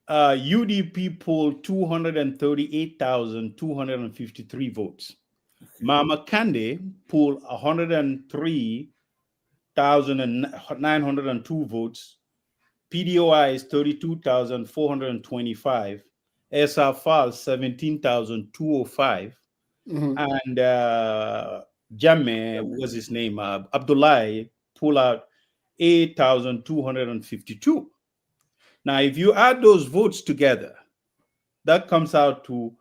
S1: UDP polled 238,253 votes. Mama Kande polled 103,902 votes. PDOI is 32,425. SRFAL 17,205. And Jammeh, what's his name? Abdullahi pulled out 8,252. Now, if you add those votes together, that comes out to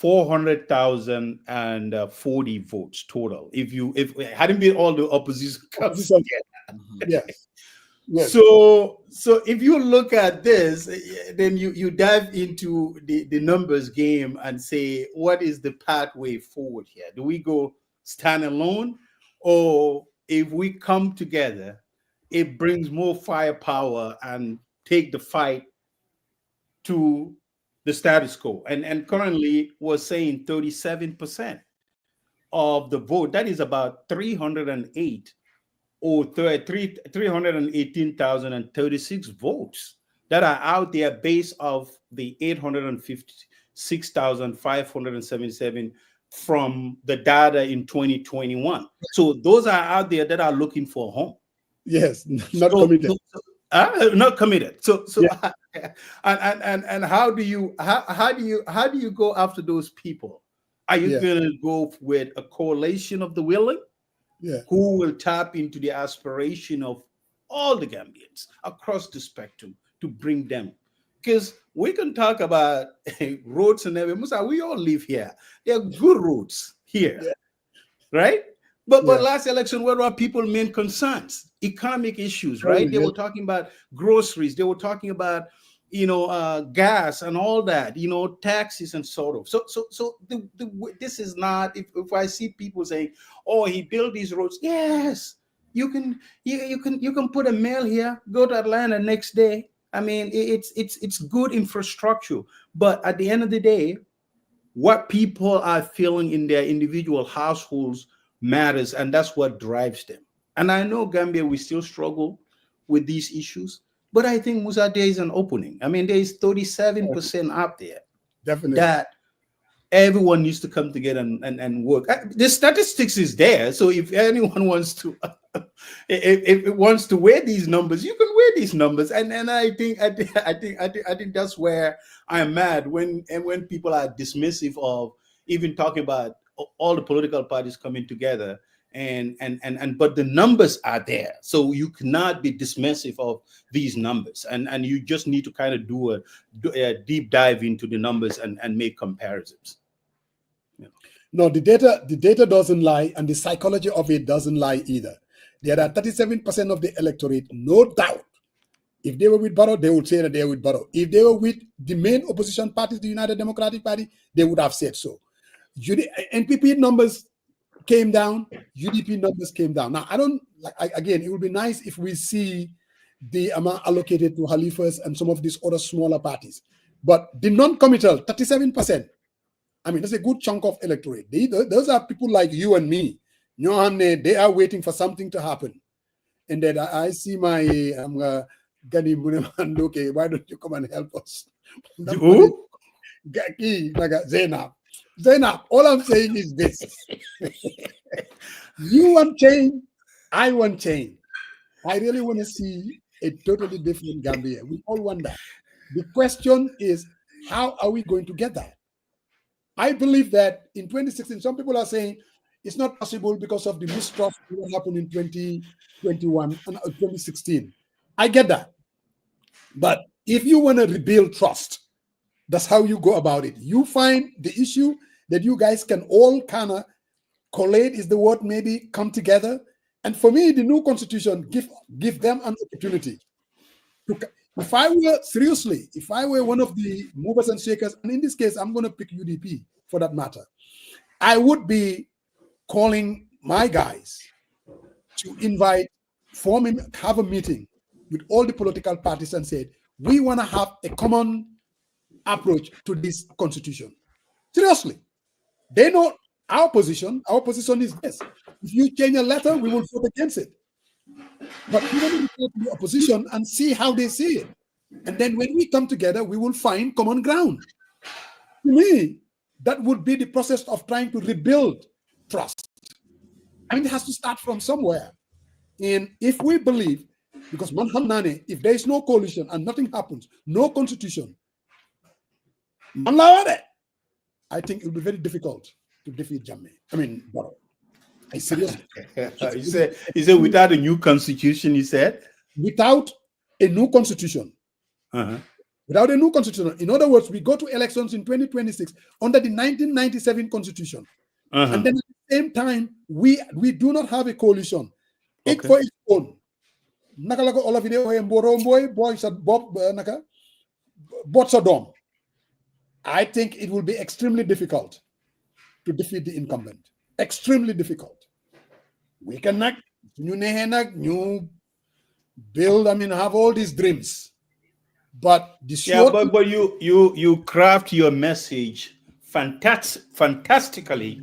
S1: 400,040 votes total. If it hadn't been all the opposition comes together.
S3: Yes. Yes.
S1: So if you look at this, then you dive into the numbers game and say, what is the pathway forward here? Do we go stand alone, or if we come together, it brings more firepower and take the fight to the status quo? And currently we're saying 37% of the vote. That is about 308 or 318,036 votes that are out there based of the 856,577 from the data in 2021. So those are out there that are looking for a home.
S3: Yes, not committed.
S1: Not committed. So
S3: Yeah.
S1: and how do you go after those people? Are you going to go with a coalition of the willing?
S3: Yeah.
S1: Who will tap into the aspiration of all the Gambians across the spectrum to bring them? Because we can talk about roads and everything. We all live here. There are good roads here, right? But last election, what were people main concerns? Economic issues, right? They were talking about groceries. They were talking about gas and all that, taxes and sort of. So this is not. If I see people saying, "Oh, he built these roads," yes, you can put a mail here, go to Atlanta next day. I mean, it's good infrastructure, but at the end of the day, what people are feeling in their individual households matters, and that's what drives them. And I know Gambia, we still struggle with these issues. But I think, Musa, there is an opening. I mean, there is 37% out there.
S3: Definitely.
S1: That everyone needs to come together and work. The statistics is there. So if anyone wants to, if it wants to weigh these numbers, you can weigh these numbers. And I think that's where I'm mad when people are dismissive of even talking about all the political parties coming together. But the numbers are there, so you cannot be dismissive of these numbers, and you just need to kind of do a deep dive into the numbers and make comparisons.
S3: No, the data doesn't lie, and the psychology of it doesn't lie either. There are 37% of the electorate, no doubt. If they were with Barrow, they would say that they were with Barrow. If they were with the main opposition party, the United Democratic Party, they would have said so. NPP numbers came down, UDP numbers came down. Now, again, it would be nice if we see the amount allocated to Halifas and some of these other smaller parties. But the non-committal, 37%, I mean, that's a good chunk of electorate. Those are people like you and me. They are waiting for something to happen. And then I see my Gani Munemandoke, why don't you come and help us?
S1: Who?
S3: Zainab, all I'm saying is this. You want change, I want change. I really want to see a totally different Gambia. We all want that. The question is, how are we going to get that? I believe that in 2016, some people are saying it's not possible because of the mistrust that happened in 2021 and 2016. I get that. But if you want to rebuild trust, that's how you go about it. You find the issue that you guys can all kind of collate is the word, maybe come together. And for me, the new constitution give them an opportunity. If I were one of the movers and shakers, and in this case, I'm going to pick UDP for that matter, I would be calling my guys to have a meeting with all the political parties and said, we want to have a common approach to this constitution. Seriously. They know our position. Our position is this. If you change a letter, we will vote against it. But we want to go to the opposition and see how they see it. And then when we come together, we will find common ground. To me, that would be the process of trying to rebuild trust. I mean, it has to start from somewhere. And if we believe, because Manhamnane, if there is no coalition and nothing happens, no constitution, I think it will be very difficult to defeat Jammeh. I mean, Barrow. I seriously.
S1: You said without a new constitution, you said?
S3: Without a new constitution, without a new constitution. In other words, we go to elections in 2026 under the 1997 constitution. And then at the same time, we do not have a coalition. It for its own. Nakalako all of it, boy, Bob, Naka, Botsadom. I think it will be extremely difficult to defeat the incumbent. Extremely difficult. We cannot new build, have all these dreams. But the
S1: but you craft your message fantastically,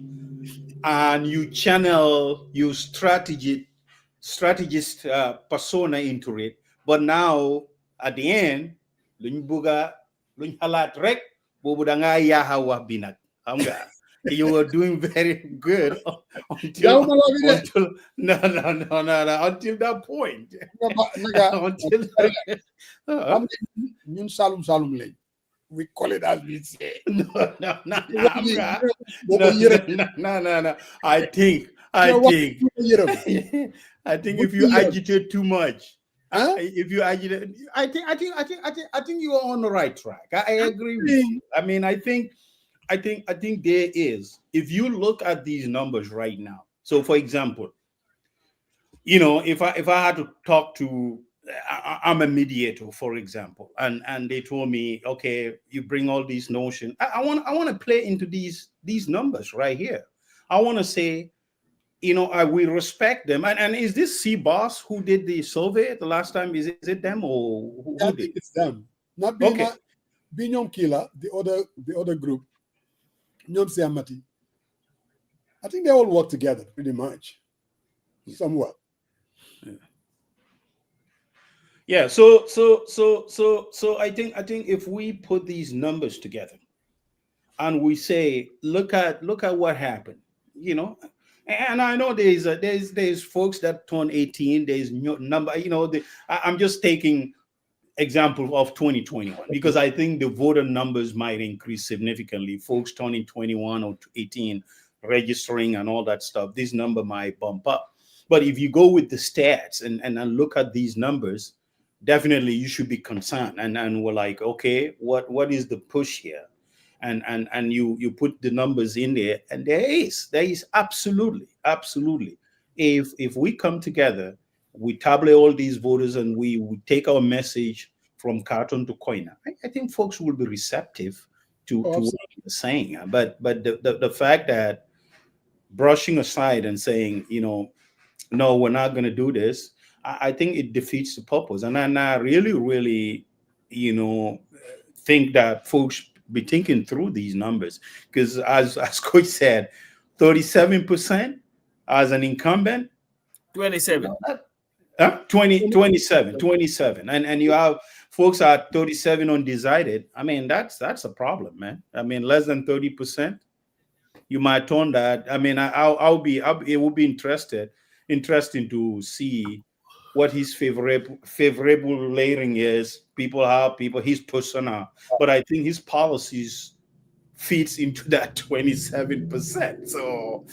S1: and you channel your strategist persona into it. But now at the end, you were doing very good until that point.
S3: We call it as we say.
S1: No. I think if you agitate too much, if you agitate, I think you are on the right track. I agree with you. I think there is. If you look at these numbers right now, so for example, if I had to talk to, I'm a mediator, for example, and they told me, okay, you bring all these notions. I want to play into these numbers right here. I want to say, we respect them. And is this C-Boss who did the survey the last time? Is it them or who
S3: I
S1: did?
S3: think it's them. Not Binyom Killer, the other group. Nyom I think they all work together pretty much. Somewhat.
S1: Yeah. So I think if we put these numbers together and we say, look at what happened, and I know there's folks that turn 18. There's number, I'm just taking example of 2021 because I think the voter numbers might increase significantly. Folks turning 21 or 18, registering and all that stuff. This number might bump up. But if you go with the stats and look at these numbers, definitely you should be concerned. And we're like, okay, what is the push here? And you put the numbers in there, and there is absolutely. If we come together, we tabulate all these voters and we take our message from carton to coiner, I think folks will be receptive to what you're saying. But the fact that brushing aside and saying, no, we're not going to do this, I think it defeats the purpose. And I really, think that folks be thinking through these numbers, because as Coach said, 37% as an incumbent,
S2: 27.
S1: 27, and you have folks at 37 undecided. That's a problem, man. Less than 30%, you might turn that. It would be interesting to see what his favorable layering is. People, his persona, but I think his policies fits into that 27%. So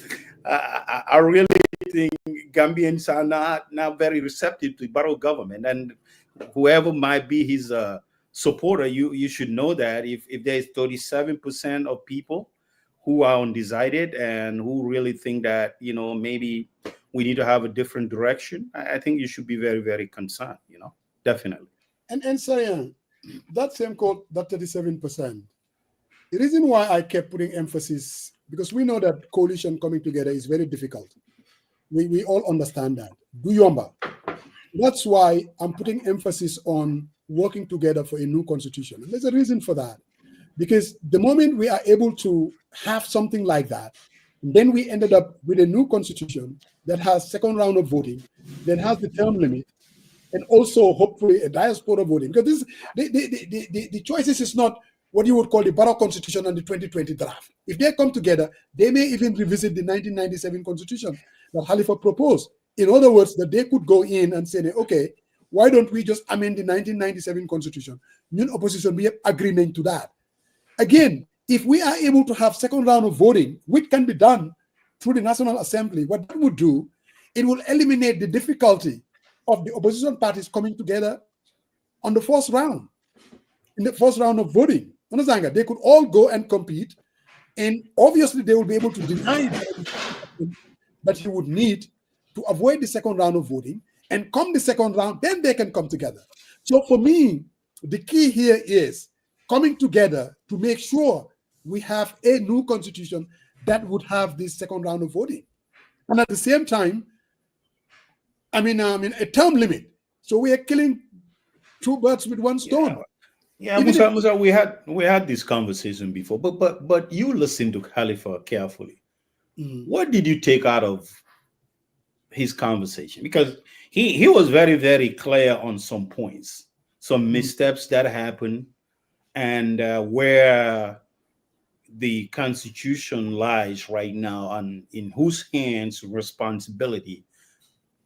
S1: I really think Gambians are not very receptive to Barrow government, and whoever might be his supporter, you should know that if there's 37% of people who are undecided and who really think that maybe we need to have a different direction, I think you should be very, very concerned. Definitely.
S3: And sorry, that same quote, that 37%. The reason why I kept putting emphasis, because we know that coalition coming together is very difficult. We all understand that. Duyomba. That's why I'm putting emphasis on working together for a new constitution. And there's a reason for that. Because the moment we are able to have something like that, then we ended up with a new constitution that has second round of voting, that has the term limit, and also hopefully a diaspora voting. Because the choices is not what you would call the Barrow Constitution and the 2020 draft. If they come together, they may even revisit the 1997 Constitution that Khalifa proposed. In other words, that they could go in and say, okay, why don't we just amend the 1997 Constitution? New opposition, we have agreement to that. Again, if we are able to have second round of voting, which can be done through the National Assembly, what that would do, it will eliminate the difficulty of the opposition parties coming together on the first round. in the first round of voting. Understand? They could all go and compete, and obviously they will be able to deny that he would need to avoid the second round of voting, and come the second round, then they can come together. So for me, the key here is coming together to make sure we have a new constitution that would have this second round of voting. And at the same time, a term limit. So we are killing two birds with one stone.
S1: Yeah, Musa, we had this conversation before, but you listened to Khalifa carefully. What did you take out of his conversation? Because he was very, very clear on some points, some missteps that happened, and where the Constitution lies right now, and in whose hands responsibility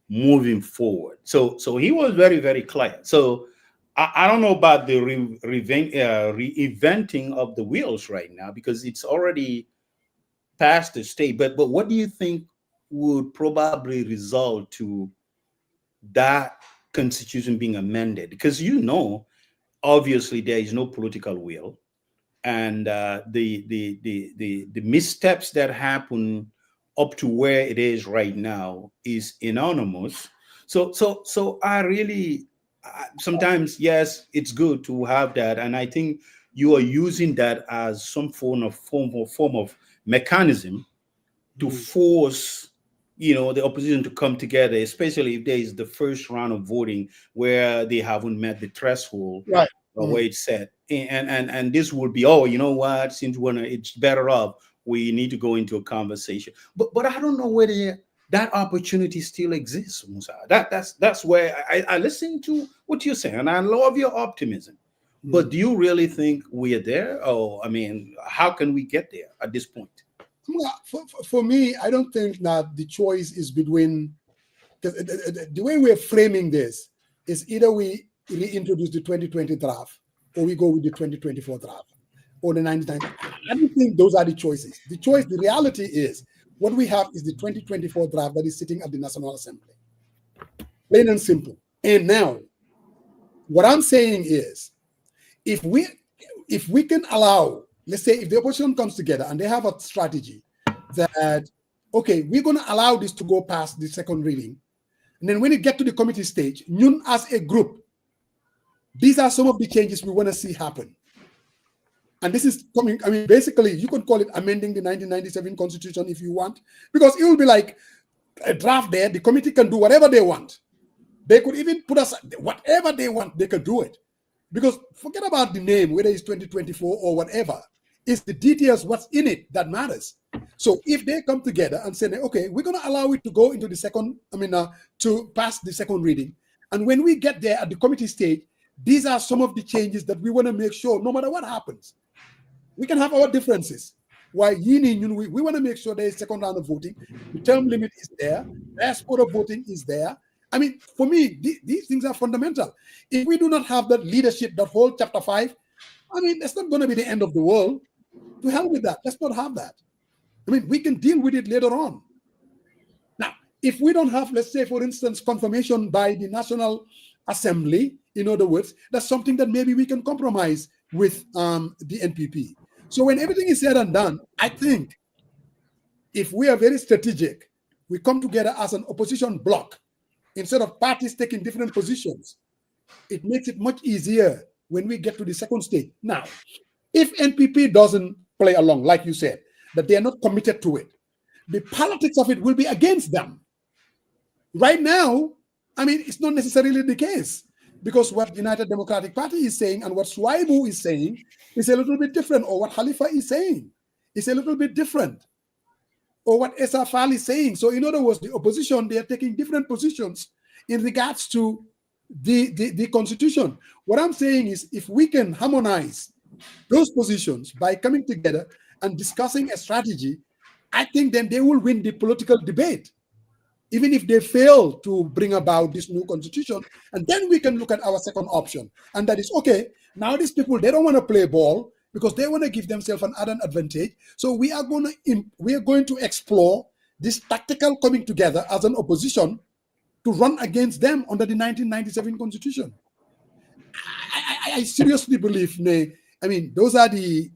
S1: moving forward. So he was very, very clear. So I don't know about the reinventing of the wheels right now, because it's already past the state. But what do you think would probably result to that constitution being amended? Because obviously there is no political will, and the missteps that happen up to where it is right now is enormous. So I really sometimes, yes, it's good to have that, and I think you are using that as some form of mechanism to force the opposition to come together, especially if there is the first round of voting where they haven't met the threshold,
S3: right?
S1: Where it's set, and this would be, you know what, since it's better off, we need to go into a conversation. But I don't know whether that opportunity still exists, Musa. That's where I listen to what you're saying, and I love your optimism. But do you really think we are there? Or how can we get there at this point?
S3: For me, I don't think that the choice is between, the way we're framing this is either we reintroduce the 2020 draft or we go with the 2024 draft or the 99. I don't think those are the choices. The reality is what we have is the 2024 draft that is sitting at the National Assembly. Plain and simple. And now, what I'm saying is, if we can allow, let's say if the opposition comes together and they have a strategy that, okay, we're going to allow this to go past the second reading, and then when it get to the committee stage, as a group, these are some of the changes we want to see happen. And this is coming, basically, you could call it amending the 1997 Constitution if you want, because it will be like a draft there. The committee can do whatever they want. They could even put us whatever they want, they could do it. Because forget about the name, whether it's 2024 or whatever. It's the details, what's in it, that matters. So if they come together and say, okay, we're going to allow it to go into the second, to pass the second reading. And when we get there at the committee stage, these are some of the changes that we want to make sure, no matter what happens, we can have our differences. Why we want to make sure there is second round of voting. The term limit is there. Diaspora voting is there. For me, these things are fundamental. If we do not have that leadership, that whole chapter 5, it's not going to be the end of the world. To hell with that. Let's not have that. We can deal with it later on. Now, if we don't have, let's say, for instance, confirmation by the National Assembly, in other words, that's something that maybe we can compromise with the NPP. So when everything is said and done, I think if we are very strategic, we come together as an opposition bloc, instead of parties taking different positions, it makes it much easier when we get to the second stage. Now, if NPP doesn't play along, like you said, that they are not committed to it, the politics of it will be against them. Right now, it's not necessarily the case, because what United Democratic Party is saying and what Swaibu is saying is a little bit different, or what Khalifa is saying is a little bit different, or what Esa Fall is saying. So in other words, the opposition, they are taking different positions in regards to the Constitution. What I'm saying is, if we can harmonize those positions by coming together and discussing a strategy, I think then they will win the political debate, even if they fail to bring about this new constitution. And then we can look at our second option. And that is, okay, now these people, they don't want to play ball because they want to give themselves an added advantage. So we are going to explore this tactical coming together as an opposition to run against them under the 1997 constitution. I seriously believe, I mean, those are the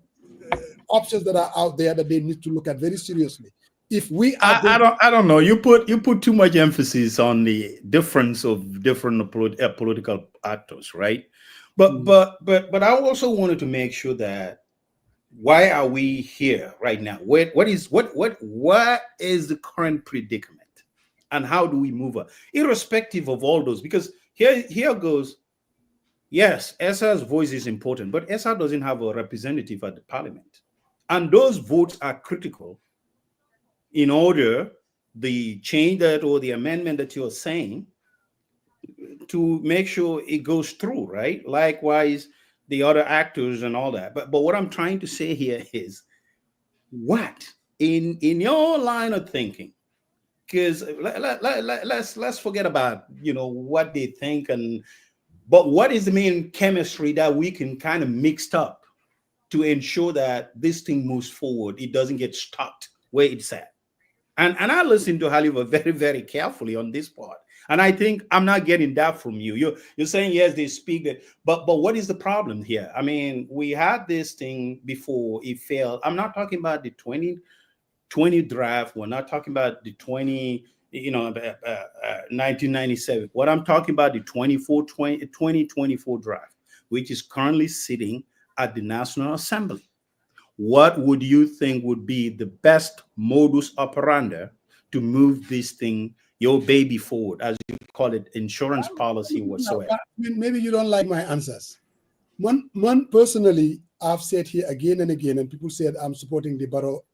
S3: options that are out there that they need to look at very seriously. If we are
S1: I don't know. You put too much emphasis on the difference of different political actors, right? But I also wanted to make sure that why are we here right now? What is the current predicament, and how do we move on, irrespective of all those? Because here goes. Yes, ESA's voice is important, but ESA doesn't have a representative at the parliament, and those votes are critical in order the change that or the amendment that you're saying to make sure it goes through, right? Likewise, the other actors and all that. But what I'm trying to say here is, what in your line of thinking? Because let's forget about what they think, but what is the main chemistry that we can kind of mix up to ensure that this thing moves forward? It doesn't get stuck where it's at. And I listened to Halifa very, very carefully on this part. And I think I'm not getting that from you. You're saying, yes, they speak that, but what is the problem here? I mean, we had this thing before, it failed. I'm not talking about the 2020 draft. We're not talking about the 1997. What I'm talking about, the 2024 draft, which is currently sitting at the National Assembly. What would you think would be the best modus operandi to move this thing, your baby, forward, as you call it, insurance policy whatsoever?
S3: Maybe you don't like my answers. One personally, I've said here again and again, and people said I'm supporting the Barrow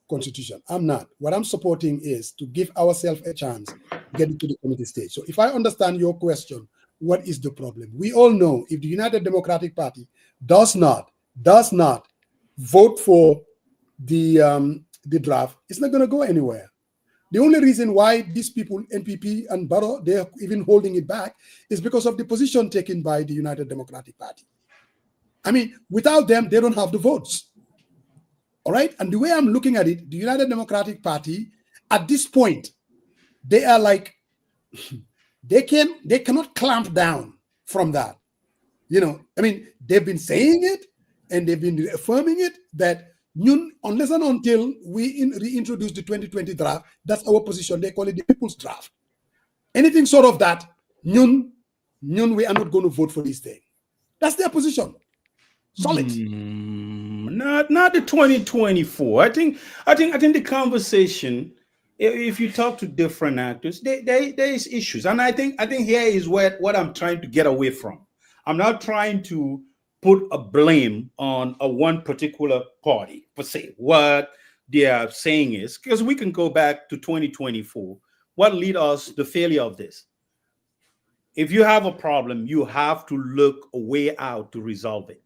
S3: Constitution. I'm not. What I'm supporting is to give ourselves a chance to get into the committee stage. So if I understand your question, what is the problem? We all know if the United Democratic Party does not vote for the draft, it's not going to go anywhere. The only reason why these people, NPP and Barrow, they're even holding it back is because of the position taken by the United Democratic Party. I mean, without them, they don't have the votes. All right? And the way I'm looking at it, the United Democratic Party, at this point, they are like, they cannot clamp down from that. I mean, they've been saying it, and they've been affirming it that unless and until we reintroduce the 2020 draft, that's our position. They call it the people's draft. Anything sort of that, we are not going to vote for this thing. That's their position. Solid.
S1: Not the 2024. I think the conversation, if you talk to different actors, there is issues, and I think here is what I'm trying to get away from. I'm not trying to put a blame on one particular party per se. What they are saying is, because we can go back to 2024, what led us the failure of this? If you have a problem, you have to look a way out to resolve it.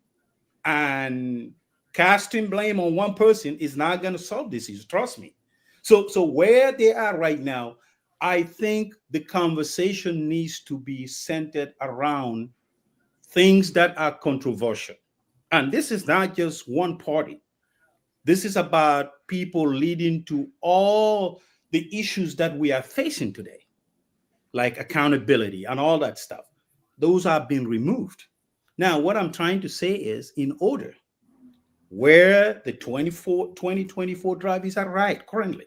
S1: And casting blame on one person is not going to solve this issue, trust me. So where they are right now, I think the conversation needs to be centered around things that are controversial. And this is not just one party. This is about people leading to all the issues that we are facing today, like accountability and all that stuff. Those have been removed. Now, what I'm trying to say is, in order where the 2024 drive is at right currently,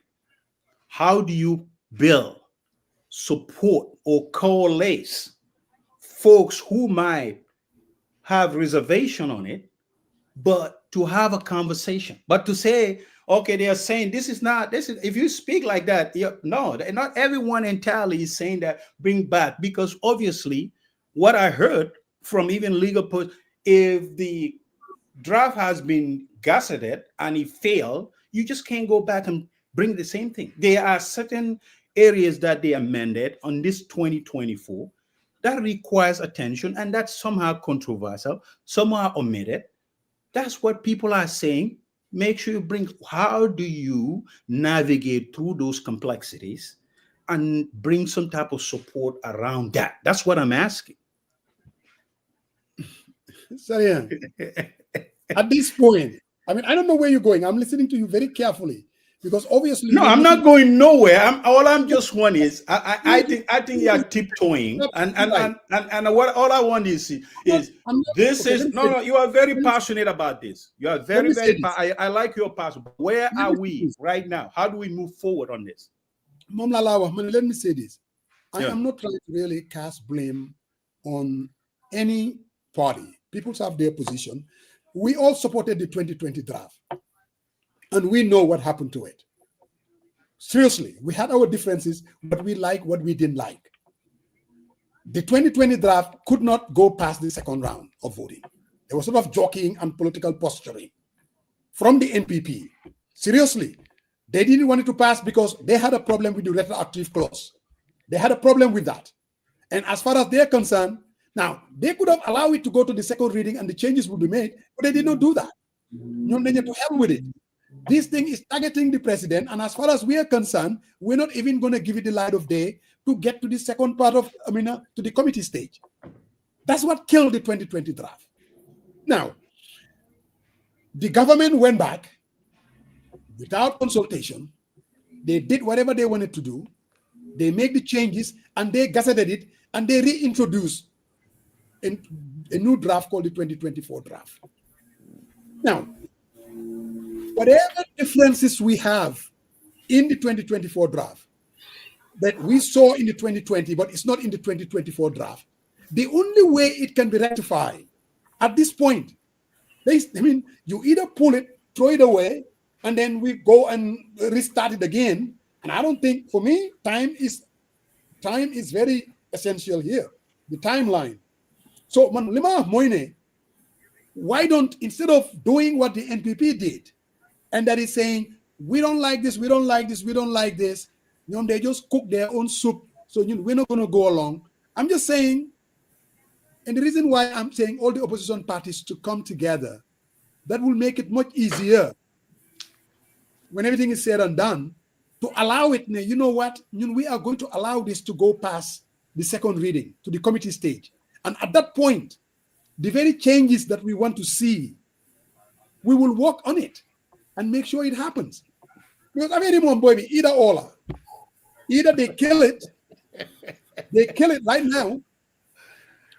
S1: how do you build, support, or coalesce folks who might have reservation on it, but to have a conversation, but to say, okay, they are saying this is, if you speak like that, no, not everyone entirely is saying that bring back, because obviously what I heard from even legal posts, if the draft has been gazetted and it failed, you just can't go back and bring the same thing. There are certain areas that they amended on this 2024 that requires attention, and that's somehow controversial, somehow omitted. That's what people are saying. Make sure you bring, how do you navigate through those complexities and bring some type of support around that? That's what I'm asking.
S3: Sarian, at this point, I mean, I don't know where you're going. I'm listening to you very carefully. Because obviously,
S1: no, I'm not going nowhere. I'm just one is I think you are tiptoeing, and what all I want is this
S3: okay,
S1: is no. You are very passionate about this. You are
S3: let
S1: very
S3: me say
S1: very.
S3: this.
S1: I like your passion. Where
S3: Let
S1: are
S3: me say
S1: we
S3: this.
S1: right now? How do we move forward on this?
S3: Mom Lalawa, let me say this. I
S1: Yeah.
S3: am not trying to really cast blame on any party. People have their position. We all supported the 2020 draft, and we know what happened to it. Seriously, we had our differences, what we like, what we didn't like. The 2020 draft could not go past the second round of voting. There was sort of jockeying and political posturing from the NPP. Seriously, they didn't want it to pass because they had a problem with the retroactive clause. They had a problem with that. And as far as they're concerned, now they could have allowed it to go to the second reading and the changes would be made, but they did not do that. No, they need to hell with it. This thing is targeting the president, and as far as we are concerned, we're not even going to give it the light of day to get to the second part of, to the committee stage. That's what killed the 2020 draft. Now, the government went back without consultation. They did whatever they wanted to do. They made the changes, and they gazetted it, and they reintroduced a new draft called the 2024 draft. Now, whatever differences we have in the 2024 draft that we saw in the 2020, but it's not in the 2024 draft, the only way it can be rectified at this point, you either pull it, throw it away, and then we go and restart it again. And I don't think, for me, time is very essential here, the timeline. So, why don't, instead of doing what the NPP did, and that is saying, we don't like this, we don't like this, we don't like this, they just cook their own soup, so we're not going to go along. I'm just saying, and the reason why I'm saying all the opposition parties to come together, that will make it much easier when everything is said and done, to allow it. You know what? We are going to allow this to go past the second reading to the committee stage. And at that point, the very changes that we want to see, we will work on it and make sure it happens. Because either they kill it right now,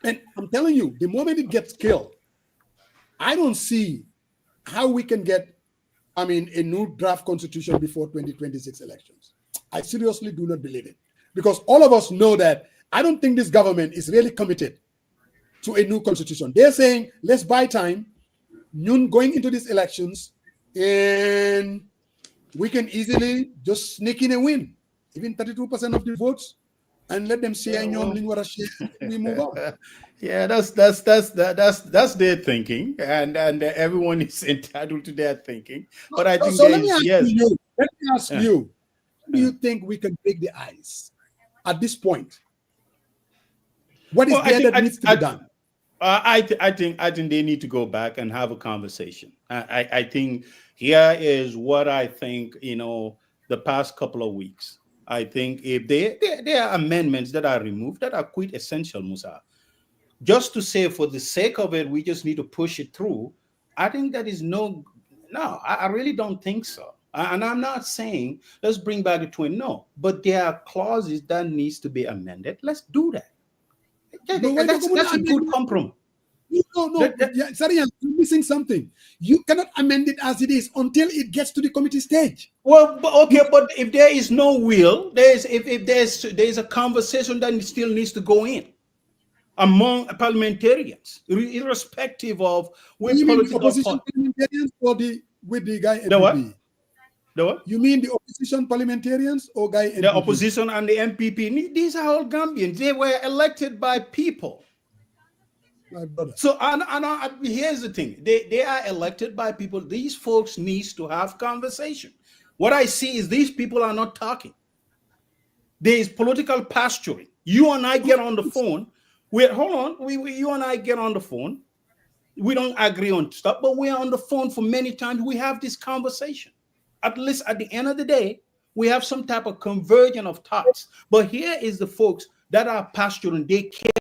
S3: and I'm telling you, the moment it gets killed, I don't see how we can get, a new draft constitution before 2026 elections. I seriously do not believe it. Because all of us know that I don't think this government is really committed to a new constitution. They're saying, let's buy time, going into these elections, and we can easily just sneak in and win, even 32% of the votes, and let them see we move on.
S1: Yeah, that's their thinking, and everyone is entitled to their thinking. But I think
S3: let me ask you, do you think we can break the ice at this point? What is that needs to be done?
S1: I think they need to go back and have a conversation. I think here is what I think, the past couple of weeks. I think if there are amendments that are removed that are quite essential, Musa, just to say for the sake of it, we just need to push it through. I think that is I really don't think so. And I'm not saying let's bring back the twin. No, but there are clauses that needs to be amended. Let's do that. That's a good compromise.
S3: No. Sorry, you're missing something. You cannot amend it as it is until it gets to the committee stage.
S1: Well, but if there is no will, if there's a conversation that still needs to go in among parliamentarians, irrespective of
S3: which political opposition parliamentarians or with the guy MPP?
S1: The what?
S3: You mean the opposition parliamentarians or guy MPP?
S1: The opposition and the MPP. These are all Gambians. They were elected by people.
S3: My brother.
S1: So and here's the thing: they are elected by people. These folks needs to have conversation. What I see is these people are not talking. There is political posturing. You and I get on the phone. You and I get on the phone. We don't agree on stuff, but we're on the phone for many times. We have this conversation. At least at the end of the day, we have some type of convergence of thoughts. But here is the folks that are posturing. They care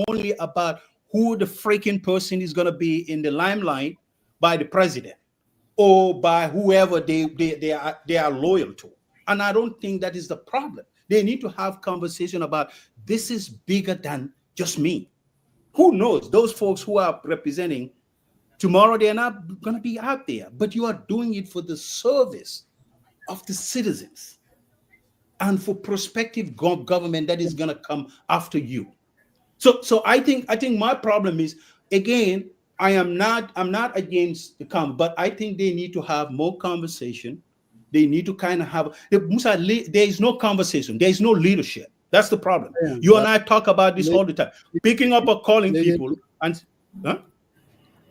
S1: only about who the freaking person is going to be in the limelight by the president.
S3: or by whoever they are loyal to. And I don't think that is the problem. They need to have conversation about this is bigger than just me. Who knows? Those folks who are representing tomorrow, they're not going to be out there, but you are doing it for the service of the citizens and for prospective government that is going to come after you. So I think my problem is, again, I'm not against the but I think they need to have more conversation. They need to kind of have Musa. There is no conversation. There is no leadership. That's the problem. Yeah, you and I talk about this all the time. Picking up or calling people and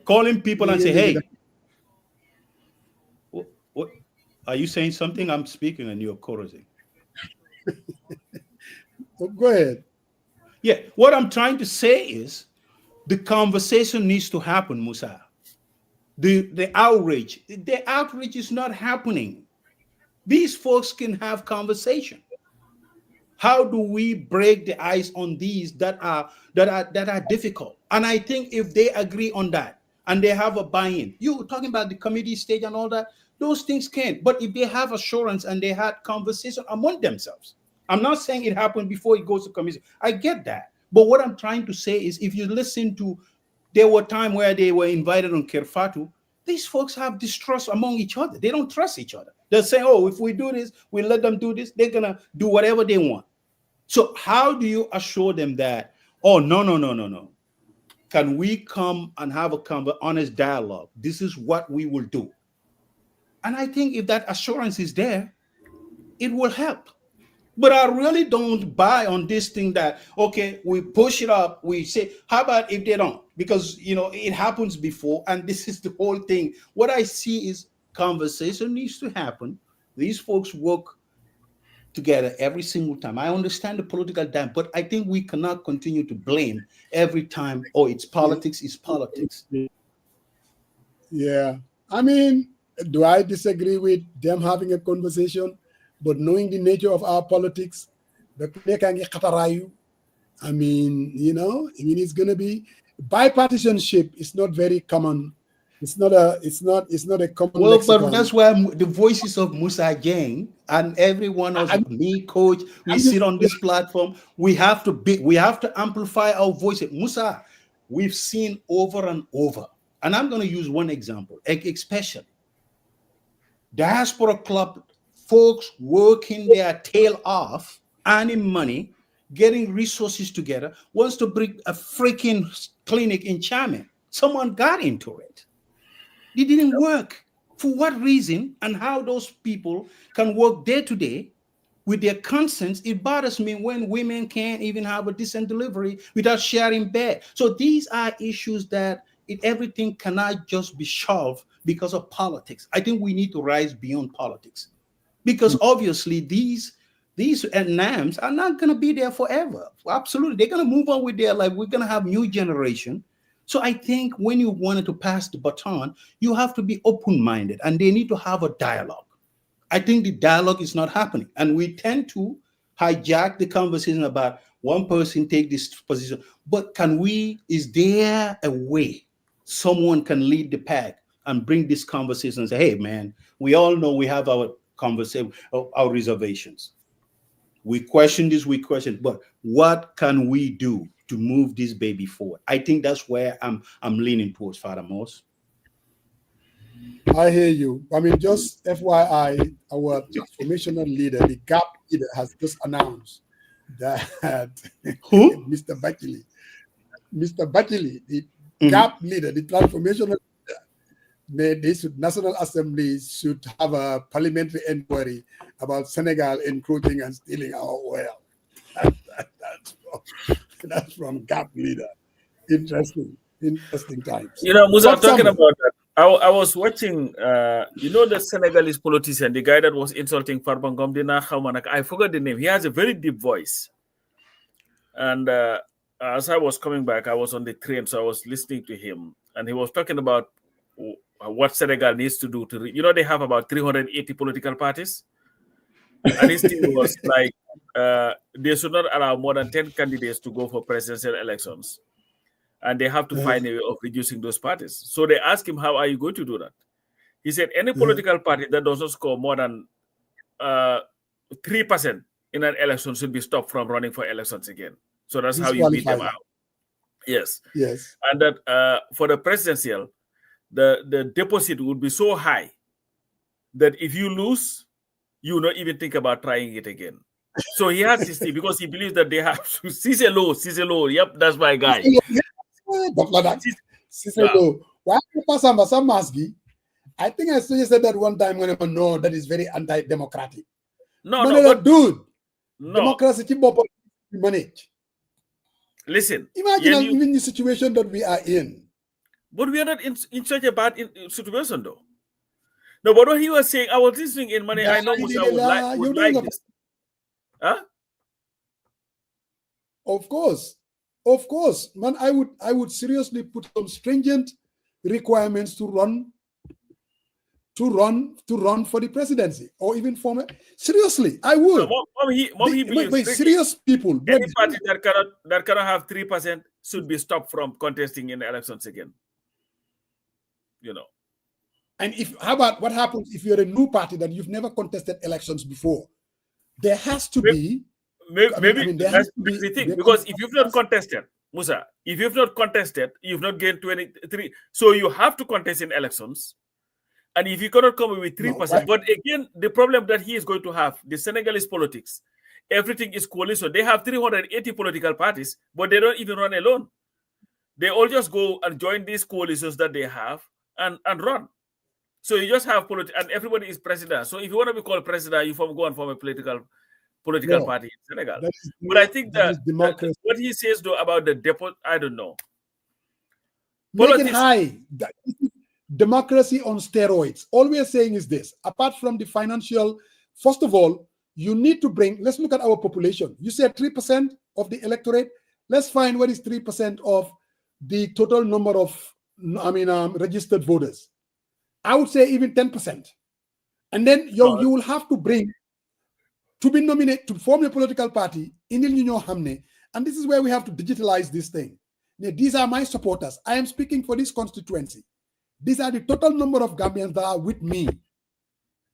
S3: calling people and say, "Hey, what are you saying? Something? I'm speaking and you're chorusing."
S10: Go ahead.
S3: Yeah, what I'm trying to say is the conversation needs to happen, Musa. The outrage is not happening. These folks can have conversation. How do we break the ice on these that are difficult? And I think if they agree on that and they have a buy-in, you were talking about the committee stage and all that, those things can. But if they have assurance and they had conversation among themselves, I'm not saying it happened before it goes to commission. I get that. But what I'm trying to say is, if you listen to, there were times where they were invited on Fatou, these folks have distrust among each other. They don't trust each other. They're saying, oh, if we do this, we let them do this, they're going to do whatever they want. So how do you assure them that, oh, no. Can we come and have a honest dialogue? This is what we will do. And I think if that assurance is there, it will help. But I really don't buy on this thing that, okay, we push it up. We say, how about if they don't? Because, it happens before. And this is the whole thing. What I see is conversation needs to happen. These folks work together every single time. I understand the political dam, but I think we cannot continue to blame every time, oh, it's politics, it's politics.
S10: Yeah. I mean, do I disagree with them having a conversation? But knowing the nature of our politics, I mean, it's going to be bipartisanship is not very common. It's not a common. Well, lexicon.
S3: But that's why the voices of Musa Gang and everyone else, me, Coach, we sit on this platform. We have to amplify our voices. Musa, we've seen over and over, and I'm going to use one example, especially Diaspora Club. Folks working their tail off, earning money, getting resources together, wants to bring a freaking clinic in Jammeh. Someone got into it. It didn't work. For what reason and how those people can work day to day with their conscience? It bothers me when women can't even have a decent delivery without sharing bed. So these are issues that everything cannot just be shoved because of politics. I think we need to rise beyond politics. Because obviously these NAMs are not going to be there forever. Absolutely. They're going to move on with their life. We're going to have new generation. So I think when you wanted to pass the baton, you have to be open-minded and they need to have a dialogue. I think the dialogue is not happening. And we tend to hijack the conversation about one person take this position. But is there a way someone can lead the pack and bring this conversation and say, hey, man, we all know we have our conversation, our reservations. We question this, but what can we do to move this baby forward? I think that's where I'm leaning towards, Father Moss.
S10: I hear you. I mean, just FYI, our transformational leader, the GAP leader, has just announced that
S3: who?
S10: Mr. Bakili, the GAP leader, the transformational National Assembly should have a parliamentary inquiry about Senegal encroaching and stealing our oil. That's from GAP leader. Interesting times.
S2: Musa, I'm talking about that. I was watching, the Senegalese politician, the guy that was insulting Farba Ngom, I forgot the name. He has a very deep voice. And as I was coming back, I was on the train, so I was listening to him. And he was talking about what Senegal needs to do to, they have about 380 political parties. And his thing was like, they should not allow more than 10 candidates to go for presidential elections. And they have to find a way of reducing those parties. So they asked him, how are you going to do that? He said any political party that does not score more than 3% in an election should be stopped from running for elections again. So that's how you beat them out. Yes.
S10: Yes.
S2: And that for the presidential, the deposit would be so high that if you lose, you will not even think about trying it again. So he has this thing because he believes that they have to Cicelo. Yep, that's my guy.
S10: Cicelo. Why Samba Masgi? I think I suggested that one time when I know that is very anti-democratic.
S2: No,
S10: dude. No. Democracy manage.
S2: Listen.
S10: Imagine even the situation that we are in.
S2: But we are not in such a bad situation, though. No, but what he was saying, I was listening in money. I know Musa would like this. Huh?
S10: Of course, man. I would seriously put some stringent requirements to run for the presidency or even former. Seriously, I would. Serious people.
S2: Any party that cannot have 3% should be stopped from contesting in the elections again. You know.
S10: And how about what happens if you're a new party that you've never contested elections before? There has to be.
S2: Maybe that's the thing, because if you've not contested, Musa, if you've not contested, you've not gained 23. So you have to contest in elections. And if you cannot come with 3%, but again, the problem that he is going to have, the Senegalese politics, everything is coalition. They have 380 political parties, but they don't even run alone. They all just go and join these coalitions that they have and run. So you just have and everybody is president. So if you want to be called president, you go and form a political party in Senegal. But I think that what he says though about the depot, I don't know.
S10: Make it high. Democracy on steroids. All we are saying is this: apart from the financial, first of all, you need to bring. Let's look at our population. You said 3% of the electorate. Let's find what is 3% of the total number of, registered voters. I would say even 10%. And then you will have to bring, to be nominated, to form a political party, in the Union Hamne. And this is where we have to digitalize this thing. Now, these are my supporters. I am speaking for this constituency. These are the total number of Gambians that are with me.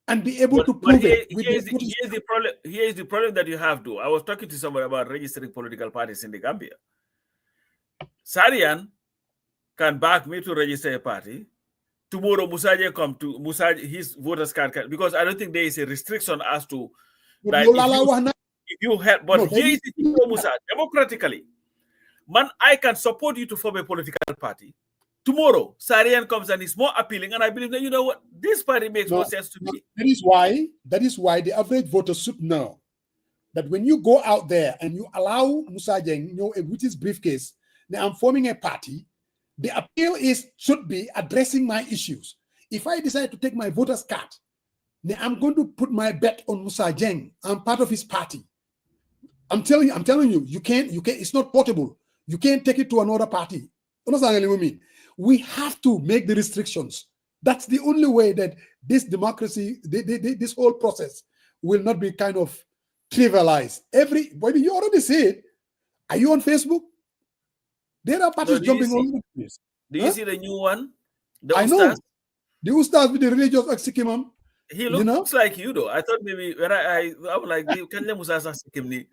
S10: And be able to prove it.
S2: Here is the problem that you have, though. I was talking to somebody about registering political parties in the Gambia. Sarian can back me to register a party. Tomorrow, Musaje come to his voters card, because I don't think there is a restriction as to that if you help. But here is the thing, Musa, democratically, man, I can support you to form a political party. Tomorrow, Sarian comes and is more appealing, and I believe that, you know what, this party makes more sense to me.
S10: That is why the average voter should know that when you go out there and you allow Musa Jeng, with his briefcase, now I'm forming a party. The appeal should be addressing my issues. If I decide to take my voter's card, then I'm going to put my bet on Musa Jeng. I'm part of his party. I'm telling you, you can't, it's not portable. You can't take it to another party. Understand what I mean? We have to make the restrictions. That's the only way that this democracy, this whole process will not be kind of trivialized. You already see it. Are you on Facebook? There are parties jumping all over the place.
S2: Do you see the new one?
S10: I know. The Ustaz with the religious Sikimam.
S2: He looks like you, though. I thought maybe when I was like, can you Musa Sikim?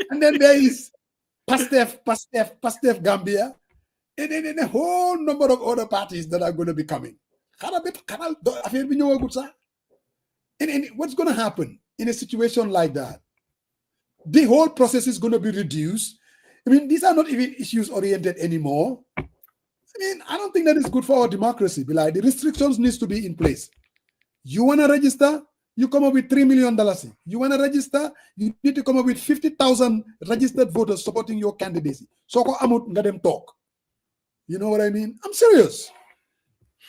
S10: And then there is Pastef Gambia, and then a whole number of other parties that are going to be coming. And what's going to happen in a situation like that? The whole process is going to be reduced. I mean, these are not even issues oriented anymore. I mean, I don't think that is good for our democracy. Like, the restrictions needs to be in place. You want to register, you come up with $3 million. You want to register, you need to come up with 50,000 registered voters supporting your candidacy. So let them talk. You know what I mean? I'm serious.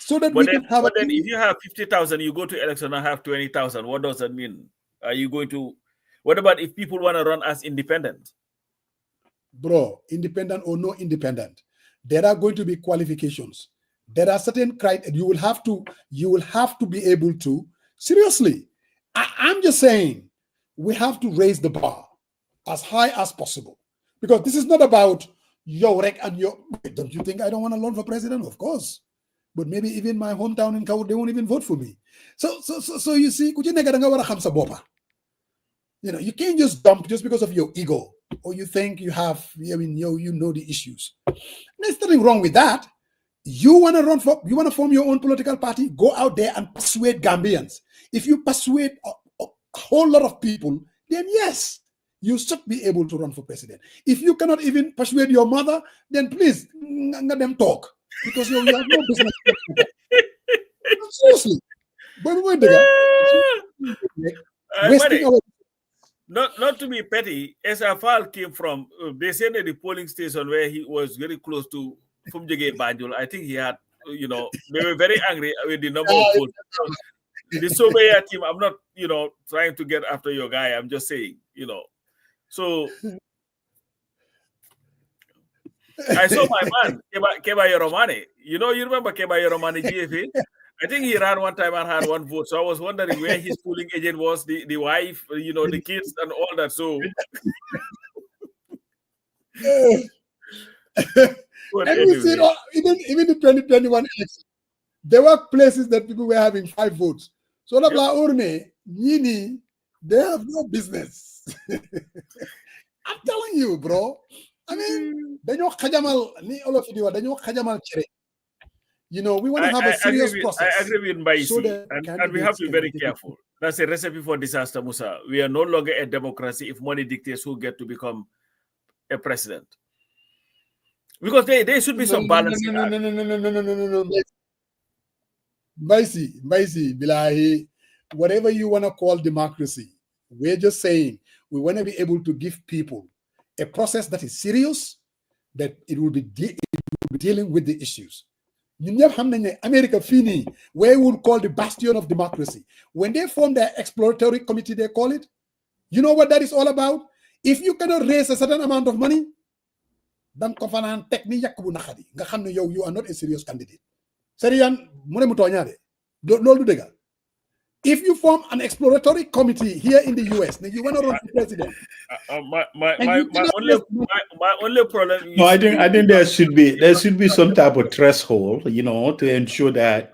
S10: So that we can have.
S2: But then, if you have 50,000, you go to election and have 20,000. What does that mean? Are you going to? What about if people want to run as independent?
S10: Bro, independent or no independent, there are going to be qualifications. There are certain criteria. You will have to be able to. Seriously, I'm just saying we have to raise the bar as high as possible, because this is not about your rec and your. Don't you think I don't want to run for president? Of course, but maybe even my hometown in Kaur, they won't even vote for me. So you see, you can't just dump just because of your ego, or you think you have, you know the issues. There's nothing wrong with that. You want to form your own political party, go out there and persuade Gambians. If you persuade a whole lot of people, then yes, you should be able to run for president. If you cannot even persuade your mother, then please let them talk, because you have no business. Seriously.
S2: Not to be petty, SFL came from, they said at the polling station where he was very close to Fumjege Banjul. I think he had, they were very angry with the number of votes. The Sobaya team, I'm not, trying to get after your guy. I'm just saying, So I saw my man, Keba Yoromane. You remember Keba Yoromane GFA? I think he ran one time and had one vote. So I was wondering where his polling agent was, the wife, the kids and all that. So
S10: and we see even the 2021 election, there were places that people were having 5 votes. So they have no business. I'm telling you, bro. I mean, we want to have a serious process.
S2: I agree with Mbaisi, and we have to be very careful. That's a recipe for disaster, Musa. We are no longer a democracy if money dictates who get to become a president. Because there should be some balance.
S10: No. Mbaisi, Bilahi, whatever you want to call democracy, we're just saying we want to be able to give people a process that is serious, that it will be dealing with the issues. America Fini, where we would call the bastion of democracy. When they form their exploratory committee, they call it. You know what that is all about? If you cannot raise a certain amount of money, you are not a serious candidate. If you form an exploratory committee here in the US, then you want to run for president.
S2: My only problem.
S1: No, I think there should be some type of threshold, to ensure that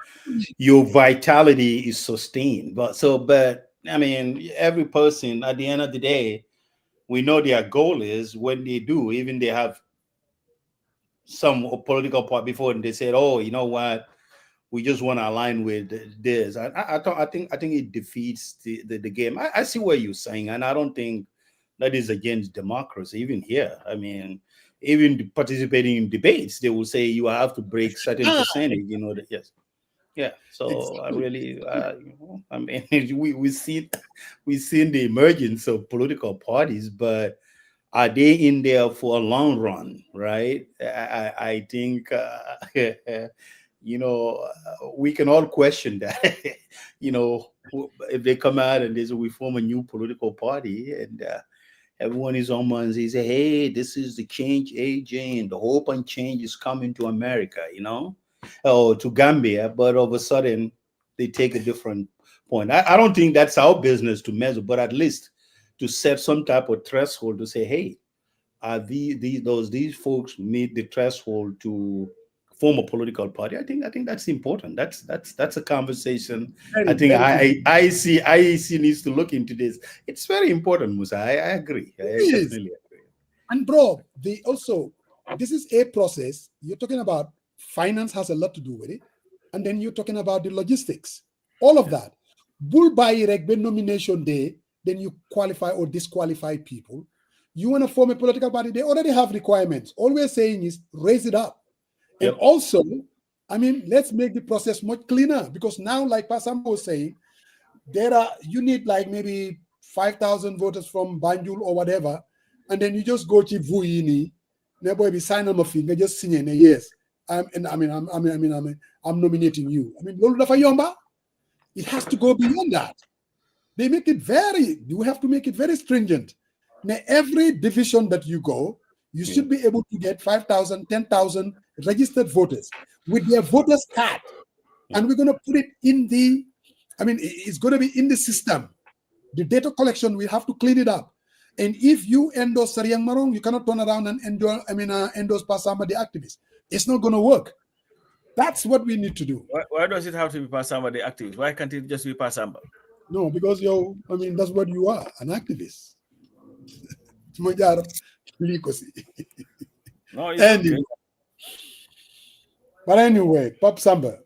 S1: your vitality is sustained. But I mean, every person at the end of the day, we know their goal is when they do, even they have some political part before, and they said, "Oh, you know what? We just want to align with this." I think it defeats the game. I see what you're saying, and I don't think that is against democracy. Even here, I mean, even participating in debates, they will say you have to break certain percentage. Yes, yeah. So exactly. I really, I mean, we've seen the emergence of political parties, but are they in there for a long run? Right? I think. We can all question that. If they come out and they say we form a new political party and everyone is on and they say, hey, this is the change agent, the hope and change is coming to America, or to Gambia, but all of a sudden they take a different point. I don't think that's our business to measure, but at least to set some type of threshold to say, hey, these folks meet the threshold to form a political party. I think that's important. That's a conversation. I think IEC needs to look into this. It's very important, Musa. I agree. I definitely agree.
S10: And bro, this is a process. You're talking about finance has a lot to do with it, and then you're talking about the logistics, all of that. Bull by nomination day, then you qualify or disqualify people. You want to form a political party? They already have requirements. All we're saying is raise it up. And also, I mean, let's make the process much cleaner, because now, like Samba was saying, you need like maybe 5,000 voters from Banjul or whatever, and then you just go to Vuini, never sign on my finger, just sing in yes. I'm nominating you. I mean, it has to go beyond that. They make it you have to make it very stringent. Now, every division that you go, you should be able to get 5,000, 10,000 registered voters with their voters card. And we're going to put it it's going to be in the system. The data collection, we have to clean it up. And if you endorse Sariang Marong, you cannot turn around and endorse Pasamba the activist. It's not going to work. That's what we need to do.
S2: Why does it have to be Pasamba, the activist? Why can't it just be Pasamba?
S10: No, because that's what you are, an activist. No,
S2: it's
S10: anyway.
S2: okay.
S10: But anyway, Pop Samba.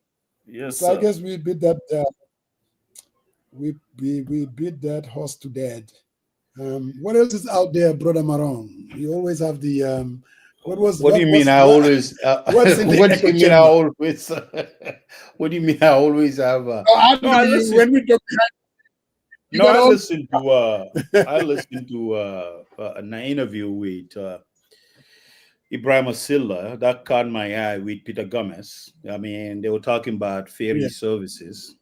S2: Yes,
S10: so
S2: sir.
S10: I guess we beat that. We beat that horse to death. What else is out there, Brother Maron? You always have the
S1: What do you mean? I always. What do you mean? I always. What do you mean? I always have.
S10: When we talk.
S1: I listened to an interview with Ibrahim Asilla that caught my eye with Peter Gomez. I mean, they were talking about ferry services,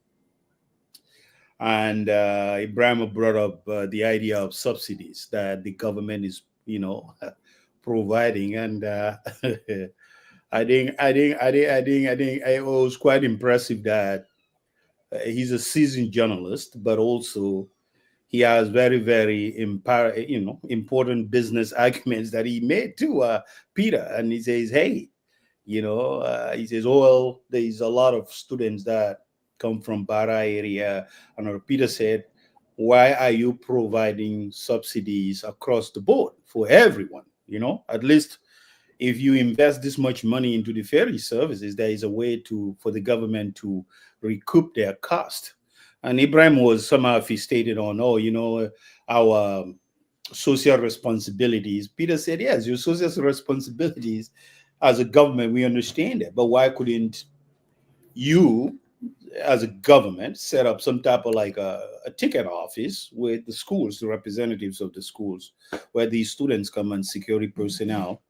S1: and Ibrahim brought up the idea of subsidies that the government is, providing, and I think it was quite impressive that he's a seasoned journalist, but also he has very, very important business arguments that he made to Peter. And he says, hey, he says, well, there's a lot of students that come from Barrow area. And Peter said, why are you providing subsidies across the board for everyone? At least if you invest this much money into the ferry services, there is a way for the government to recoup their cost. And Ibrahim was somehow stated on, our social responsibilities. Peter said, yes, your social responsibilities as a government, we understand it. But why couldn't you, as a government, set up some type of like a ticket office with the schools, the representatives of the schools, where these students come and security personnel,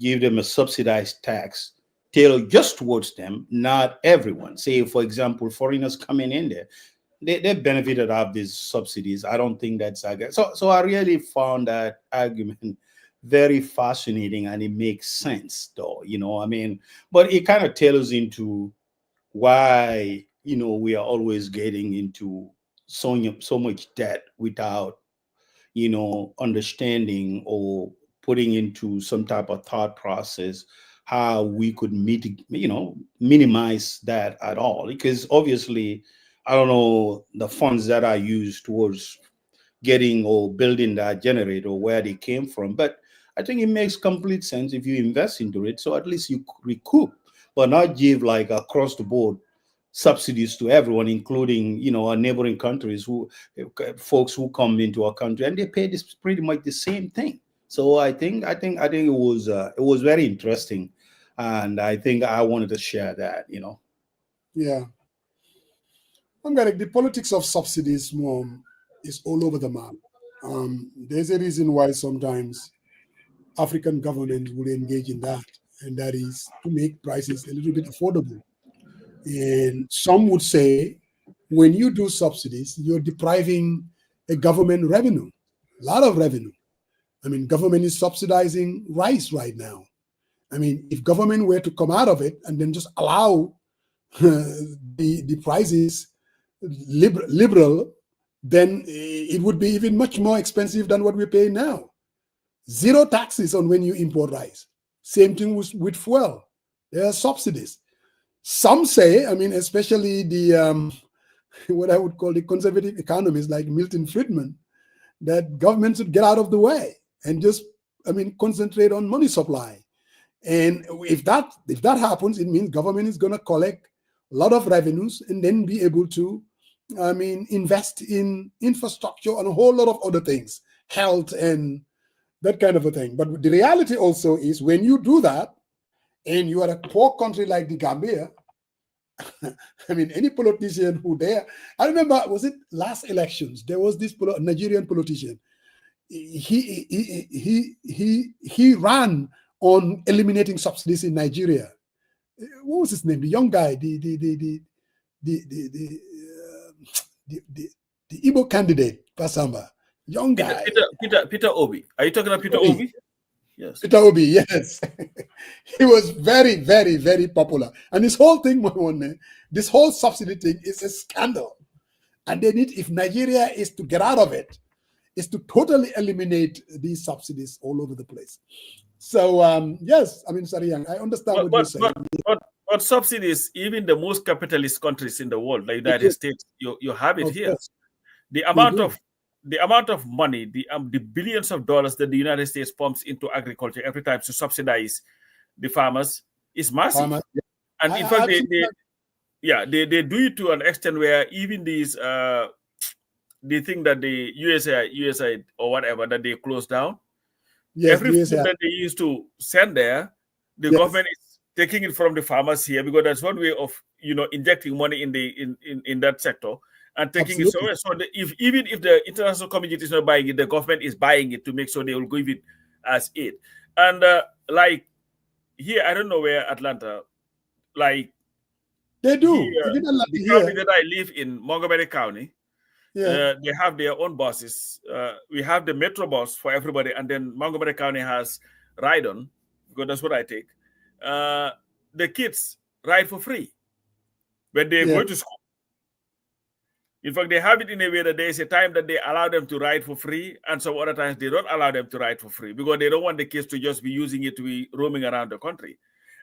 S1: give them a subsidized tax tailored just towards them, not everyone. Say, for example, foreigners coming in there, they benefited of these subsidies. I don't think that's so I really found that argument very fascinating, and it makes sense, though. But it kind of tails into why we are always getting into so much debt without understanding or putting into some type of thought process how we could minimize that at all. Because obviously, I don't know the funds that are used towards getting or building that generator, where they came from, but I think it makes complete sense if you invest into it. So at least you recoup, but not give like across the board subsidies to everyone, including our neighboring countries, folks who come into our country and they pay this pretty much the same thing. So I think it was very interesting, and I think I wanted to share that.
S10: Yeah, the politics of subsidies, Mom, is all over the map. There's a reason why sometimes African governments will engage in that, and that is to make prices a little bit affordable. And some would say, when you do subsidies, you're depriving a government revenue, a lot of revenue. Government is subsidizing rice right now. If government were to come out of it and then just allow the prices liberal, then it would be even much more expensive than what we pay now. Zero taxes on when you import rice. Same thing with fuel. There are subsidies. Some say, especially the what I would call the conservative economists like Milton Friedman, that government should get out of the way and just, concentrate on money supply. And if that happens, it means government is going to collect a lot of revenues and then be able to, invest in infrastructure and a whole lot of other things, health and that kind of a thing. But the reality also is, when you do that, and you are a poor country like the Gambia, any politician who there, I remember, was it last elections? There was this Nigerian politician. He ran on eliminating subsidies in Nigeria. What was his name? The young guy, the Igbo candidate, Pasamba. Young guy.
S2: Peter Obi. Are you talking about Peter Obi? Yes.
S10: Peter Obi, yes. He was very, very, very popular. And this whole thing, this whole subsidy thing is a scandal. And they need, if Nigeria is to get out of it, is to totally eliminate these subsidies all over the place. So yes, I mean, Sariang, I understand what you're saying.
S2: But subsidies, even the most capitalist countries in the world, like the United States, you have it here.
S10: Course.
S2: The amount of money, the billions of dollars that the United States pumps into agriculture every time to subsidize the farmers is massive. And in fact, they do it to an extent where even these the thing that the USA or whatever that they closed down, every food that they used to send there, the government is taking it from the farmers here, because that's one way of injecting money in that sector and taking it somewhere. So even if the international community is not buying it, the government is buying it to make sure they will give it as aid. And like here, I don't know where Atlanta, like
S10: they do.
S2: Here, the county that I live in, Montgomery County, they have their own buses. We have the Metro bus for everybody, and then Montgomery County has ride-on, because that's what I take. The kids ride for free when they go to school. In fact, they have it in a way that there is a time that they allow them to ride for free, and some other times they don't allow them to ride for free, because they don't want the kids to just be using it to be roaming around the country.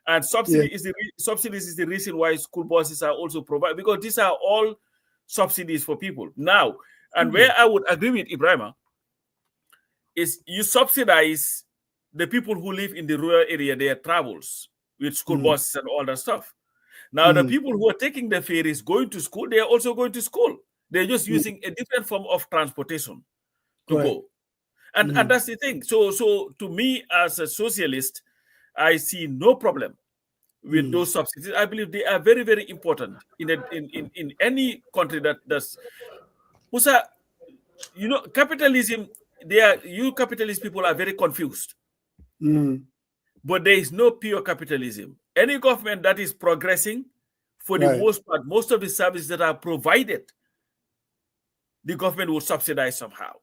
S2: And subsidies is the reason why school buses are also provided, because these are all subsidies for people. Now, and where I would agree with Ibrahima is you subsidize the people who live in the rural area, their travels with school buses and all that stuff. Now, the people who are taking the ferries going to school, they are also going to school. They're just using a different form of transportation to go. And that's the thing. So to me, as a socialist, I see no problem with those subsidies. I believe they are very, very important in any country that does. Musa, capitalism, you capitalist people are very confused. But there is no pure capitalism. Any government that is progressing, for the most part, most of the services that are provided, the government will subsidize somehow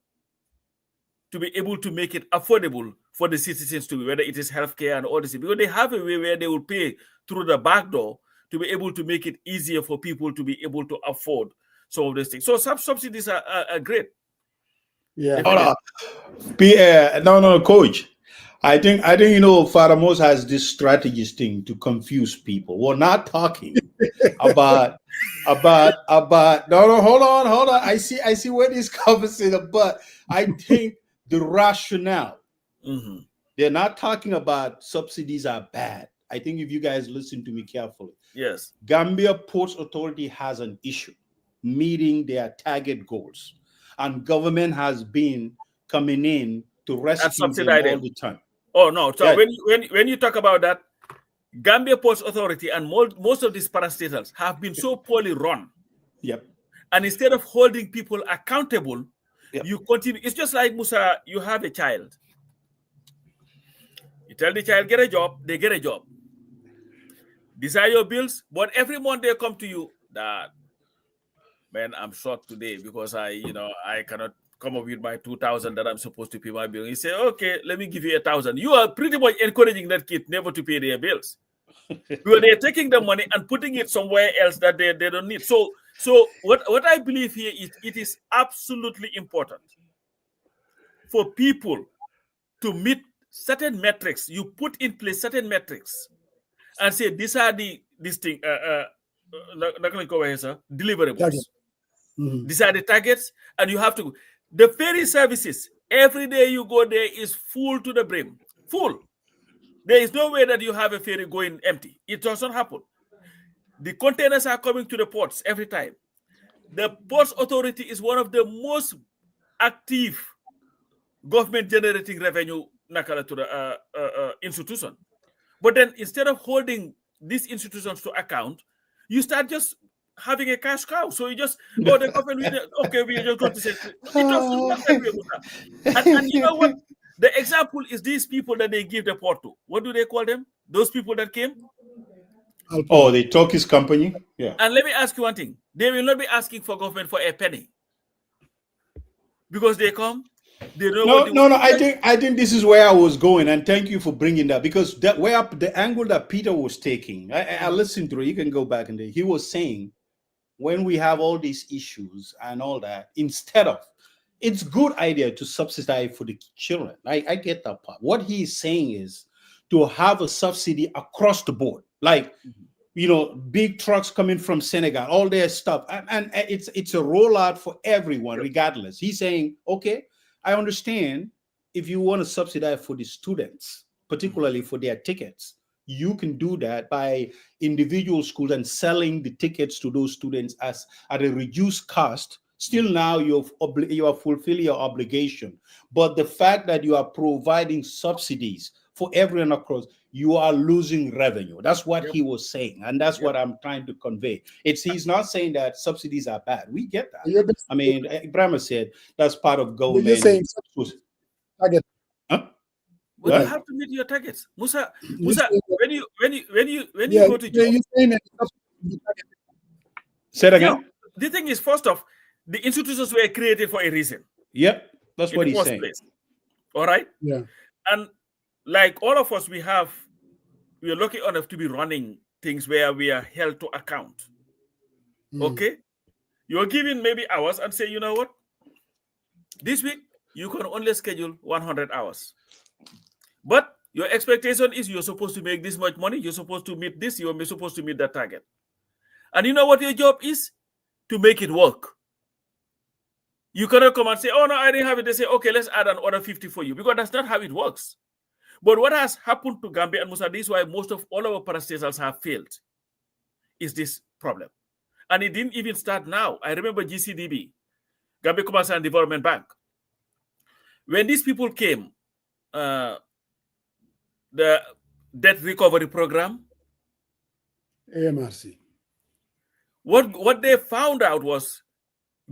S2: to be able to make it affordable for the citizens to be, whether it is healthcare and all this, because they have a way where they will pay through the back door to be able to make it easier for people to be able to afford some of these things. So subsidies are great.
S1: Yeah. No, Coach. I think Faramos has this strategist thing to confuse people. We're not talking about no, hold on. I see where this conversation, but I think the rationale. They're not talking about subsidies are bad. I think if you guys listen to me carefully.
S2: Yes.
S1: Gambia Ports Authority has an issue meeting their target goals. And government has been coming in to rescue them all the time.
S2: Oh, no. So when you talk about that, Gambia Ports Authority and most of these parastatals have been so poorly run.
S1: Yep.
S2: And instead of holding people accountable, you continue. It's just like, Musa, you have a child. You tell the child, get a job, they get a job. These are your bills, but every month they come to you, Dad, man, I'm short today because I cannot come up with my 2,000 that I'm supposed to pay my bill. You say, okay, let me give you 1,000. You are pretty much encouraging that kid never to pay their bills. Because they're taking the money and putting it somewhere else that they don't need. So what I believe here is it is absolutely important for people to meet certain metrics. You put in place certain metrics and say, these are deliverables. These are the targets, and you have to. The ferry services, every day you go there is full to the brim. Full. There is no way that you have a ferry going empty. It doesn't happen. The containers are coming to the ports every time. The Ports Authority is one of the most active government-generating revenue institution. But then instead of holding these institutions to account, you start just having a cash cow. So you just, the government, okay, we just going to say, it doesn't work that way. And you know what? The example is these people that they give the port to. What do they call them? Those people that came?
S1: Oh, the Turkish company? Yeah.
S2: And let me ask you one thing. They will not be asking for government for a penny. Because they come, they know
S1: No, I think this is where I was going, and thank you for bringing that, because the angle that Peter was taking, I listened to it. You can go back and he was saying, when we have all these issues and all that, instead of it's good idea to subsidize for the children. I get that part. What he's saying is to have a subsidy across the board, like, you know, big trucks coming from Senegal, all their stuff, and it's a rollout for everyone, regardless. He's saying, okay, I understand if you want to subsidize for the students, particularly for their tickets, you can do that by individual schools and selling the tickets to those students at a reduced cost. Still now you are fulfilling your obligation. But the fact that you are providing subsidies for everyone across, you are losing revenue. That's what he was saying. And that's what I'm trying to convey. He's not saying that subsidies are bad. We get that. I mean, Ibrahim said that's part of government.
S10: You're saying target.
S1: Huh?
S2: Well, you have to meet your targets. Musa, when you go to job,
S1: say it again.
S2: The thing is, first off, the institutions were created for a reason.
S1: Yep, that's what he's saying.
S2: Place. All right?
S10: Yeah.
S2: And like all of us, we are lucky enough to be running things where we are held to account. Okay? You're giving maybe hours and say, you know what? This week, you can only schedule 100 hours. But your expectation is you're supposed to make this much money. You're supposed to meet this. You're supposed to meet that target. And you know what your job is? To make it work. You cannot come and say, oh, no, I didn't have it. They say, okay, let's add another 50 for you. Because that's not how it works. But what has happened to Gambia and Musa, this is why most of all our parastatals have failed, is this problem. And it didn't even start now. I remember GCDB, Gambia Commercial and Development Bank. When these people came, the debt recovery program,
S10: AMRC.
S2: What they found out was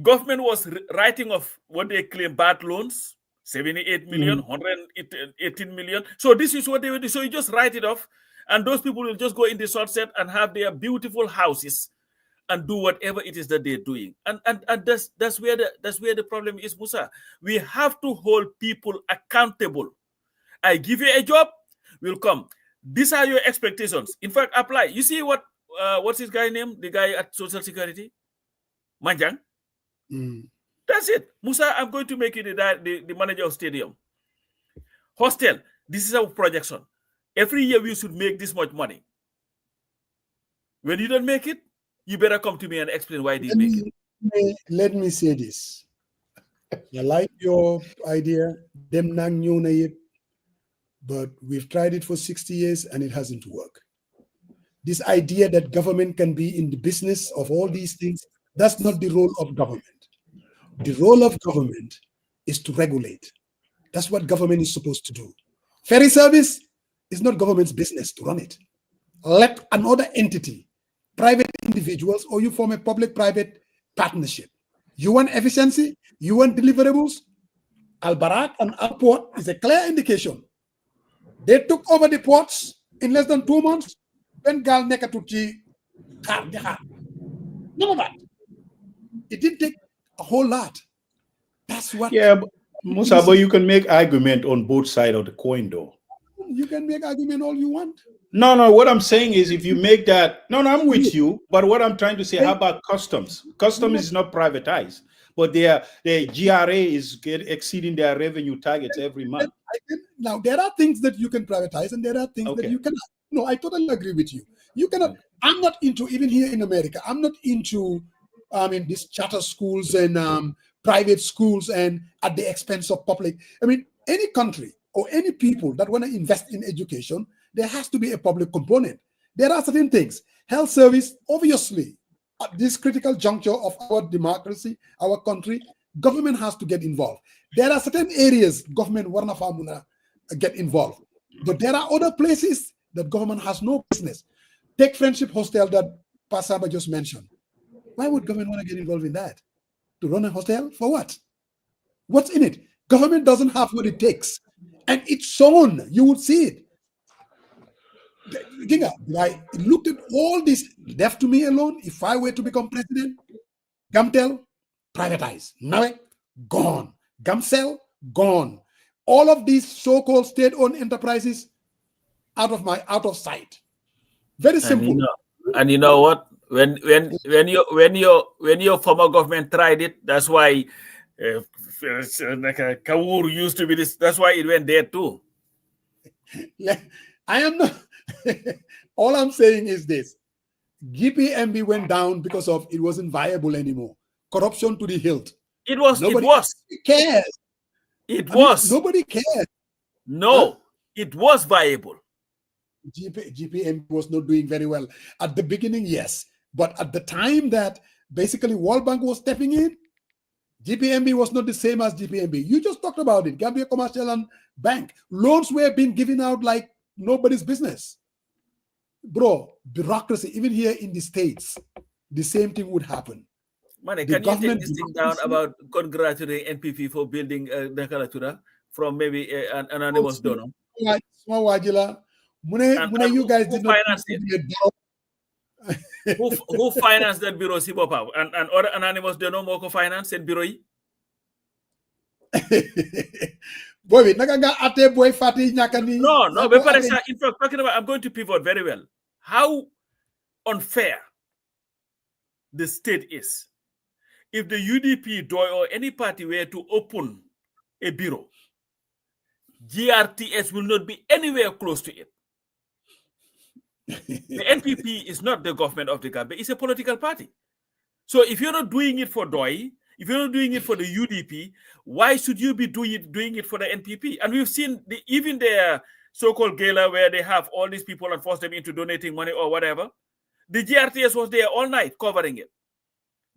S2: government was writing off what they claim bad loans, 78 million, 118 million. So this is what they would do. So you just write it off, and those people will just go in the sunset and have their beautiful houses and do whatever it is that they're doing. And that's where the problem is, Musa. We have to hold people accountable. I give you a job, will come. These are your expectations. In fact, apply. You see what's his guy name? The guy at Social Security? Manjang? That's it. Musa, I'm going to make you the manager of stadium. Hostel, this is our projection. Every year we should make this much money. When you don't make it, you better come to me and explain why they make it.
S10: Let me say this. I like your idea, them nang new na, but we've tried it for 60 years and it hasn't worked. This idea that government can be in the business of all these things, that's not the role of government. The role of government is to regulate. That's what government is supposed to do. Ferry service is not government's business to run it. Let another entity, private individuals, or you form a public-private partnership. You want efficiency? You want deliverables? Al-Barak and Al-Port is a clear indication. They took over the ports in less than 2 months. When Gal Nekatuchi, none of that. It didn't take a whole lot. That's what.
S1: Yeah, but Musa, but you can make argument on both sides of the coin, though.
S10: You can make argument all you want.
S1: No. What I'm saying is, if you make that, I'm with you. But what I'm trying to say, how about customs? Customs is not privatized, but their GRA is exceeding their revenue targets every month.
S10: Now there are things that you can privatize, and there are things that you cannot. No, I totally agree with you. You cannot. I'm not into, even here in America, I'm not into these charter schools and private schools and at the expense of public. I mean, any country or any people that want to invest in education, there has to be a public component. There are certain things. Health service, obviously, at this critical juncture of our democracy, our country, government has to get involved. There are certain areas government warna famuna get involved. But there are other places that government has no business. Take Friendship Hostel that Samba just mentioned. Why would government want to get involved in that? To run a hostel? For what? What's in it? Government doesn't have what it takes. And it's shown. You would see it. I looked at all this. Left to me alone, if I were to become president, Gamtel, privatize. Nawe, gone. Gamcel, gone. All of these so-called state-owned enterprises, out of sight. Very simple.
S2: And you know what? When your former government tried it, that's why Kawur used to be this. That's why it went there too.
S10: I am not. All I'm saying is this: GPMB went down because of it wasn't viable anymore. Corruption to the hilt.
S2: It was.
S10: Nobody
S2: cares. It was.
S10: Nobody cares.
S2: No, it was viable.
S10: GPMB was not doing very well at the beginning, yes, but at the time that basically World Bank was stepping in, GPMB was not the same as GPMB. You just talked about it. Gambia Commercial and Bank loans were being given out like nobody's business. Bro, bureaucracy, even here in the States, the same thing would happen.
S2: Money, can you take this thing down about congratulating NPP for building Nakalatura from maybe an anonymous donor?
S10: Small Wajila. You guys did not
S2: finance it? Who financed that bureau? Sibopa and other anonymous donor moko finance and bureau?
S10: Boy, ate boy Fati nyakani.
S2: No. But in fact, talking about, I'm going to pivot very well. How unfair the state is. If the UDP, DOI, or any party were to open a bureau, GRTS will not be anywhere close to it. The NPP is not the government of the Gambia. It's a political party. So if you're not doing it for DOI, if you're not doing it for the UDP, why should you be doing it for the NPP? And we've seen even their so-called gala where they have all these people and force them into donating money or whatever. The GRTS was there all night covering it.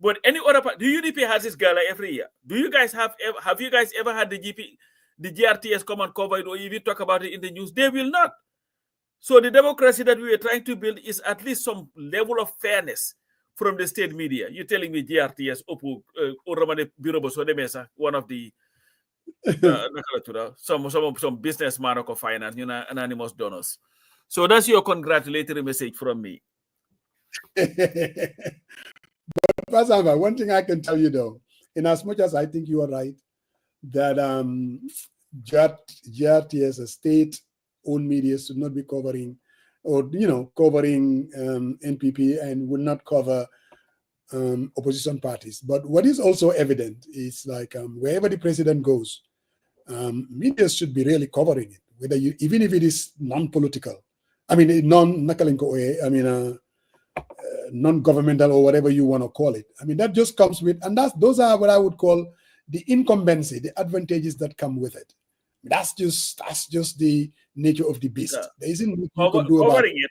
S2: But any other part, the UDP has this gala every year. Do you guys have you guys ever had the GRTS come and cover it or even talk about it in the news? They will not. So the democracy that we are trying to build is at least some level of fairness from the state media. You're telling me GRTS, one of the some businessman or finance, anonymous donors. So that's your congratulatory message from me.
S10: But Samba, one thing I can tell you though, in as much as I think you are right, that GRTS, a state-owned media, should not be covering NPP and would not cover opposition parties. But what is also evident is like wherever the president goes, media should be really covering it, whether even if it is non-political. I mean, non-governmental or whatever you want to call it. I mean, that just comes with, and those are what I would call the incumbency, the advantages that come with it. That's just the nature of the beast. There isn't much you can do about it.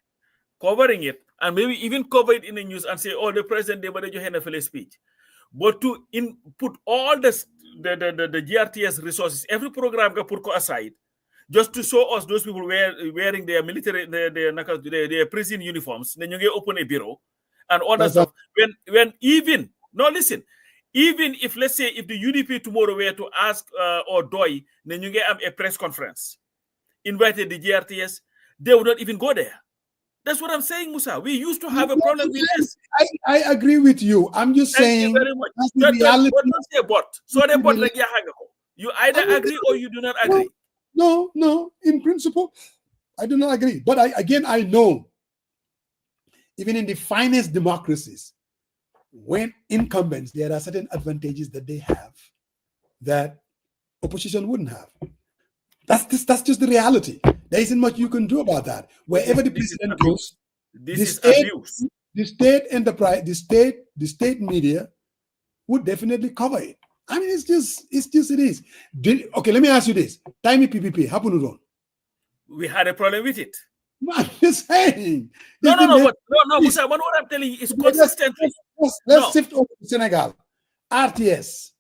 S2: Covering it, and maybe even cover it in the news and say, "Oh, the president they were a speech," but to put all the GRTS resources, every program got put aside, just to show us those people wearing their military, their prison uniforms. Then you get open a bureau and all that stuff. When even if let's say if the UDP tomorrow were to ask or DOI, then you get a press conference, invited the GRTS, they would not even go there. That's what I'm saying, Musa. We used to have a problem with this.
S10: I agree with you. I'm just saying.
S2: Thank you very much. Don't say but. So they but like you either agree or you do not agree.
S10: No. In principle, I do not agree. But I know, even in the finest democracies, when incumbents, there are certain advantages that they have that opposition wouldn't have. That's just the reality. There isn't much you can do about that. Wherever the president goes, the state enterprise, the state media would definitely cover it. I mean, it is. Okay, let me ask you this. Timey PPP, happened on.
S2: We had a problem with it.
S10: I'm just saying.
S2: No, Musa, what I'm telling you is consistently.
S10: Let's shift over to Senegal. RTS.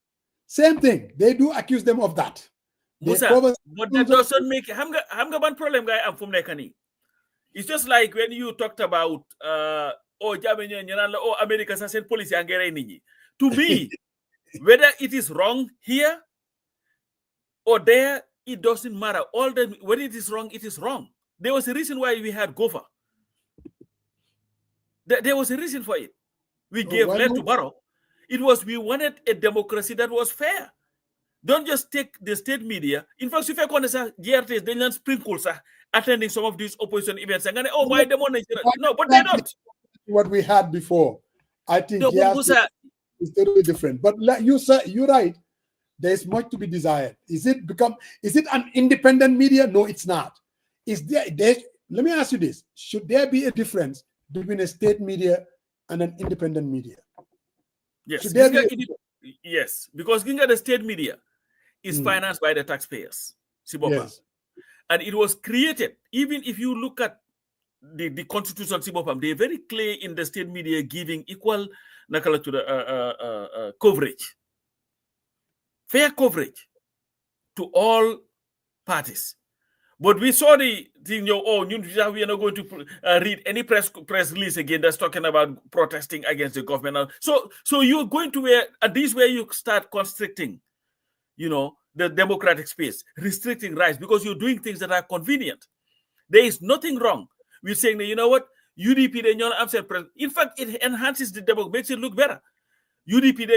S10: Same thing. They do accuse them of that.
S2: Musa, but that doesn't make one problem, guy. I'm from Nekani. It's just like when you talked about Jammeh, America sent policy and to me, whether it is wrong here or there, it doesn't matter. When it is wrong, it is wrong. There was a reason why we had Gova. There was a reason for it. We gave land to Barrow. We wanted a democracy that was fair. Don't just take the state media. In fact, if I want to say GRTS, they learn sprinkles attending some of these opposition events. And why the money? No, but they don't.
S10: What we had before, I think GRTS is totally different. But like you said, you're right. there's much to be desired. Is it an independent media? No, it's not. Let me ask you this. Should there be a difference between a state media and an independent media?
S2: Yes.
S10: Should there be
S2: yes, because the state media is financed by the taxpayers.
S10: Yes.
S2: And it was created, even if you look at the constitution, they're very clear in the state media giving equal to the coverage, fair coverage to all parties. But we saw the thing, we are not going to read any press release again that's talking about protesting against the government. So you're going to where, and this is where you start constricting, the democratic space, restricting rights, because you're doing things that are convenient. There is nothing wrong with saying that, you know what, UDP, in fact, it enhances the democracy, makes it look better. UDP,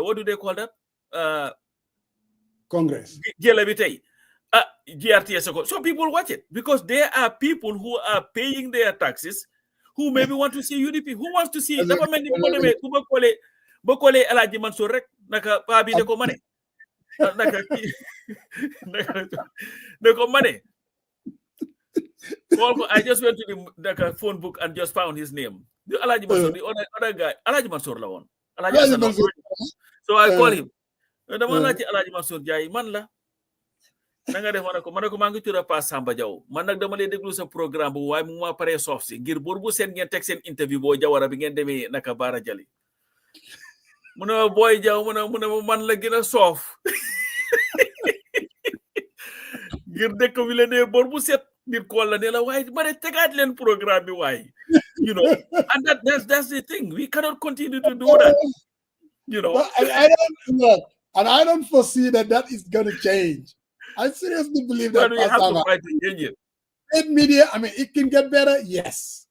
S2: what do they call that?
S10: Congress.
S2: GRTS. So people watch it because there are people who are paying their taxes who maybe want to see UDP. Who wants to see government? I just went to the phone book and just found his name. The Alaji Mansour, the other guy, Alaji Mansour Lawon. So I call him. The man Alaji Mansour Jai man la. Nanga def manako mangi tura pa Samba Jaw. Man nak dama lay deglu sa programme bu way mu ma paré sof ci ngir bor bu sen ngeen tek sen interview bo jawara bi ngeen démé naka bara jali. Muna boy Jaw muna man la gëna sof. Ngir dekk wi la né bor bu set nit ko la né la way ma tegat len programme bi way. And that's the thing. We cannot continue to do that.
S10: Well, I don't foresee that is going to change. I seriously believe that.
S2: We have to fight to change it.
S10: State media, it can get better. Yes,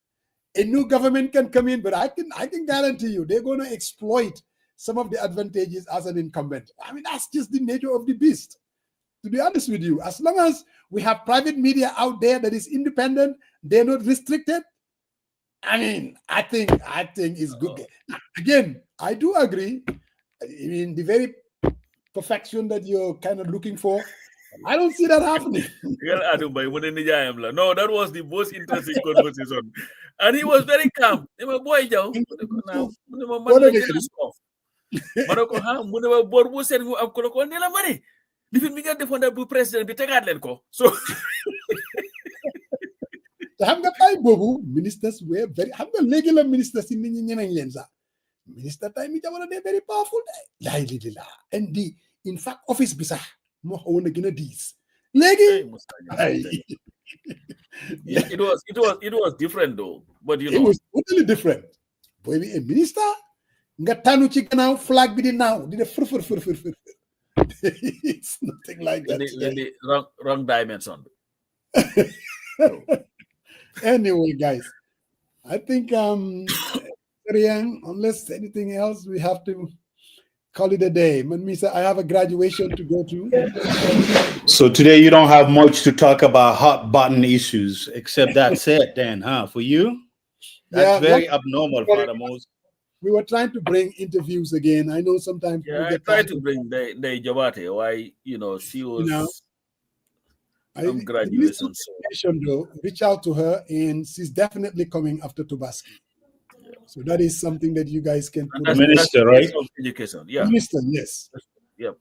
S10: a new government can come in, but I can guarantee you they're going to exploit some of the advantages as an incumbent. That's just the nature of the beast. To be honest with you, as long as we have private media out there that is independent, they're not restricted. I think it's good. Again, I do agree. The very perfection that you're kind of looking for, I don't see that happening.
S2: No, that was the most interesting conversation. And he was very calm. Boy, Joe. So
S10: ministers were very regular ministers in minister time they're very powerful. And in fact office bisa mo xawona gëna diis legi
S2: it was different though, but
S10: it was totally different. Boy, a minister nga tanu ci gannaaw flag bi di naaw di def fur it's nothing like that.
S2: The wrong dimension.
S10: Anyway, guys, I think unless anything else, we have to call it a day. Manmisa, I have a graduation to go to.
S1: So today you don't have much to talk about hot button issues, except that's it then, huh? For you? That's very abnormal for the most.
S10: We were trying to bring interviews again. I know sometimes
S2: I try to bring the Jawate, why, she was graduation.
S10: Though, reach out to her, and she's definitely coming after Tobaski. So that is something that you guys can put.
S1: The minister, right?
S2: Education, yeah.
S10: Minister, yes.
S2: Yep.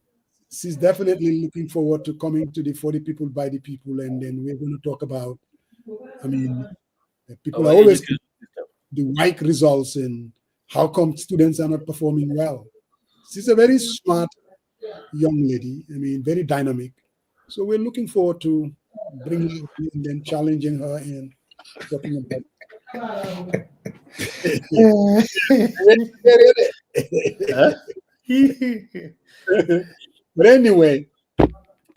S10: She's definitely looking forward to coming to the For the People, by the People, and then we're going to talk about, people are always the WIC results and how come students are not performing well. She's a very smart young lady, very dynamic. So we're looking forward to bringing her and then challenging her and talking about But anyway,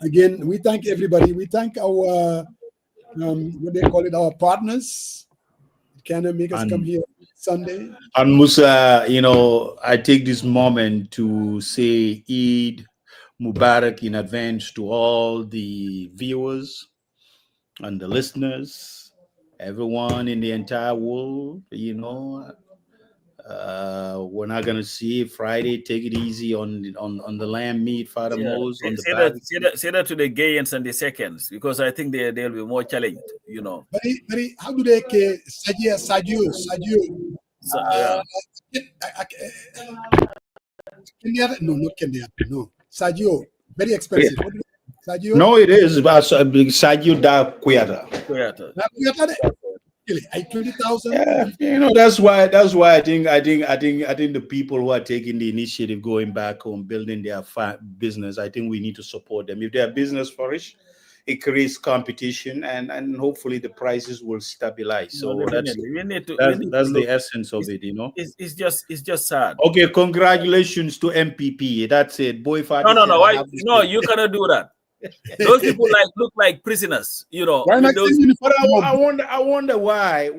S10: again, we thank everybody. We thank our what they call it, our partners. Can make us come here Sunday.
S1: And Musa, I take this moment to say Eid Mubarak in advance to all the viewers and the listeners, everyone in the entire world. We're not gonna see it Friday. Take it easy on the lamb meat, Father Mose, on the
S2: say that to the Gayans and the seconds, because I think they'll be more challenged, you know.
S10: But how do they care? Sadio?
S2: So, yeah.
S10: Kenyatta? No, not Kenyatta. No, Sadio, very expensive. What do you- Sadio?
S1: No, it is Sadio da Kuyata.
S10: Really, 20,000.
S1: Yeah, you know, that's why I think the people who are taking the initiative, going back home, building their business, I think we need to support them. If their business flourish, it creates competition, and hopefully the prices will stabilize. So that's the essence of it, you know.
S2: It's just sad.
S1: Okay, congratulations to MPP. That's it, boy.
S2: No, you cannot do that. Those people look like prisoners, you know.
S10: Why not
S2: those,
S1: But I wonder why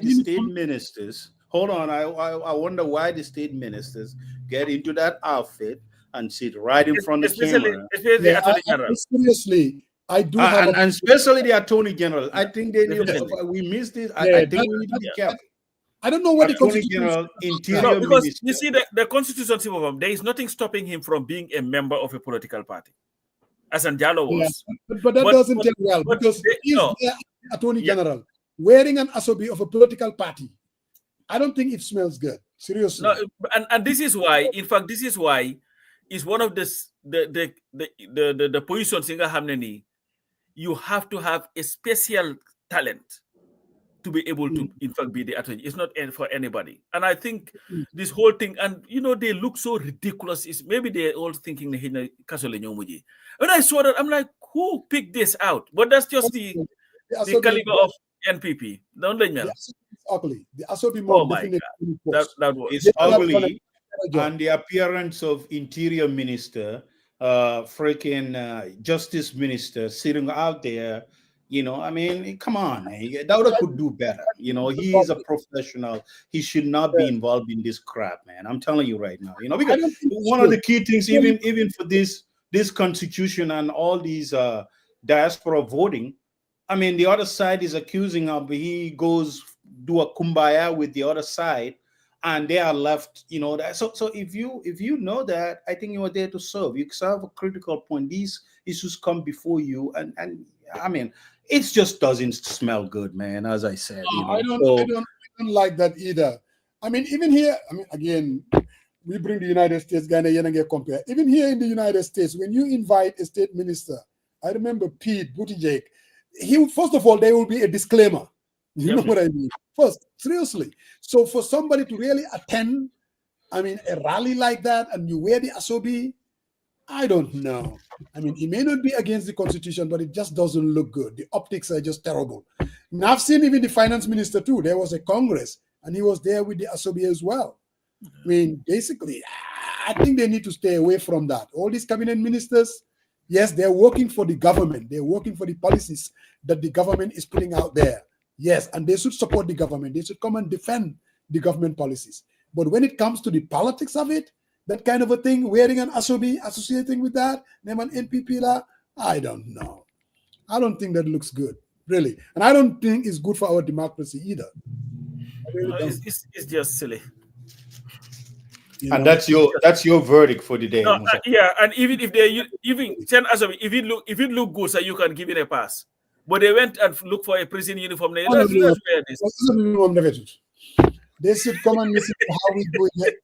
S1: the state ministers. Hold on, I wonder why the state ministers get into that outfit and sit right in front of the camera.
S2: Especially the Attorney General.
S10: Seriously, I do have,
S1: and especially the Attorney General. I think they need. We missed this. I think we need to be careful.
S10: I don't know what
S1: Attorney
S10: the
S1: General, Interior
S2: No, because
S1: Minister.
S2: you see the Constitution of him, there is nothing stopping him from being a member of a political party, as Anjalo was.
S10: Yeah, but that doesn't tell well, because he's the Attorney General wearing an asobi of a political party. I don't think it smells good. Seriously.
S2: No, and this is why, in fact, this is why is one of the positions in Hamneni. You have to have a special talent to be able to, in fact, be the attorney. It's not for anybody. And I think this whole thing, and you know, they look so ridiculous. Is maybe they're all thinking when I saw that, I'm like, who picked this out? But that's just the caliber of NPP. Don't let me know.
S10: It's ugly. The Asobi
S2: Oh my God. That was
S1: It's ugly. And the appearance of Interior Minister, freaking Justice Minister sitting out there, you know, I mean, come on, man. Dauda could do better. You know, he is a professional. He should not be involved in this crap, man. I'm telling you right now. You know, because one of the key things, even for this constitution and all these diaspora voting, I mean, the other side is accusing him. He goes do a kumbaya with the other side, and they are left, you know. That so if you know that, I think you are there to serve. You serve a critical point. These issues come before you, and I mean, it just doesn't smell good, man. As I said, you know,
S10: I don't like that either. I mean, even here, I mean, again, we bring the United States, Ghana, and get compared. Even here in the United States, when you invite a state minister, I remember Pete Buttigieg. First of all, there will be a disclaimer. You know what I mean? First, seriously. So for somebody to really attend, I mean, a rally like that, and you wear the asobi, I don't know. I mean, it may not be against the Constitution, but it just doesn't look good. The optics are just terrible. And I've seen even the finance minister too. There was a Congress, and he was there with the asobi as well. I mean, basically, I think they need to stay away from that. All these cabinet ministers, yes, they're working for the government. They're working for the policies that the government is putting out there. Yes, and they should support the government. They should come and defend the government policies. But when it comes to the politics of it, that kind of a thing, wearing an asobi, associating with that, name an NPP, I don't know. I don't think that looks good, really. And I don't think it's good for our democracy either.
S2: It's just silly.
S1: You know? And that's your verdict for the day.
S2: No, yeah, and even if they even send asobi, if it look good, so you can give it a pass. But they went and looked for a prison uniform. They
S10: should come and listen to how we do it.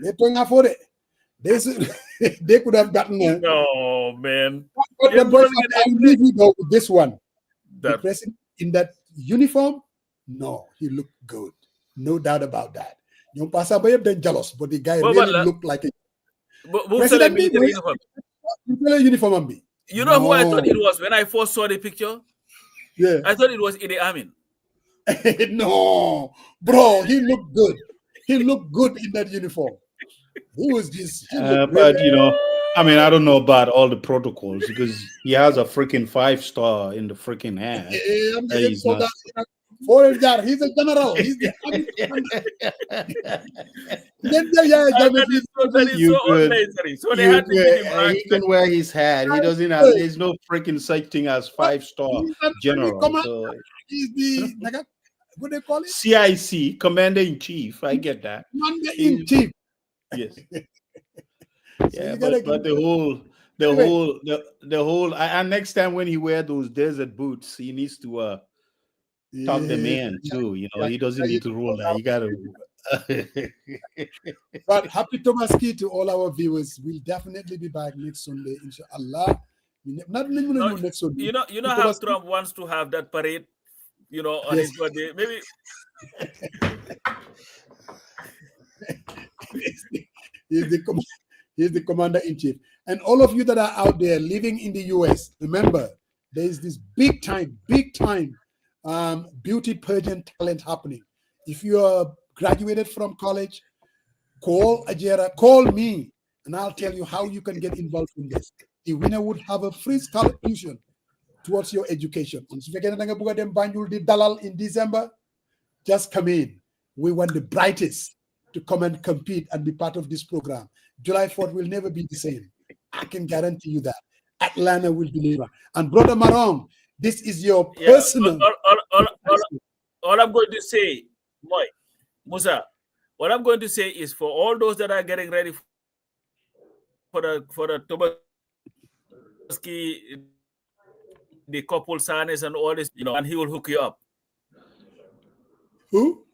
S10: They don't afford it. They could have gotten it.
S2: No, man.
S10: But I will leave you though with this one. The president in that uniform, no, he looked good. No doubt about that. You pass away then jealous, but the guy really looked like it. Uniform.
S2: You know who I thought it was when I first saw the picture?
S10: Yeah.
S2: I thought it was Idi Amin.
S10: No, bro, he looked good. He looked good in that uniform. Who was this?
S1: But you know, I mean, I don't know about all the protocols because he has a freaking 5-star in the freaking hand.
S10: He's a general. He's the
S1: he can wear his hat. He doesn't have. There's no freaking such thing as 5-star general.
S10: He's the what do they call it?
S1: CIC, Commander-in-Chief. I get that.
S10: Commander-in-Chief.
S1: Yes.
S10: So
S1: Yeah,
S10: you gotta
S1: but
S10: give
S1: the whole and next time when he wear those desert boots, he needs to talk the man too. You know, he doesn't need to roll that. You gotta.
S10: But happy Tomaski to all our viewers. We'll definitely be back next Sunday, inshallah. Not next Sunday.
S2: You know how Trump wants to have that parade, you know, on his birthday. Maybe
S10: he's the commander-in-chief. And all of you that are out there living in the US, remember, there is this big time beauty pageant talent happening. If you are graduated from college, call Ajera, call me, and I'll tell you how you can get involved in this. The winner would have a free scholarship tuition towards your education. And if you're going Dalal in December, just come in. We want the brightest to come and compete and be part of this program. July 4th will never be the same. I can guarantee you that. Atlanta will deliver. And Brother Marong, this is your personal.
S2: All I'm going to say, Musa, what I'm going to say is for all those that are getting ready for the Tobaski, the couple signs and all this, you know, and he will hook you up.
S10: Who?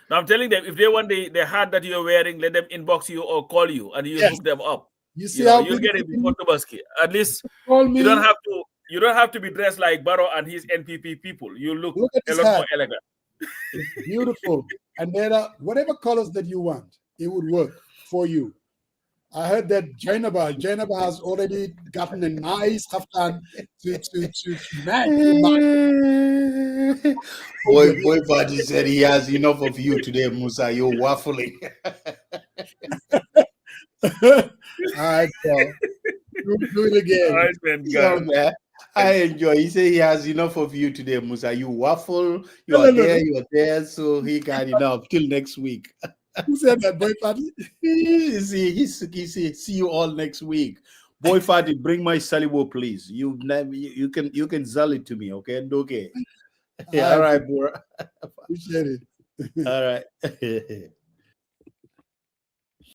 S2: Now I'm telling them, if they want the hat that you're wearing, let them inbox you or call you, and you hook them up.
S10: You see how
S2: you'll get it before Tobaski. At least
S10: call me.
S2: You don't have to be dressed like Barrow and his NPP people. You look a lot more elegant.
S10: It's beautiful. And there are whatever colors that you want, it would work for you. I heard that Jainaba has already gotten a nice kaftan to match.
S1: Boy, Fadi said he has enough of you today, Musa. You're waffling.
S10: All right, so do it again.
S2: All right, man,
S1: I enjoy. He said he has enough of you today, Musa. You waffle, you are there, so he got enough till next week.
S10: Who said that, Boy Fadi?
S1: See you all next week. Boy Fadi, bring my salibo, please. You can sell it to me, okay? Okay. All right, bro.
S10: Appreciate it.
S1: All right.